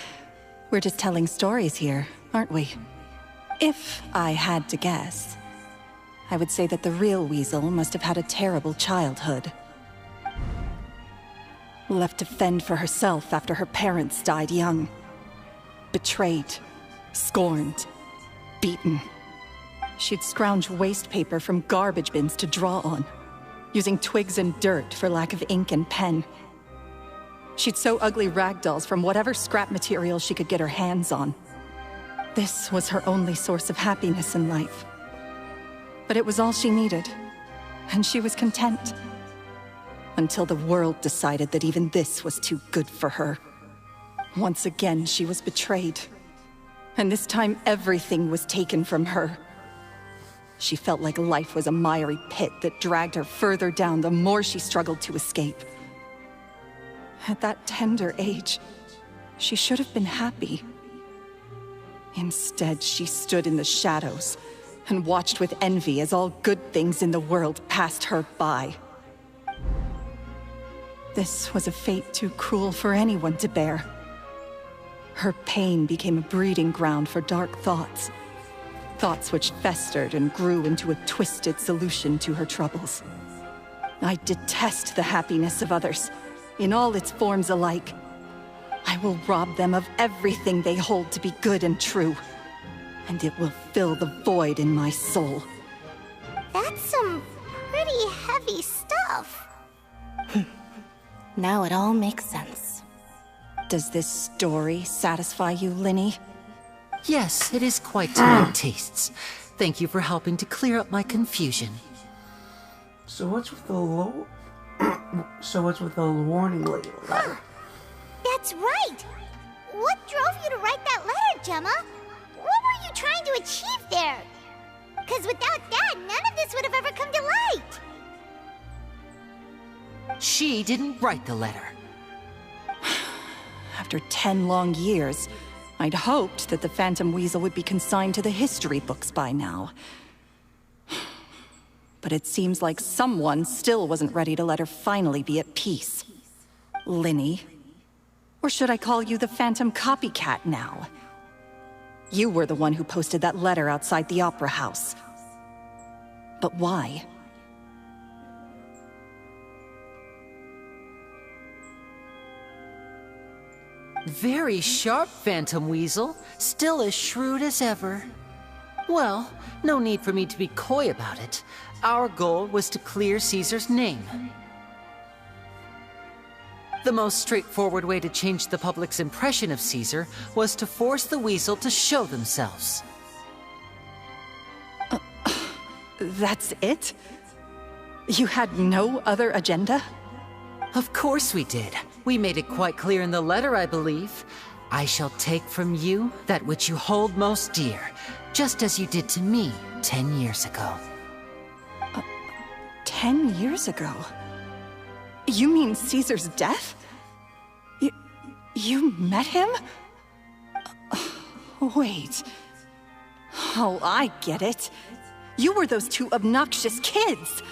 we're just telling stories here, aren't we? If I had to guess, I would say that the real weasel must have had a terrible childhood. Left to fend for herself after her parents died young. Betrayed, scorned, beaten. She'd scrounge waste paper from garbage bins to draw on, using twigs and dirt for lack of ink and pen. She'd sew ugly rag dolls from whatever scrap material she could get her hands on. This was her only source of happiness in life. But it was all she needed, and she was content. Until the world decided that even this was too good for her. Once again, she was betrayed. And this time, everything was taken from her. She felt like life was a miry pit that dragged her further down the more she struggled to escape. At that tender age, she should have been happy. Instead, she stood in the shadows and watched with envy as all good things in the world passed her by. This was a fate too cruel for anyone to bear. Her pain became a breeding ground for dark thoughts. Thoughts which festered and grew into a twisted solution to her troubles. I detest the happiness of others, in all its forms alike. I will rob them of everything they hold to be good and true, and it will fill the void in my soul. That's some pretty heavy stuff. Now it all makes sense. Does this story satisfy you, Lyeny? Yes, it is quite to my tastes. Thank you for helping to clear up my confusion. So what's with the warning letter? That's right! What drove you to write that letter, Gemma? What were you trying to achieve there? Because without that, none of this would have ever come to light! She didn't write the letter. After 10 long years, I'd hoped that the Phantom Weasel would be consigned to the history books by now. But it seems like someone still wasn't ready to let her finally be at peace. Lyeny. Or should I call you the Phantom Copycat now? You were the one who posted that letter outside the Opera House. But why? Very sharp, Phantom Weasel. Still as shrewd as ever. Well, no need for me to be coy about it. Our goal was to clear Caesar's name. The most straightforward way to change the public's impression of Caesar was to force the Weasel to show themselves. That's it? You had no other agenda? Of course we did. We made it quite clear in the letter, I believe. I shall take from you that which you hold most dear, just as you did to me 10 years ago. 10 years ago? You mean Caesar's death? You met him? Wait. Oh, I get it. You were those two obnoxious kids.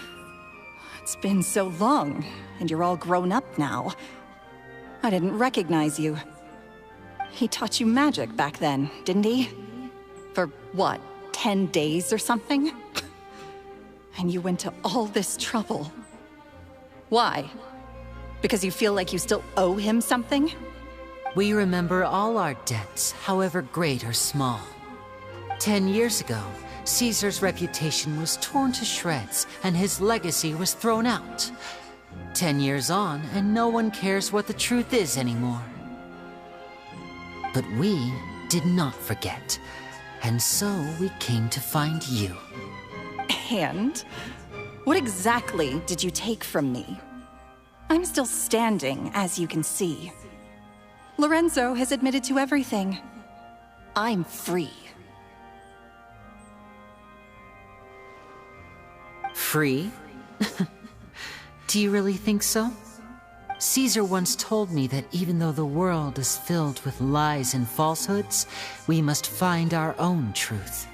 It's been so long, and you're all grown up now. I didn't recognize you. He taught you magic back then, didn't he? For what, 10 days or something? And you went to all this trouble. Why? Because you feel like you still owe him something? We remember all our debts, however great or small. 10 years ago, Caesar's reputation was torn to shreds, and his legacy was thrown out. 10 years on, and no one cares what the truth is anymore. But we did not forget, and so we came to find you. And? What exactly did you take from me? I'm still standing, as you can see. Lorenzo has admitted to everything. I'm free. Free? Do you really think so? Caesar once told me that even though the world is filled with lies and falsehoods, we must find our own truth.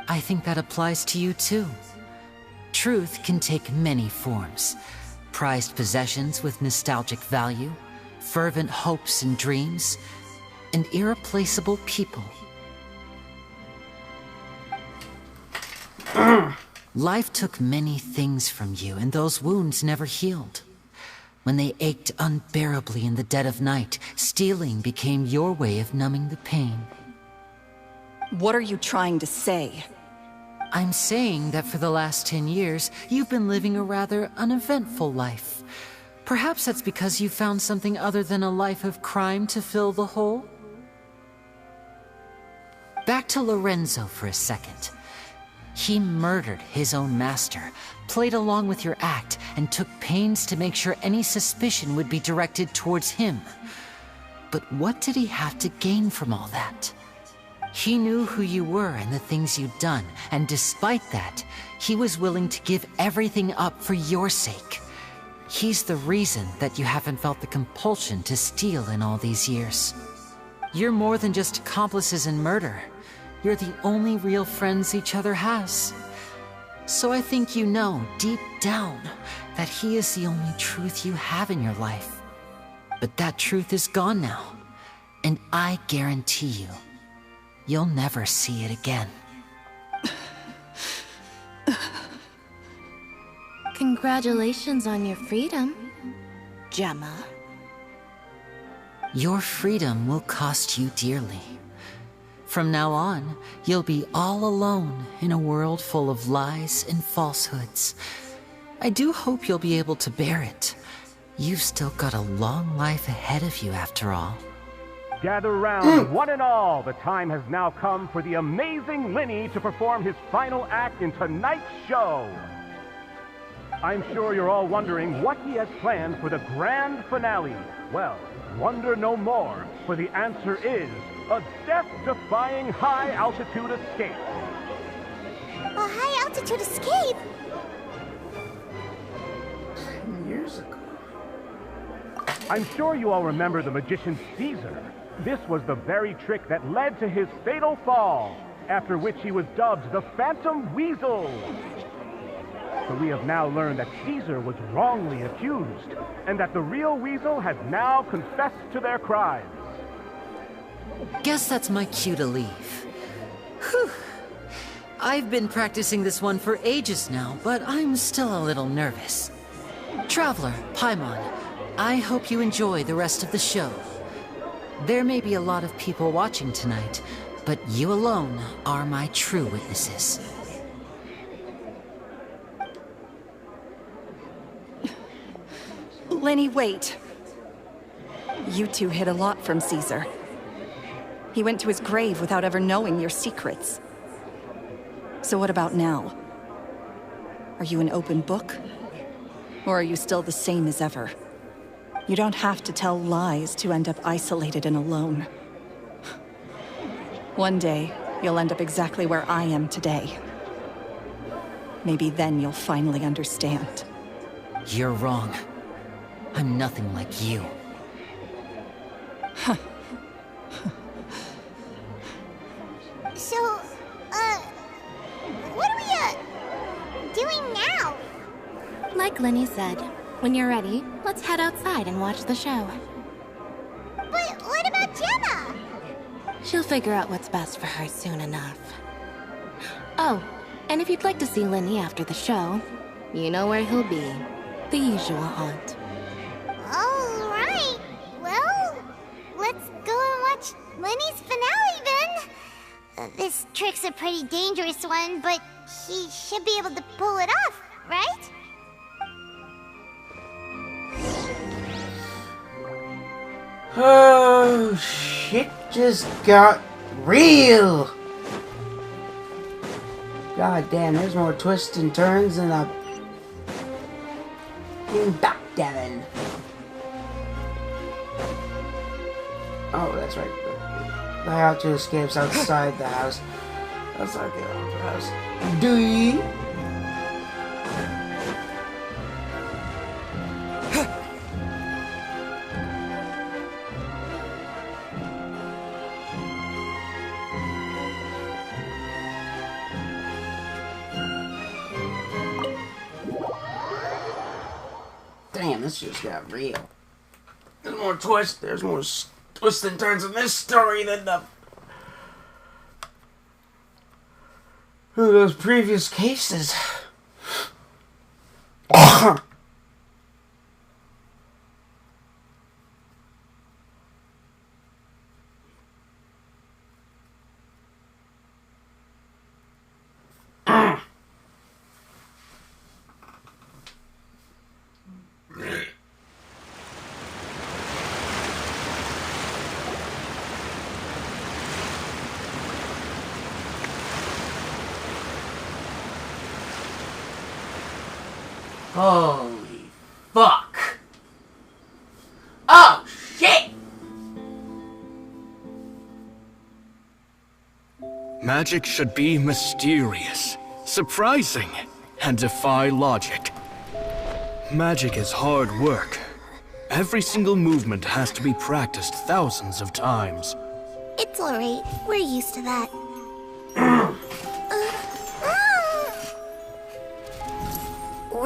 I think that applies to you too. Truth can take many forms. Prized possessions with nostalgic value, fervent hopes and dreams, and irreplaceable people. Life took many things from you, and those wounds never healed. When they ached unbearably in the dead of night, stealing became your way of numbing the pain. What are you trying to say? I'm saying that for the last 10 years, you've been living a rather uneventful life. Perhaps that's because you found something other than a life of crime to fill the hole? Back to Lorenzo for a second. He murdered his own master, played along with your act, and took pains to make sure any suspicion would be directed towards him. But what did he have to gain from all that? He knew who you were and the things you'd done, and despite that, he was willing to give everything up for your sake. He's the reason that you haven't felt the compulsion to steal in all these years. You're more than just accomplices in murder. You're the only real friends each other has. So I think you know, deep down, that he is the only truth you have in your life. But that truth is gone now, and I guarantee you, you'll never see it again. Congratulations on your freedom, Gemma. Your freedom will cost you dearly. From now on, you'll be all alone in a world full of lies and falsehoods. I do hope you'll be able to bear it. You've still got a long life ahead of you after all. Gather round, one and all. The time has now come for the amazing Lyeny to perform his final act in tonight's show. I'm sure you're all wondering what he has planned for the grand finale. Well, wonder no more, for the answer is a death-defying high-altitude escape. A high-altitude escape? Years ago. I'm sure you all remember the magician Caesar. This was the very trick that led to his fatal fall, after which he was dubbed the Phantom Weasel. So we have now learned that Caesar was wrongly accused, and that the real Weasel has now confessed to their crimes. Guess that's my cue to leave. Whew. I've been practicing this one for ages now, but I'm still a little nervous. Traveler, Paimon, I hope you enjoy the rest of the show. There may be a lot of people watching tonight, but you alone are my true witnesses. Lyeny, wait. You two hid a lot from Caesar. He went to his grave without ever knowing your secrets. So what about now? Are you an open book? Or are you still the same as ever? You don't have to tell lies to end up isolated and alone. One day, you'll end up exactly where I am today. Maybe then you'll finally understand. You're wrong. I'm nothing like you. So, what are we, doing now? Like Lyeny said, when you're ready, let's head outside and watch the show. But what about Gemma? She'll figure out what's best for her soon enough. Oh, and if you'd like to see Lyeny after the show, you know where he'll be. The usual haunt. All right. Well, let's go and watch Lenny's finale then. This trick's a pretty dangerous one, but he should be able to pull it off, right? Oh, shit just got real. God damn, there's more twists and turns than a backgammon. Oh, that's right. The high-altitude escapes outside the house. Outside the house. Do ye? Damn, this just got real. There's more twists. There's more twists and turns in this story than those previous cases. Holy fuck. Oh, shit! Magic should be mysterious, surprising, and defy logic. Magic is hard work. Every single movement has to be practiced thousands of times. It's alright. We're used to that.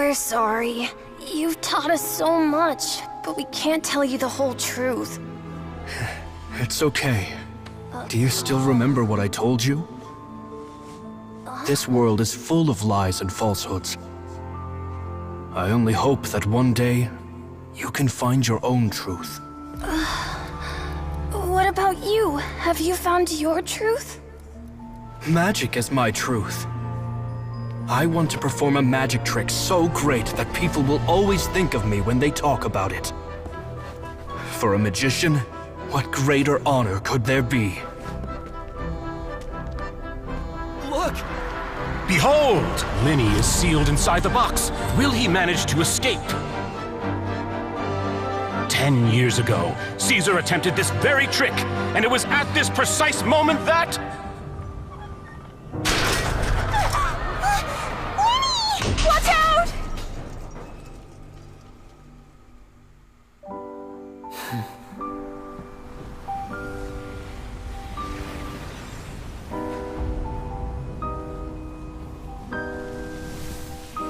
We're sorry. You've taught us so much, but we can't tell you the whole truth. It's okay. Do you still remember what I told you? This world is full of lies and falsehoods. I only hope that one day, you can find your own truth. What about you? Have you found your truth? Magic is my truth. I want to perform a magic trick so great that people will always think of me when they talk about it. For a magician, what greater honor could there be? Look! Behold! Lyeny is sealed inside the box. Will he manage to escape? 10 years ago, Caesar attempted this very trick, and it was at this precise moment that... Watch out!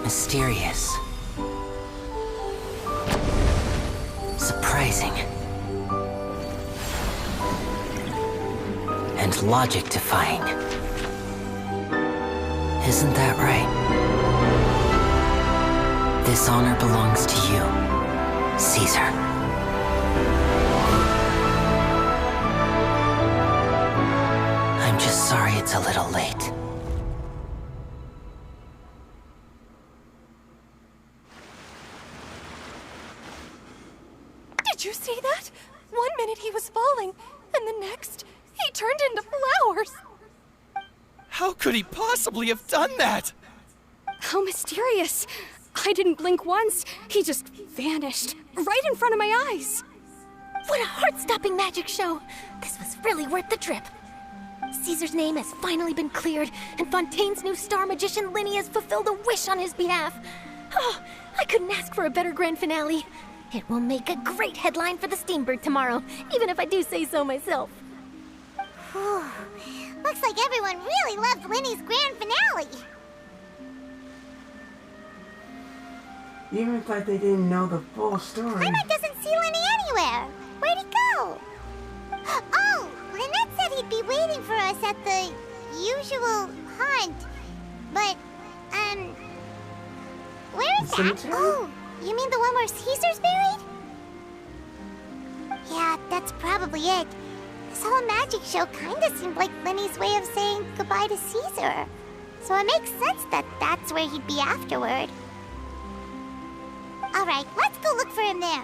Mysterious. Surprising. And logic-defying. Isn't that right? This honor belongs to you, Caesar. I'm just sorry it's a little late. Did you see that? 1 minute he was falling, and the next, he turned into flowers. How could he possibly have done that? How mysterious. I didn't blink once. He just vanished, right in front of my eyes. What a heart-stopping magic show! This was really worth the trip. Caesar's name has finally been cleared, and Fontaine's new star magician Lyeny has fulfilled a wish on his behalf. Oh, I couldn't ask for a better grand finale. It will make a great headline for the Steambird tomorrow, even if I do say so myself. Whew. Looks like everyone really loved Lyny's grand finale. Even if they didn't know the full story. Paimon doesn't see Lyeny anywhere. Where'd he go? Oh, Lynette said he'd be waiting for us at the usual hunt. But, where is that? Cemetery? Oh, you mean the one where Caesar's buried? Yeah, that's probably it. This whole magic show kinda seemed like Lyny's way of saying goodbye to Caesar. So it makes sense that that's where he'd be afterward. Alright, let's go look for him there.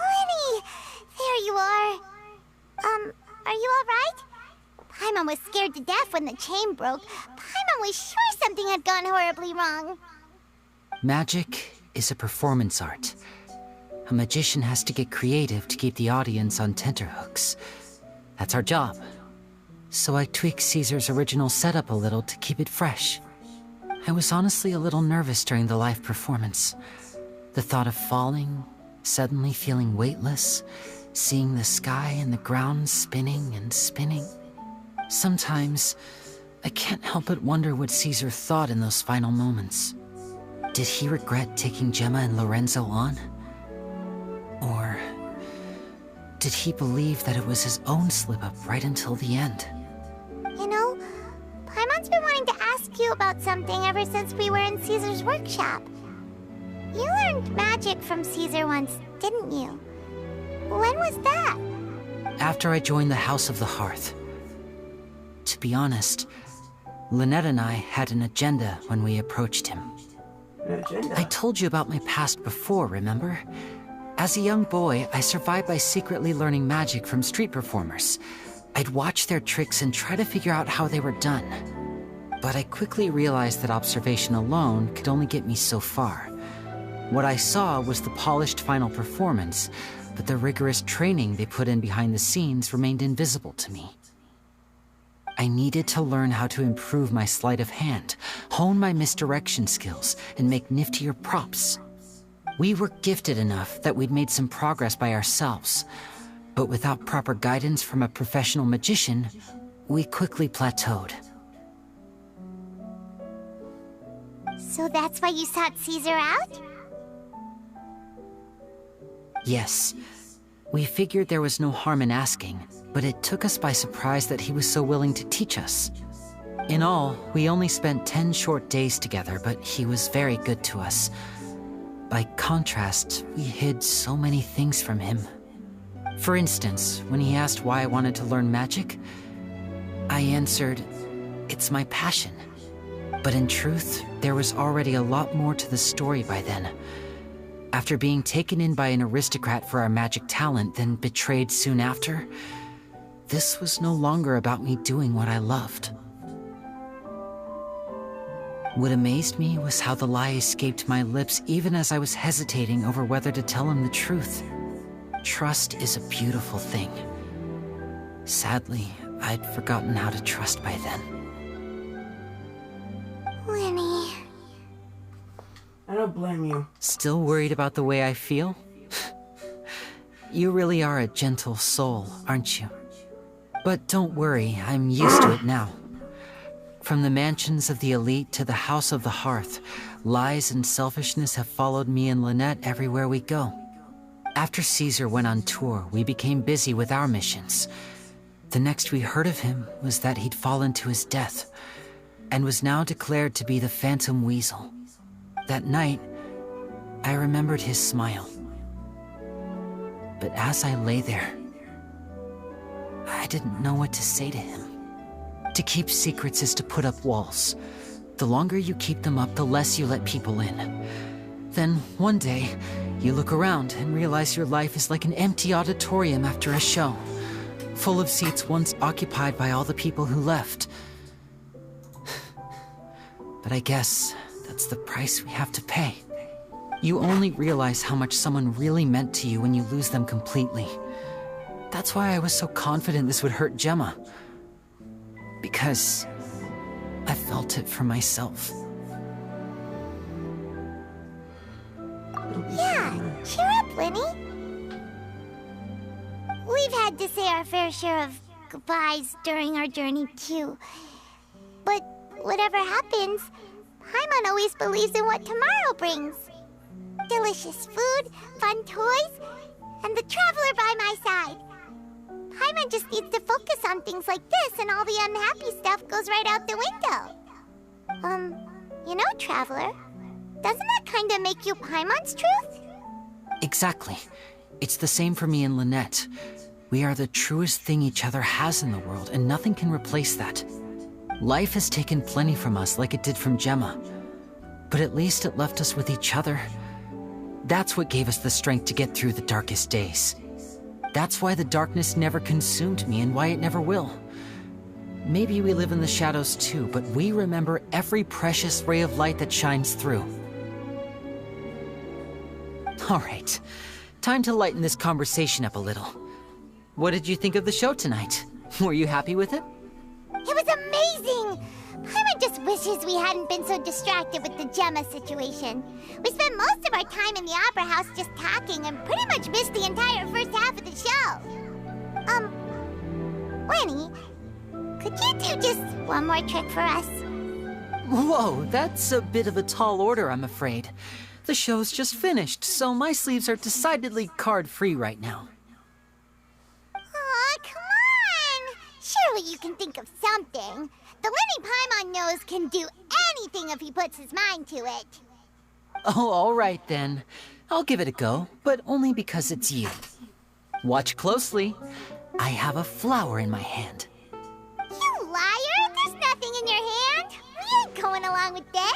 Lyeny! There you are. Are you alright? Paimon was scared to death when the chain broke. Paimon was sure something had gone horribly wrong. Magic is a performance art. A magician has to get creative to keep the audience on tenterhooks. That's our job. So I tweaked Caesar's original setup a little to keep it fresh. I was honestly a little nervous during the live performance. The thought of falling, suddenly feeling weightless, seeing the sky and the ground spinning and spinning. Sometimes, I can't help but wonder what Caesar thought in those final moments. Did he regret taking Gemma and Lorenzo on? Or did he believe that it was his own slip-up right until the end? You know, Paimon's been wanting to ask you about something ever since we were in Caesar's workshop. You learned magic from Caesar once, didn't you? When was that? After I joined the House of the Hearth. To be honest, Lynette and I had an agenda when we approached him. An agenda? I told you about my past before, remember? As a young boy, I survived by secretly learning magic from street performers. I'd watch their tricks and try to figure out how they were done. But I quickly realized that observation alone could only get me so far. What I saw was the polished final performance, but the rigorous training they put in behind the scenes remained invisible to me. I needed to learn how to improve my sleight of hand, hone my misdirection skills, and make niftier props. We were gifted enough that we'd made some progress by ourselves, but without proper guidance from a professional magician, we quickly plateaued. So that's why you sought Caesar out? Yes. We figured there was no harm in asking, but it took us by surprise that he was so willing to teach us. In all, we only spent 10 short days together, but he was very good to us. By contrast, we hid so many things from him. For instance, when he asked why I wanted to learn magic, I answered, "It's my passion." But in truth, there was already a lot more to the story by then. After being taken in by an aristocrat for our magic talent, then betrayed soon after, this was no longer about me doing what I loved. What amazed me was how the lie escaped my lips even as I was hesitating over whether to tell him the truth. Trust is a beautiful thing. Sadly, I'd forgotten how to trust by then. Lyeny. I don't blame you. Still worried about the way I feel? You really are a gentle soul, aren't you? But don't worry, I'm used to it now. From the mansions of the elite to the House of the Hearth, lies and selfishness have followed me and Lynette everywhere we go. After Caesar went on tour, we became busy with our missions. The next we heard of him was that he'd fallen to his death, and was now declared to be the Phantom Weasel. That night, I remembered his smile. But as I lay there, I didn't know what to say to him. To keep secrets is to put up walls. The longer you keep them up, the less you let people in. Then, one day, you look around and realize your life is like an empty auditorium after a show, full of seats once occupied by all the people who left. But I guess that's the price we have to pay. You only realize how much someone really meant to you when you lose them completely. That's why I was so confident this would hurt Gemma. Because I felt it for myself. Yeah, cheer up, Lyeny. We've had to say our fair share of goodbyes during our journey, too. But whatever happens, Paimon always believes in what tomorrow brings. Delicious food, fun toys, and the traveler by my side. Paimon just needs to focus on things like this, and all the unhappy stuff goes right out the window. You know, Traveler, doesn't that kinda make you Paimon's truth? Exactly. It's the same for me and Lynette. We are the truest thing each other has in the world, and nothing can replace that. Life has taken plenty from us, like it did from Gemma. But at least it left us with each other. That's what gave us the strength to get through the darkest days. That's why the darkness never consumed me, and why it never will. Maybe we live in the shadows too, but we remember every precious ray of light that shines through. All right, time to lighten this conversation up a little. What did you think of the show tonight? Were you happy with it? It was amazing! Paimon just wishes we hadn't been so distracted with the Gemma situation. We spent most of our time in the Opera House just talking and pretty much missed the entire first half of the show. Lyeny, could you do just one more trick for us? Whoa, that's a bit of a tall order, I'm afraid. The show's just finished, so my sleeves are decidedly card-free right now. Aw, come on! Surely you can think of something. The Lyeny Paimon knows can do anything if he puts his mind to it. Oh, all right then. I'll give it a go, but only because it's you. Watch closely. I have a flower in my hand. You liar! There's nothing in your hand. We ain't going along with this.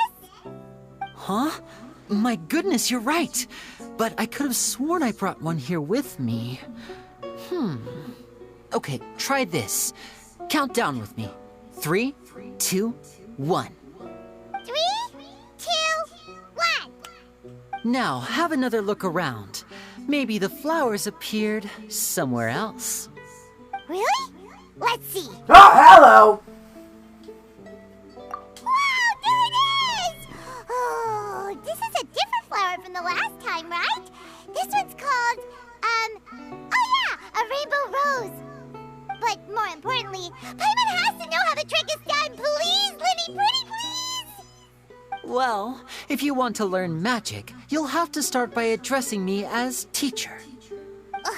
Huh? My goodness, you're right. But I could have sworn I brought one here with me. Okay, try this. Count down with me. 3, 2, 1. 3, 2, 1. Now, have another look around. Maybe the flowers appeared somewhere else. Really? Let's see. Oh, hello! Wow, there it is! Oh, this is a different flower from the last time, right? This one's called, oh yeah, a rainbow rose. But more importantly, Paimon has to know how the trick is done. Please, Lyeny, pretty please! Well, if you want to learn magic, you'll have to start by addressing me as teacher. Ugh.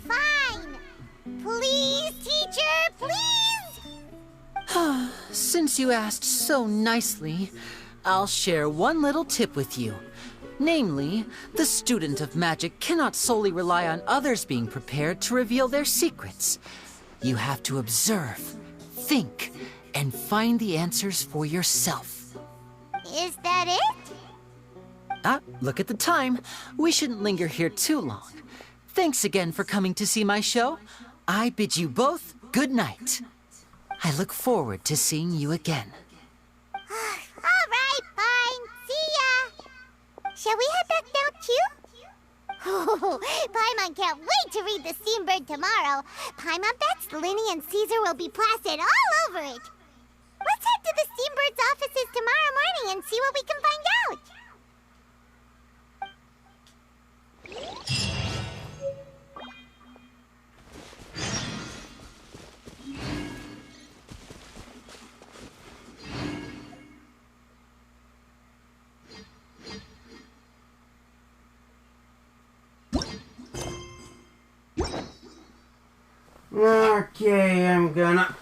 Fine. Please, teacher, please! Since you asked so nicely, I'll share one little tip with you. Namely, the student of magic cannot solely rely on others being prepared to reveal their secrets. You have to observe, think, and find the answers for yourself. Is that it? Look at the time. We shouldn't linger here too long. Thanks again for coming to see my show. I bid you both good night. I look forward to seeing you again. All right, fine. See ya. Shall we head back now, too? Oh, Paimon can't wait to read The Steambird tomorrow. Paimon bets Lyeny and Caesar will be plastered all over it. Let's head to the Steambird's offices tomorrow morning and see what we can find out. Okay, I'm gonna